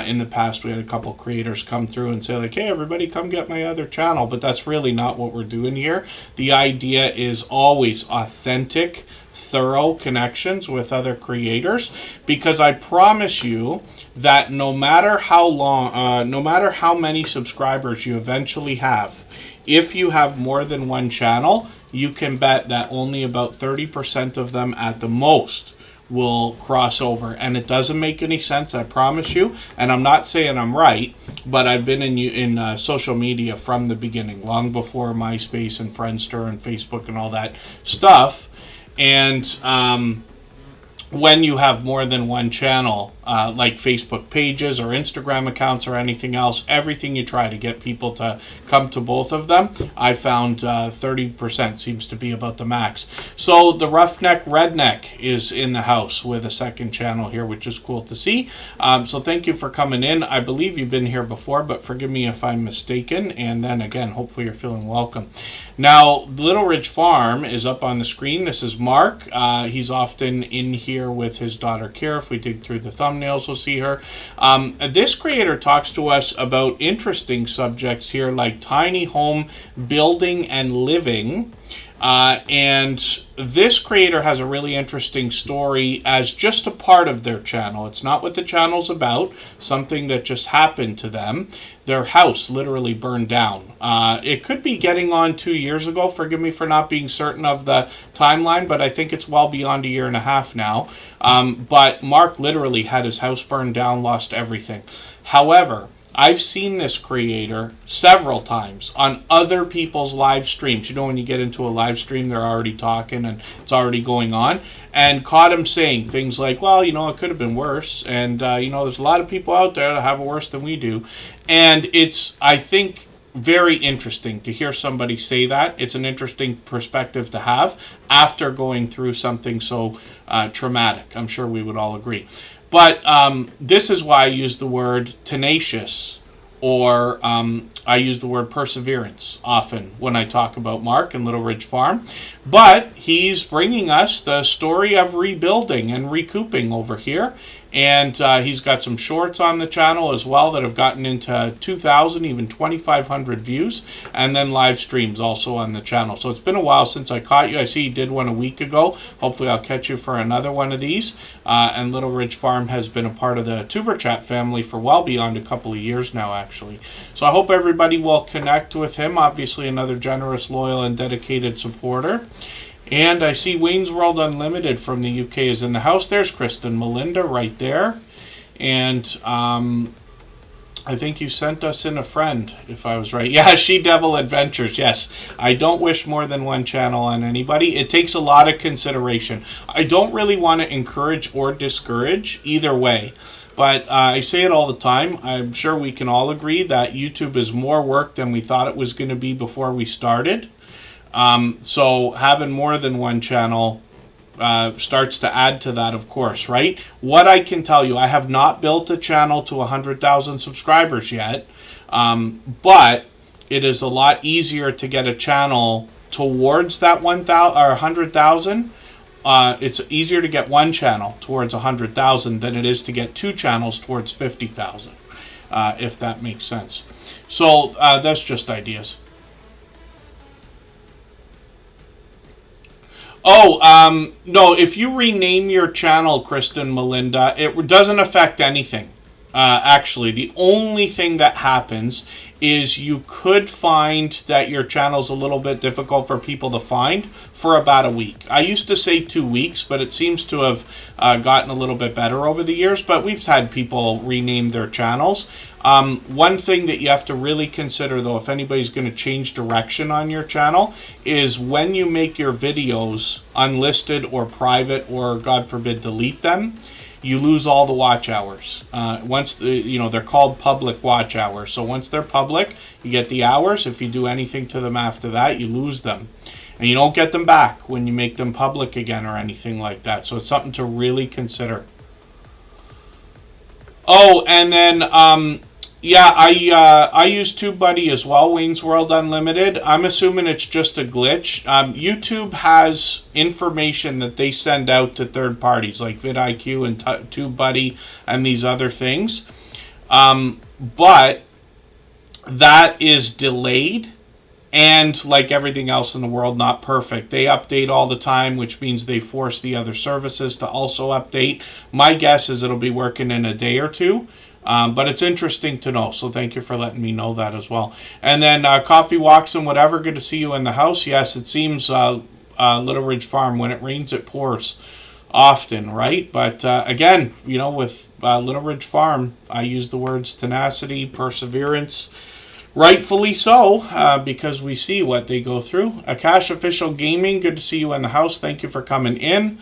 In the past, we had a couple creators come through and say, like, hey, everybody come get my other channel. But that's really not what we're doing here. The idea is always authentic, thorough connections with other creators, because I promise you that no matter how long, no matter how many subscribers you eventually have, if you have more than one channel, you can bet that only about 30% of them at the most will cross over. And it doesn't make any sense, I promise you. And I'm not saying I'm right, but I've been in social media from the beginning, long before MySpace and Friendster and Facebook and all that stuff. And when you have more than one channel, like Facebook pages or Instagram accounts or anything else, everything you try to get people to come to both of them, I found 30% seems to be about the max. So the Roughneck Redneck is in the house with a second channel here, which is cool to see. So thank you for coming in. I believe you've been here before, but forgive me if I'm mistaken. And then again, hopefully you're feeling welcome. Now, Little Ridge Farm is up on the screen. This is Mark. He's often in here with his daughter Kara. If we dig through the thumbnails, we'll see her. This creator talks to us about interesting subjects here, like tiny home building and living. And this creator has a really interesting story as just a part of their channel. It's not what the channel's about, something that just happened to them. Their house literally burned down. It could be getting on 2 years ago. Forgive me for not being certain of the timeline, but I think it's well beyond a year and a half now. But Mark literally had his house burned down, lost everything. However, I've seen this creator several times on other people's live streams. You know, when you get into a live stream, they're already talking and it's already going on. And caught him saying things like, well, you know, it could have been worse. And, you know, there's a lot of people out there that have it worse than we do. And it's, I think, very interesting to hear somebody say that. It's an interesting perspective to have after going through something so traumatic. I'm sure we would all agree. But this is why I use the word tenacious, or I use the word perseverance often when I talk about Mark and Little Ridge Farm. But he's bringing us the story of rebuilding and recouping over here. And he's got some shorts on the channel as well that have gotten into 2,000, even 2,500 views. And then live streams also on the channel. So it's been a while since I caught you. I see you did one a week ago. Hopefully I'll catch you for another one of these. And Little Ridge Farm has been a part of the Superchat family for well beyond a couple of years now, actually. So I hope everybody will connect with him. Obviously another generous, loyal, and dedicated supporter. And I see Wayne's World Unlimited from the UK is in the house. There's Kristen Melinda right there. And I think you sent us in a friend, if I was right. Yeah, She Devil Adventures, yes. I don't wish more than one channel on anybody. It takes a lot of consideration. I don't really want to encourage or discourage either way. But I say it all the time. I'm sure we can all agree that YouTube is more work than we thought it was going to be before we started. So having more than one channel starts to add to that, of course, right? What I can tell you, I have not built a channel to 100,000 subscribers yet, but it is a lot easier to get a channel towards that 1,000 or 100,000. It's easier to get one channel towards 100,000 than it is to get two channels towards 50,000, if that makes sense. So that's just ideas. Oh, no, if you rename your channel, Kristen Melinda, it doesn't affect anything. Actually, the only thing that happens is you could find that your channel's a little bit difficult for people to find for about a week. I used to say 2 weeks, but it seems to have gotten a little bit better over the years, but we've had people rename their channels. One thing that you have to really consider, though, if anybody's going to change direction on your channel, is when you make your videos unlisted or private, or God forbid delete them, you lose all the watch hours. Once they're called public watch hours. So once they're public, you get the hours. If you do anything to them after that, you lose them. And you don't get them back when you make them public again or anything like that. So it's something to really consider. Oh, and then I use TubeBuddy as well, Wayne's World Unlimited. I'm assuming it's just a glitch. YouTube has information that they send out to third parties like vidIQ and TubeBuddy and these other things. But that is delayed and, like everything else in the world, not perfect. They update all the time, which means they force the other services to also update. My guess is it'll be working in a day or two. But it's interesting to know, so thank you for letting me know that as well. And then Coffee Walks and whatever, good to see you in the house. Yes, it seems Little Ridge Farm, when it rains, it pours often, right? But again, with Little Ridge Farm, I use the words tenacity, perseverance, rightfully so, because we see what they go through. Akash Official Gaming, good to see you in the house. Thank you for coming in.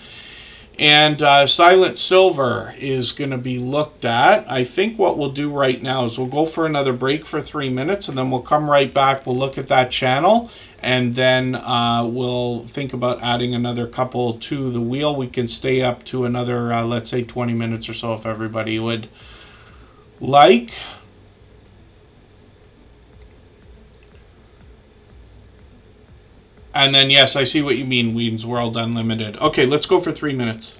And Silent Silver is going to be looked at. I think what we'll do right now is we'll go for another break for 3 minutes, and then we'll come right back. We'll look at that channel, and then we'll think about adding another couple to the wheel. We can stay up to another, let's say, 20 minutes or so if everybody would like. And then, yes, I see what you mean, Wayne's World Unlimited. Okay, let's go for 3 minutes.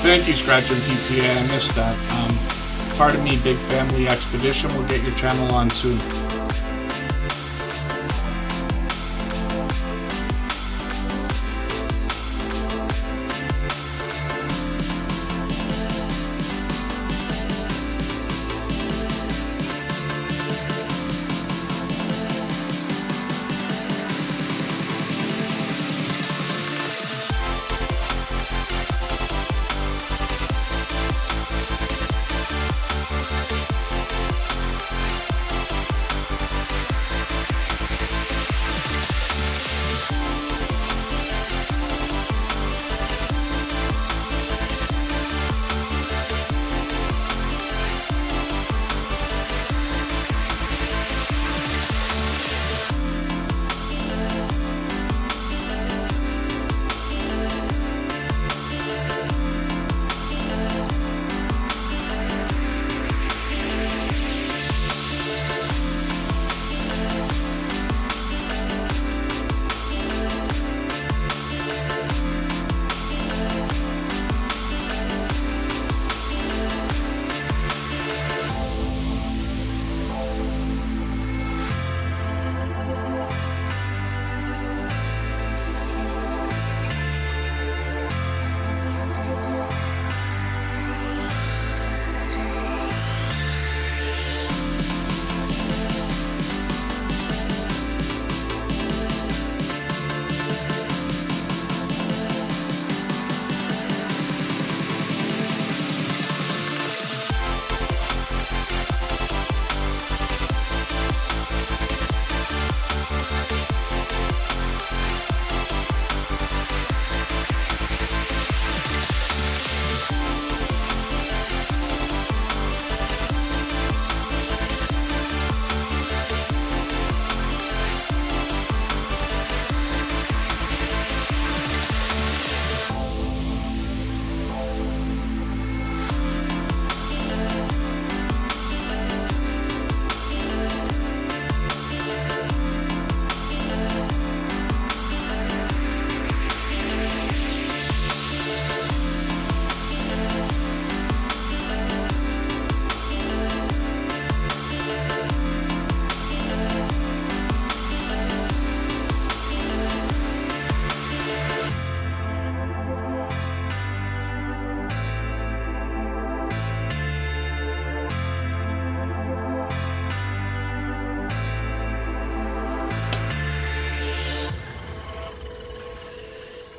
Thank you, Scratch and PPA. I missed that. Pardon me, Big Family Expedition. We'll get your channel on soon.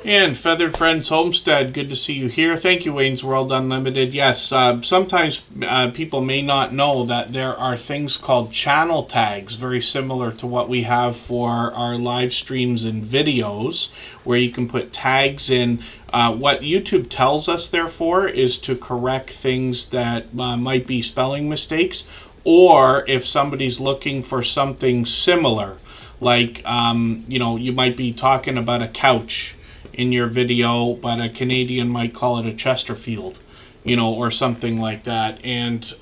And Feathered Friends Homestead, good to see you here. Thank you, Wayne's World Unlimited. Yes, sometimes people may not know that there are things called channel tags, very similar to what we have for our live streams and videos, where you can put tags in. What YouTube tells us, therefore, is to correct things that might be spelling mistakes, or if somebody's looking for something similar, like, you might be talking about a couch in your video, but a Canadian might call it a Chesterfield, or something like that. And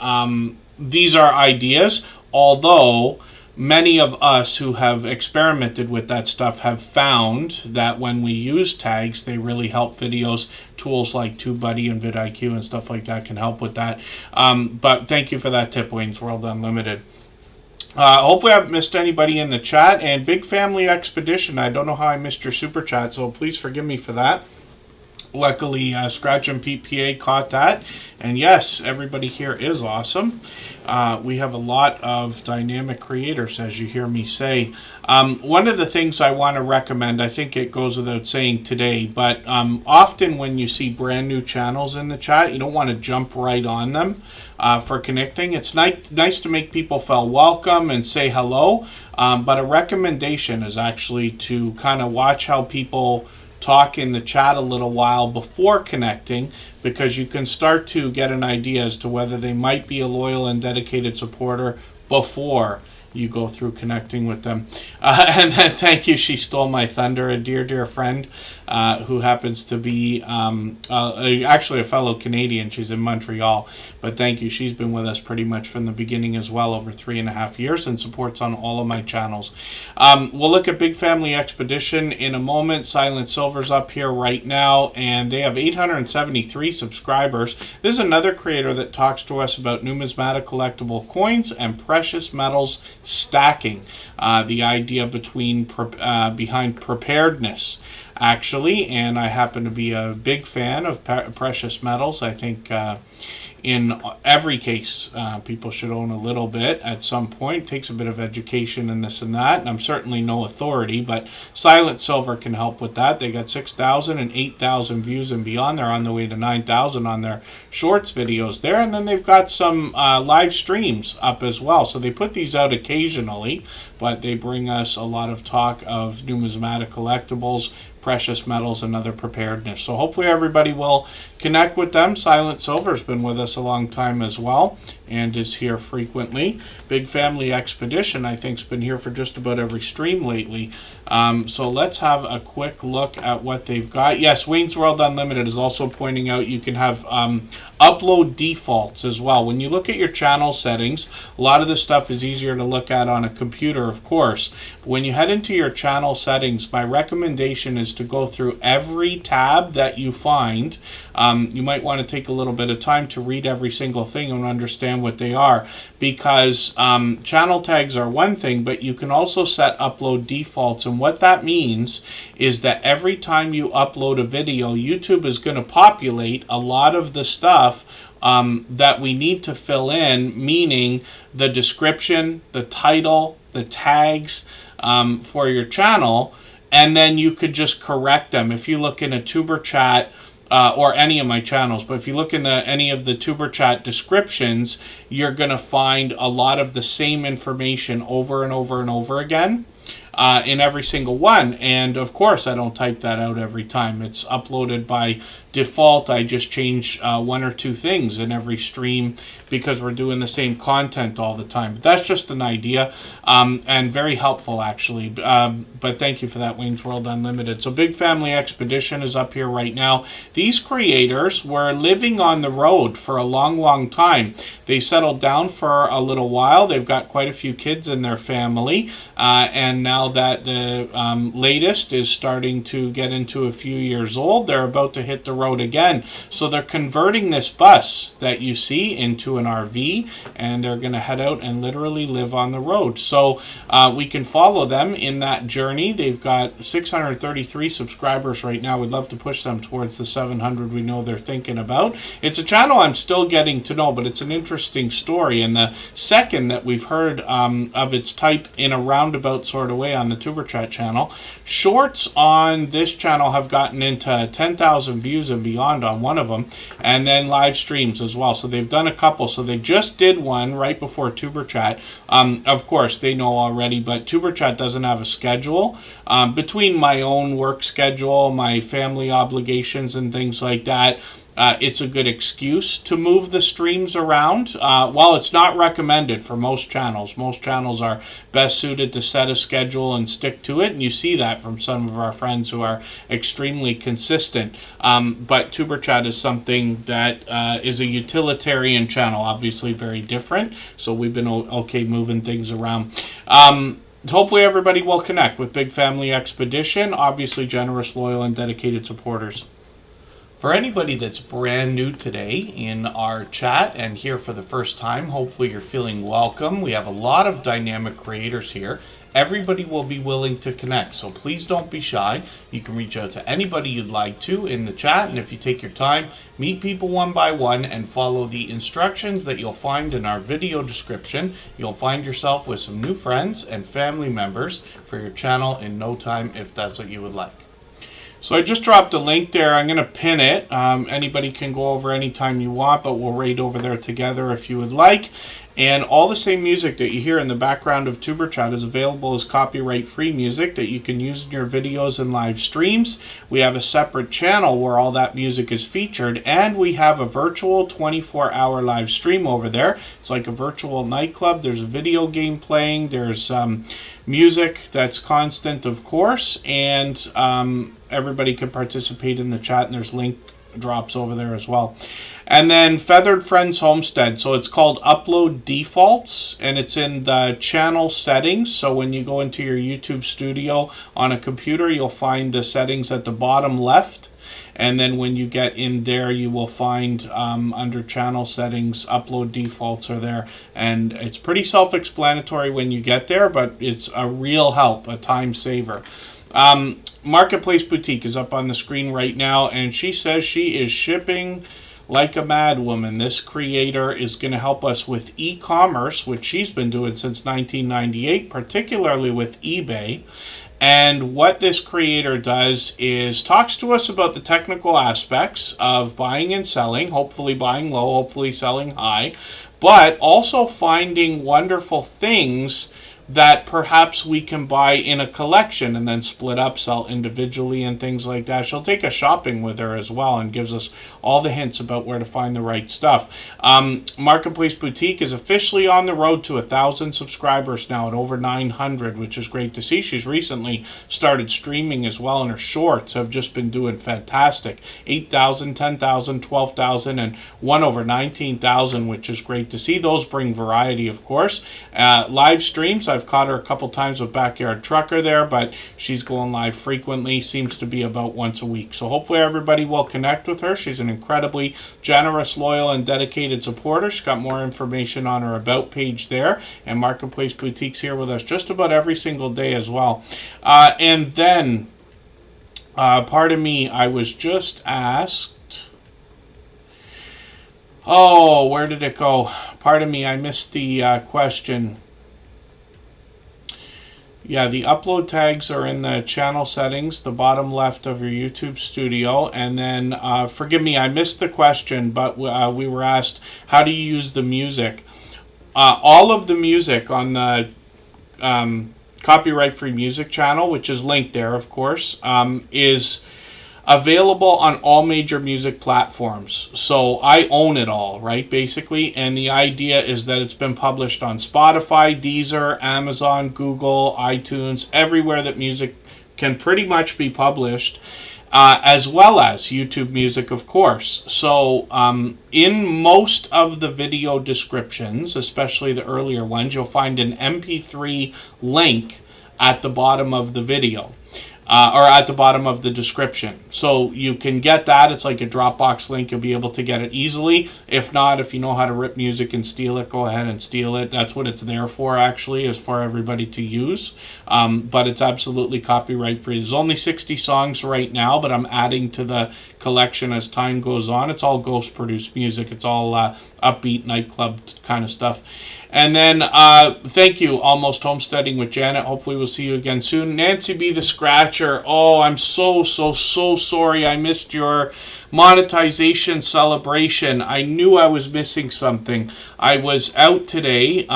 these are ideas, although many of us who have experimented with that stuff have found that when we use tags, they really help videos. Tools like TubeBuddy and vidIQ and stuff like that can help with that. But thank you for that tip, Wayne's World Unlimited. Hopefully I haven't missed anybody in the chat. And Big Family Expedition, I don't know how I missed your super chat, so please forgive me for that. Luckily, Scratch and PPA caught that. And yes, everybody here is awesome. We have a lot of dynamic creators, as you hear me say. One of the things I want to recommend, I think it goes without saying today, but often when you see brand new channels in the chat, you don't want to jump right on them for connecting. It's nice to make people feel welcome and say hello, but a recommendation is actually to kind of watch how people talk in the chat a little while before connecting, because you can start to get an idea as to whether they might be a loyal and dedicated supporter before you go through connecting with them. And then thank you, she stole my thunder, a dear friend who happens to be actually a fellow Canadian. She's in Montreal, but thank you. She's been with us pretty much from the beginning as well, over 3.5 years, and supports on all of my channels. We'll look at Big Family Expedition in a moment. Silent Silver's up here right now, and they have 873 subscribers. This is another creator that talks to us about numismatic collectible coins and precious metals stacking. The idea behind preparedness, actually, and I happen to be a big fan of precious metals. I think in every case, people should own a little bit at some point. It takes a bit of education and this and that, and I'm certainly no authority, but Silent Silver can help with that. They got 6,000 and 8,000 views and beyond. They're on the way to 9,000 on their shorts videos there, and then they've got some live streams up as well. So they put these out occasionally, but they bring us a lot of talk of numismatic collectibles, precious metals, and other preparedness. So hopefully everybody will connect with them. Silent Silver's been with us a long time as well and is here frequently. Big Family Expedition, I think, has been here for just about every stream lately. So let's have a quick look at what they've got. Yes, Wayne's World Unlimited is also pointing out you can have upload defaults as well. When you look at your channel settings, a lot of this stuff is easier to look at on a computer, of course. But when you head into your channel settings, my recommendation is to go through every tab that you find. You might want to take a little bit of time to read every single thing and understand what they are, because channel tags are one thing, but you can also set upload defaults, and what that means is that every time you upload a video, YouTube is going to populate a lot of the stuff that we need to fill in, meaning the description, the title, the tags for your channel, and then you could just correct them. If you look in a tuber chat, or any of my channels, but if you look in any of the tuber chat descriptions, you're going to find a lot of the same information over and over and over again in every single one. And of course, I don't type that out every time. It's uploaded by default. I just change one or two things in every stream because we're doing the same content all the time. But that's just an idea, and very helpful, actually. But thank you for that, Wayne's World Unlimited. So Big Family Expedition is up here right now. These creators were living on the road for a long time. They settled down for a little while. They've got quite a few kids in their family, and now that the latest is starting to get into a few years old, they're about to hit the road road again. So they're converting this bus that you see into an RV, and they're going to head out and literally live on the road. So we can follow them in that journey. They've got 633 subscribers right now. We'd love to push them towards the 700 we know they're thinking about. It's a channel I'm still getting to know, but it's an interesting story, and the second that we've heard of its type in a roundabout sort of way on the Superchat channel. Shorts on this channel have gotten into 10,000 views and beyond on one of them, and then live streams as well. So they've done a couple. So they just did one right before Superchat. Of course, they know already, but Superchat doesn't have a schedule. Between my own work schedule, my family obligations, and things like that, it's a good excuse to move the streams around. While it's not recommended for most channels are best suited to set a schedule and stick to it, and you see that from some of our friends who are extremely consistent. But Superchat is something that is a utilitarian channel, obviously very different, so we've been okay moving things around. Hopefully everybody will connect with Big Family Expedition, obviously generous, loyal, and dedicated supporters. For anybody that's brand new today in our chat and here for the first time, hopefully you're feeling welcome. We have a lot of dynamic creators here. Everybody will be willing to connect, so please don't be shy. You can reach out to anybody you'd like to in the chat, and if you take your time, meet people one by one and follow the instructions that you'll find in our video description, you'll find yourself with some new friends and family members for your channel in no time, if that's what you would like. So I just dropped a link there. I'm going to pin it. Anybody can go over anytime you want, but we'll raid over there together if you would like. And all the same music that you hear in the background of Superchat is available as copyright-free music that you can use in your videos and live streams. We have a separate channel where all that music is featured, and we have a virtual 24-hour live stream over there. It's like a virtual nightclub. There's a video game playing. There's music that's constant, of course, and everybody can participate in the chat, and there's link drops over there as well. And then Feathered Friends Homestead. So it's called Upload Defaults, and it's in the channel settings. So when you go into your YouTube studio on a computer, you'll find the settings at the bottom left. And then when you get in there, you will find under channel settings, upload defaults are there. And it's pretty self-explanatory when you get there, but it's a real help, a time saver. Marketplace Boutique is up on the screen right now, and she says she is shipping like a mad woman. This creator is going to help us with e-commerce, which she's been doing since 1998, particularly with eBay. And what this creator does is talks to us about the technical aspects of buying and selling, hopefully buying low, hopefully selling high, but also finding wonderful things that perhaps we can buy in a collection and then split up, sell individually and things like that. She'll take us shopping with her as well and gives us all the hints about where to find the right stuff. Marketplace Boutique is officially on the road to 1,000 subscribers now at over 900, which is great to see. She's recently started streaming as well, and her shorts have just been doing fantastic. 8,000, 10,000, 12,000, and one over 19,000, which is great to see. Those bring variety, of course. Live streams, I've caught her a couple times with Backyard Trucker there, but she's going live frequently, seems to be about once a week. So hopefully everybody will connect with her. She's an incredibly generous, loyal, and dedicated supporter. She's got more information on her About page there, and Marketplace Boutique's here with us just about every single day as well. And then, pardon me, I was just asked, oh, where did it go? Pardon me, I missed the question. Yeah, the upload tags are in the channel settings, the bottom left of your YouTube studio. And then, forgive me, I missed the question, but we were asked, how do you use the music? All of the music on the copyright-free music channel, which is linked there, of course, is available on all major music platforms. So I own it all, right, basically. And the idea is that it's been published on Spotify, Deezer, Amazon, Google, iTunes, everywhere that music can pretty much be published, as well as YouTube Music, of course. So in most of the video descriptions, especially the earlier ones, you'll find an MP3 link at the bottom of the video. or at the bottom of the description. So you can get that. It's like a Dropbox link. You'll be able to get it easily. If not, if you know how to rip music and steal it, go ahead and steal it. That's what it's there for, actually, is for everybody to use. But it's absolutely copyright free. There's only 60 songs right now, but I'm adding to the collection as time goes on. It's all ghost produced music. It's all upbeat nightclub kind of stuff. And then thank you, Almost Homesteading with Janet. Hopefully we'll see you again soon. Nancy B. the Scratcher. Oh, I'm so sorry I missed your monetization celebration. I knew I was missing something. I was out today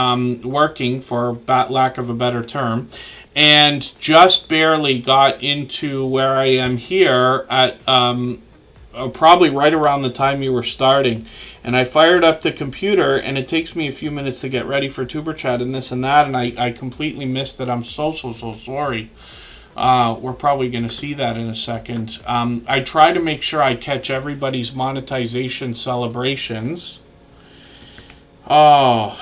working, for lack of a better term, and just barely got into where I am here at probably right around the time you were starting. And I fired up the computer, and it takes me a few minutes to get ready for Tuber Chat and this and that, and I completely missed it. I'm so sorry. We're probably going to see that in a second. I try to make sure I catch everybody's monetization celebrations. Oh.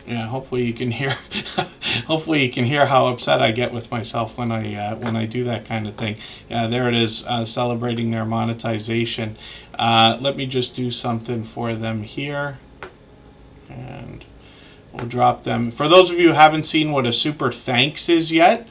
Yeah, hopefully you can hear hopefully you can hear how upset I get with myself when I do that kind of thing. Yeah, there it is, celebrating their monetization. Let me just do something for them here, and we'll drop them. For those of you who haven't seen what a super thanks is yet,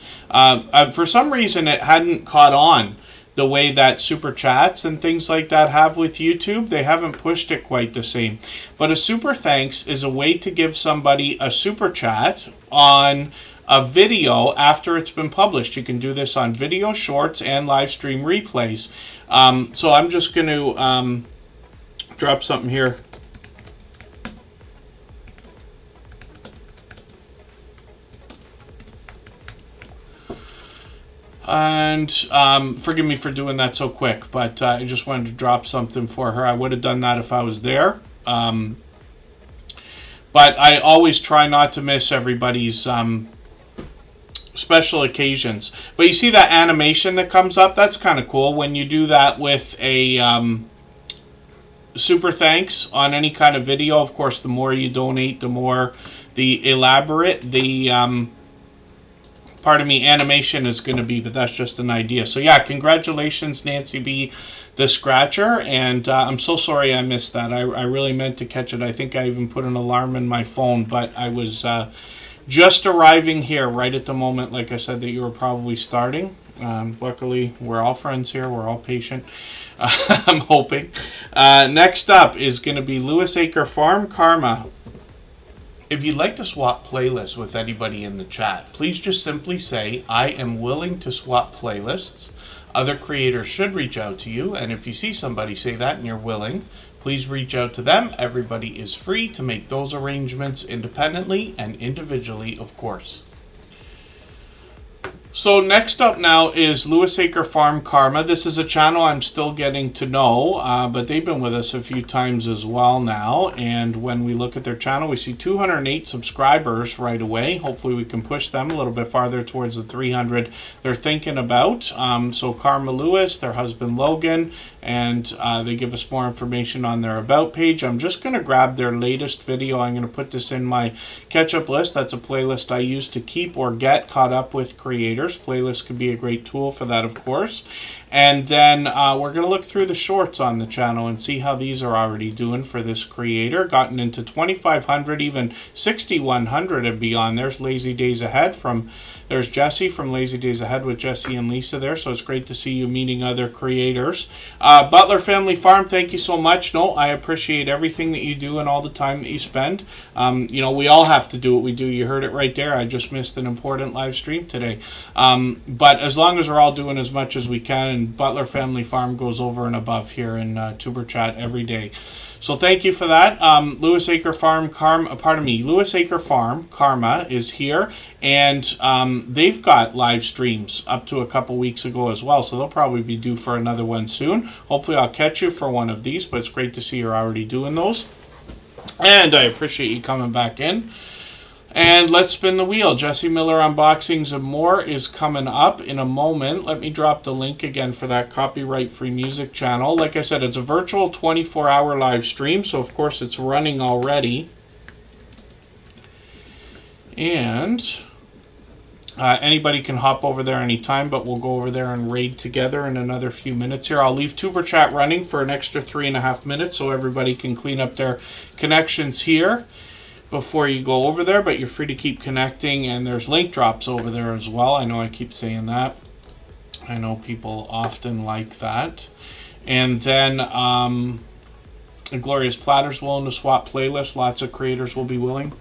for some reason it hadn't caught on the way that super chats and things like that have with YouTube. They haven't pushed it quite the same. But a super thanks is a way to give somebody a super chat on a video after it's been published. You can do this on video, shorts, and live stream replays. So I'm just going to drop something here. And forgive me for doing that so quick, but I just wanted to drop something for her. I would have done that if I was there. But I always try not to miss everybody's special occasions. But you see that animation that comes up? That's kind of cool. When you do that with a super thanks on any kind of video, of course, the more you donate, the more the elaborate the animation is going to be, but that's just an idea. So yeah, congratulations, Nancy B. the Scratcher, and I'm so sorry I missed that. I really meant to catch it. I think I even put an alarm in my phone, but I was just arriving here right at the moment, like I said, that you were probably starting. Luckily, we're all friends here. We're all patient. I'm hoping. Next up is going to be Lewis Acre Farm Karma. If you'd like to swap playlists with anybody in the chat, please just simply say, I am willing to swap playlists. Other creators should reach out to you, and if you see somebody say that and you're willing, please reach out to them. Everybody is free to make those arrangements independently and individually, of course. So next up now is Lewis Acre Farm Karma. This is a channel I'm still getting to know, but they've been with us a few times as well now. And when we look at their channel, we see 208 subscribers right away. Hopefully we can push them a little bit farther towards the 300 they're thinking about. So Karma Lewis, their husband Logan, and they give us more information on their About page. I'm just going to grab their latest video. I'm going to put this in my catch-up list. That's a playlist I use to keep or get caught up with creators. Playlists could be a great tool for that, of course. And then we're going to look through the shorts on the channel and see how these are already doing for this creator. Gotten into 2,500, even 6,100 and beyond. There's Lazy Days Ahead from... There's Jesse from Lazy Days Ahead with Jesse and Lisa there, so it's great to see you meeting other creators. Butler Family Farm, thank you so much. No, I appreciate everything that you do and all the time that you spend. You know, we all have to do what we do. You heard it right there. I just missed an important live stream today. But as long as we're all doing as much as we can, and Butler Family Farm goes over and above here in Tuber Chat every day. So thank you for that. Lewis Acre Farm Lewis Acre Farm Karma is here, and they've got live streams up to a couple weeks ago as well, so they'll probably be due for another one soon. Hopefully I'll catch you for one of these, but it's great to see you're already doing those. And I appreciate you coming back in. And let's spin the wheel. Jesse Miller Unboxings and More is coming up in a moment. Let me drop the link again for that copyright-free music channel. Like I said, it's a virtual 24-hour live stream, so of course it's running already. And Anybody can hop over there anytime, but we'll go over there and raid together in another few minutes here. I'll leave Tuber Chat running for an extra 3.5 minutes so everybody can clean up their connections here before you go over there, but you're free to keep connecting, and there's link drops over there as well. I know I keep saying that. I know people often like that. And then Glorious Platter's willing to swap playlists. Lots of creators will be willing.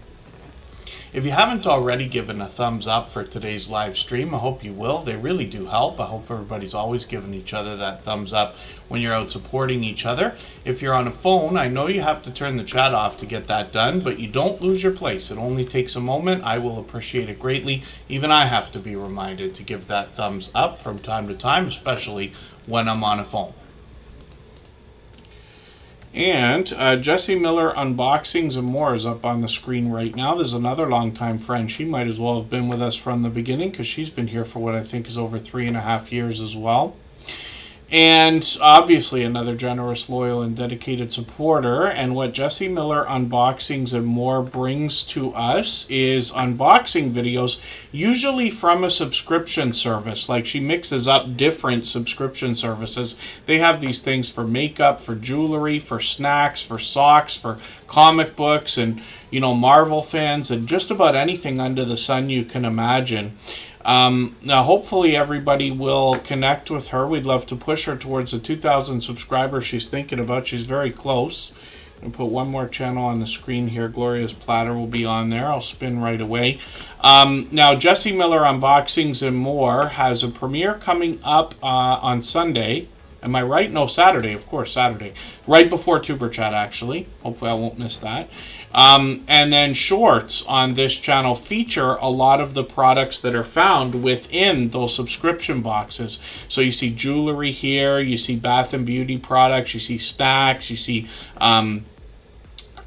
If you haven't already given a thumbs up for today's live stream, I hope you will. They really do help. I hope everybody's always giving each other that thumbs up when you're out supporting each other. If you're on a phone, I know you have to turn the chat off to get that done, but you don't lose your place. It only takes a moment. I will appreciate it greatly. Even I have to be reminded to give that thumbs up from time to time, especially when I'm on a phone. And Jesse Miller Unboxings and More is up on the screen right now. There's another longtime friend. She might as well have been with us from the beginning because she's been here for what I think is over 3.5 years as well. And obviously another generous, loyal, and dedicated supporter. And what Jesse Miller Unboxings and More brings to us is unboxing videos, usually from a subscription service. Like, she mixes up different subscription services. They have these things for makeup, for jewelry, for snacks, for socks, for comic books, and, you know, Marvel fans, and just about anything under the sun you can imagine. Now, hopefully everybody will connect with her. We'd love to push her towards the 2,000 subscribers she's thinking about. She's very close. I'll put one more channel on the screen here. Glorious Platter will be on there. I'll spin right away. Now, Jesse Miller Unboxings and More has a premiere coming up on Sunday. Am I right? No, Saturday, of course, Saturday. Right before Tuber Chat, actually. Hopefully I won't miss that. And then shorts on this channel feature a lot of the products that are found within those subscription boxes. So you see jewelry here, you see bath and beauty products, you see snacks, you see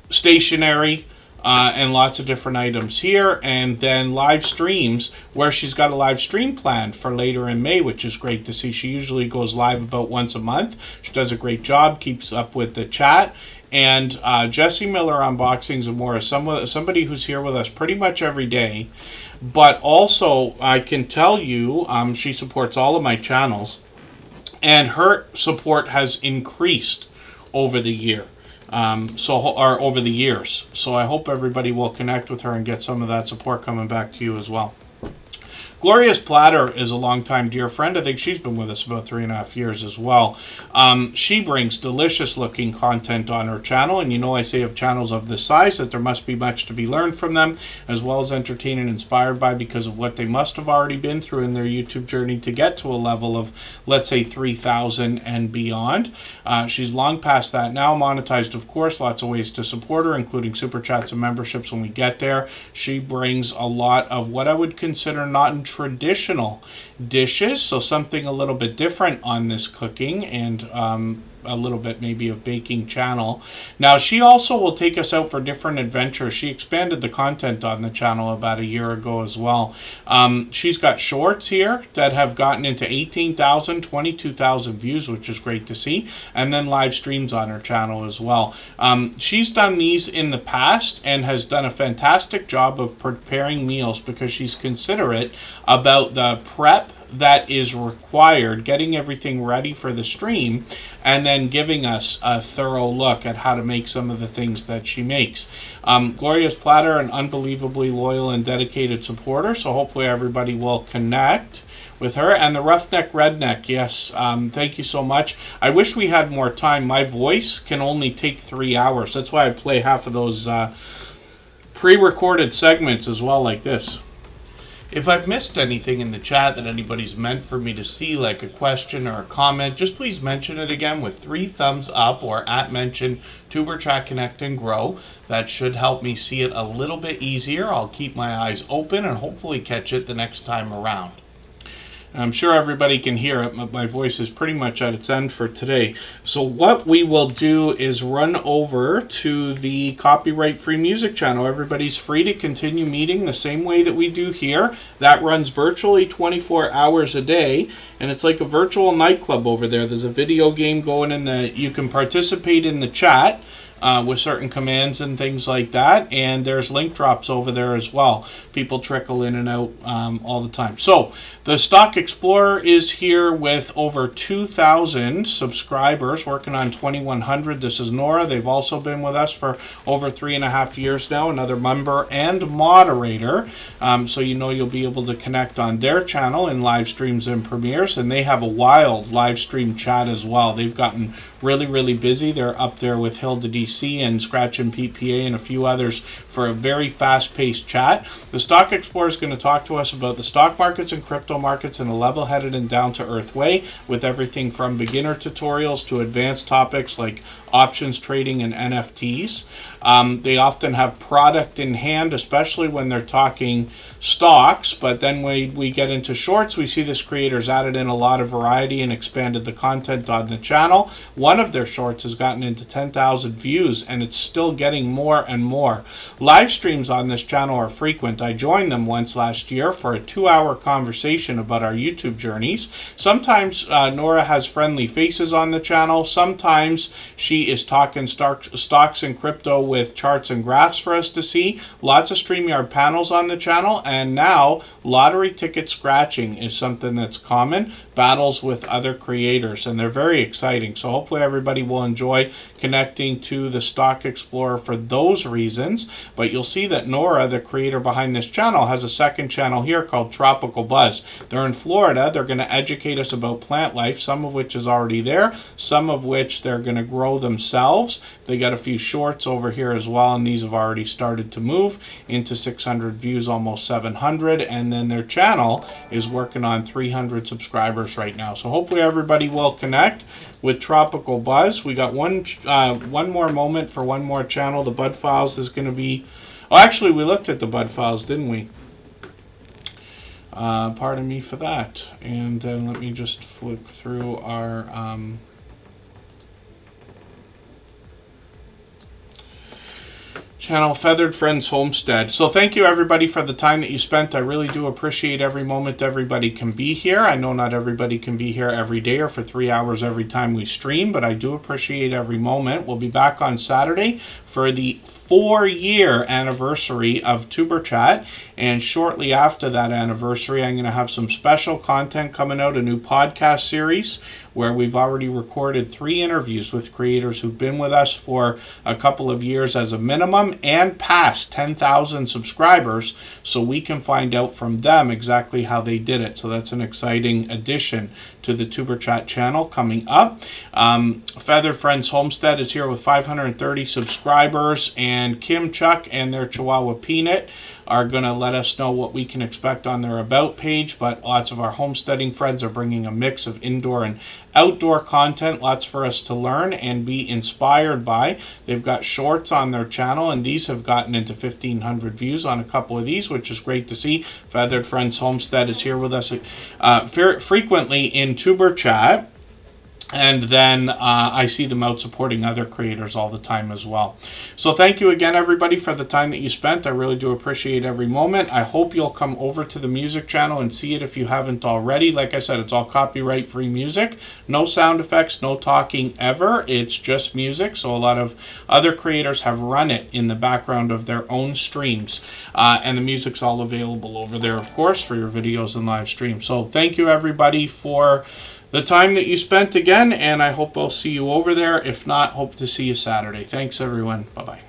stationery, and lots of different items here. And then live streams, where she's got a live stream planned for later in May, which is great to see. She usually goes live about once a month. She does a great job, keeps up with the chat. And Jesse Miller Unboxings and More is somebody who's here with us pretty much every day. But also, I can tell you, she supports all of my channels. And her support has increased over the year. Over the years. So I hope everybody will connect with her and get some of that support coming back to you as well. Glorious Platter is a longtime dear friend. I think she's been with us about 3.5 years as well. She brings delicious looking content on her channel, and you know I say of channels of this size that there must be much to be learned from them, as well as entertained and inspired by, because of what they must have already been through in their YouTube journey to get to a level of, let's say, 3,000 and beyond. She's long past that now, monetized of course, lots of ways to support her, including super chats and memberships when we get there. She brings a lot of what I would consider not traditional dishes, so something a little bit different on this cooking and a little bit maybe of baking channel. Now, she also will take us out for different adventures. She expanded the content on the channel about a year ago as well. She's got shorts here that have gotten into 18,000, 22,000 views, which is great to see, and then live streams on her channel as well. She's done these in the past and has done a fantastic job of preparing meals because she's considerate about the prep that is required, getting everything ready for the stream, and then giving us a thorough look at how to make some of the things that she makes. Glorious Platter, an unbelievably loyal and dedicated supporter, so hopefully everybody will connect with her. And the Roughneck Redneck, yes, thank you so much. I wish we had more time. My voice can only take 3 hours. That's why I play half of those pre-recorded segments as well, like this. If I've missed anything in the chat that anybody's meant for me to see, like a question or a comment, just please mention it again with 3 thumbs up or @mention Tuber Chat Connect and Grow. That should help me see it a little bit easier. I'll keep my eyes open and hopefully catch it the next time around. I'm sure everybody can hear it, but my voice is pretty much at its end for today. So what we will do is run over to the copyright-free music channel. Everybody's free to continue meeting the same way that we do here. That runs virtually 24 hours a day, and it's like a virtual nightclub over there. There's a video game going in you can participate in the chat. with certain commands and things like that. And there's link drops over there as well. People trickle in and out all the time. So the Stock Explorer is here with over 2,000 subscribers, working on 2,100. This is Nora. They've also been with us for over 3.5 years now, another member and moderator. So you know you'll be able to connect on their channel in live streams and premieres, and they have a wild live stream chat as well. They've gotten really busy. They're up there with Hilda DC and Scratch and PPA and a few others for a very fast-paced chat. The Stock Explorer is going to talk to us about the stock markets and crypto markets in a level-headed and down-to-earth way, with everything from beginner tutorials to advanced topics like options trading and NFTs. They often have product in hand, especially when they're talking stocks, but then when we get into shorts, we see this creator's added in a lot of variety and expanded the content on the channel. One of their shorts has gotten into 10,000 views, and it's still getting more and more. Live streams on this channel are frequent. I joined them once last year for a 2-hour conversation about our YouTube journeys. Sometimes Nora has friendly faces on the channel. Sometimes she is talking stocks and crypto with charts and graphs for us to see. Lots of StreamYard panels on the channel, and now lottery ticket scratching is something that's common. Battles with other creators, and they're very exciting. So hopefully everybody will enjoy connecting to the Stock Explorer for those reasons. But you'll see that Nora, the creator behind this channel, has a second channel here called Tropical Buzz. They're in Florida. They're going to educate us about plant life, some of which is already there, some of which they're going to grow themselves. They got a few shorts over here as well, and these have already started to move into 600 views, almost 700, and then their channel is working on 300 subscribers right now. So hopefully everybody will connect with Tropical Buzz. We got one more moment for one more channel. The Bud Files is going to be... Oh, actually, we looked at the Bud Files, didn't we? Pardon me for that. And then let me just flip through our... channel, Feathered Friends Homestead. So thank you everybody for the time that you spent. I really do appreciate every moment everybody can be here. I know not everybody can be here every day or for 3 hours every time we stream, but I do appreciate every moment. We'll be back on Saturday for the 4-year anniversary of Superchat, and shortly after that anniversary I'm going to have some special content coming out, a new podcast series where we've already recorded 3 interviews with creators who've been with us for a couple of years as a minimum and past 10,000 subscribers, so we can find out from them exactly how they did it. So that's an exciting addition to the Superchat channel coming up. Feathered Friends Homestead is here with 530 subscribers, and Kim, Chuck, and their Chihuahua Peanut are going to let us know what we can expect on their About page, but lots of our homesteading friends are bringing a mix of indoor and outdoor content, lots for us to learn and be inspired by. They've got shorts on their channel, and these have gotten into 1,500 views on a couple of these, which is great to see. Feathered Friends Homestead is here with us frequently in Tuber Chat. And then I see them out supporting other creators all the time as well. So thank you again, everybody, for the time that you spent. I really do appreciate every moment. I hope you'll come over to the music channel and see it if you haven't already. Like I said, it's all copyright-free music. No sound effects, no talking ever. It's just music. So a lot of other creators have run it in the background of their own streams. And the music's all available over there, of course, for your videos and live streams. So thank you, everybody, for the time that you spent again, and I hope I'll see you over there. If not, hope to see you Saturday. Thanks, everyone. Bye-bye.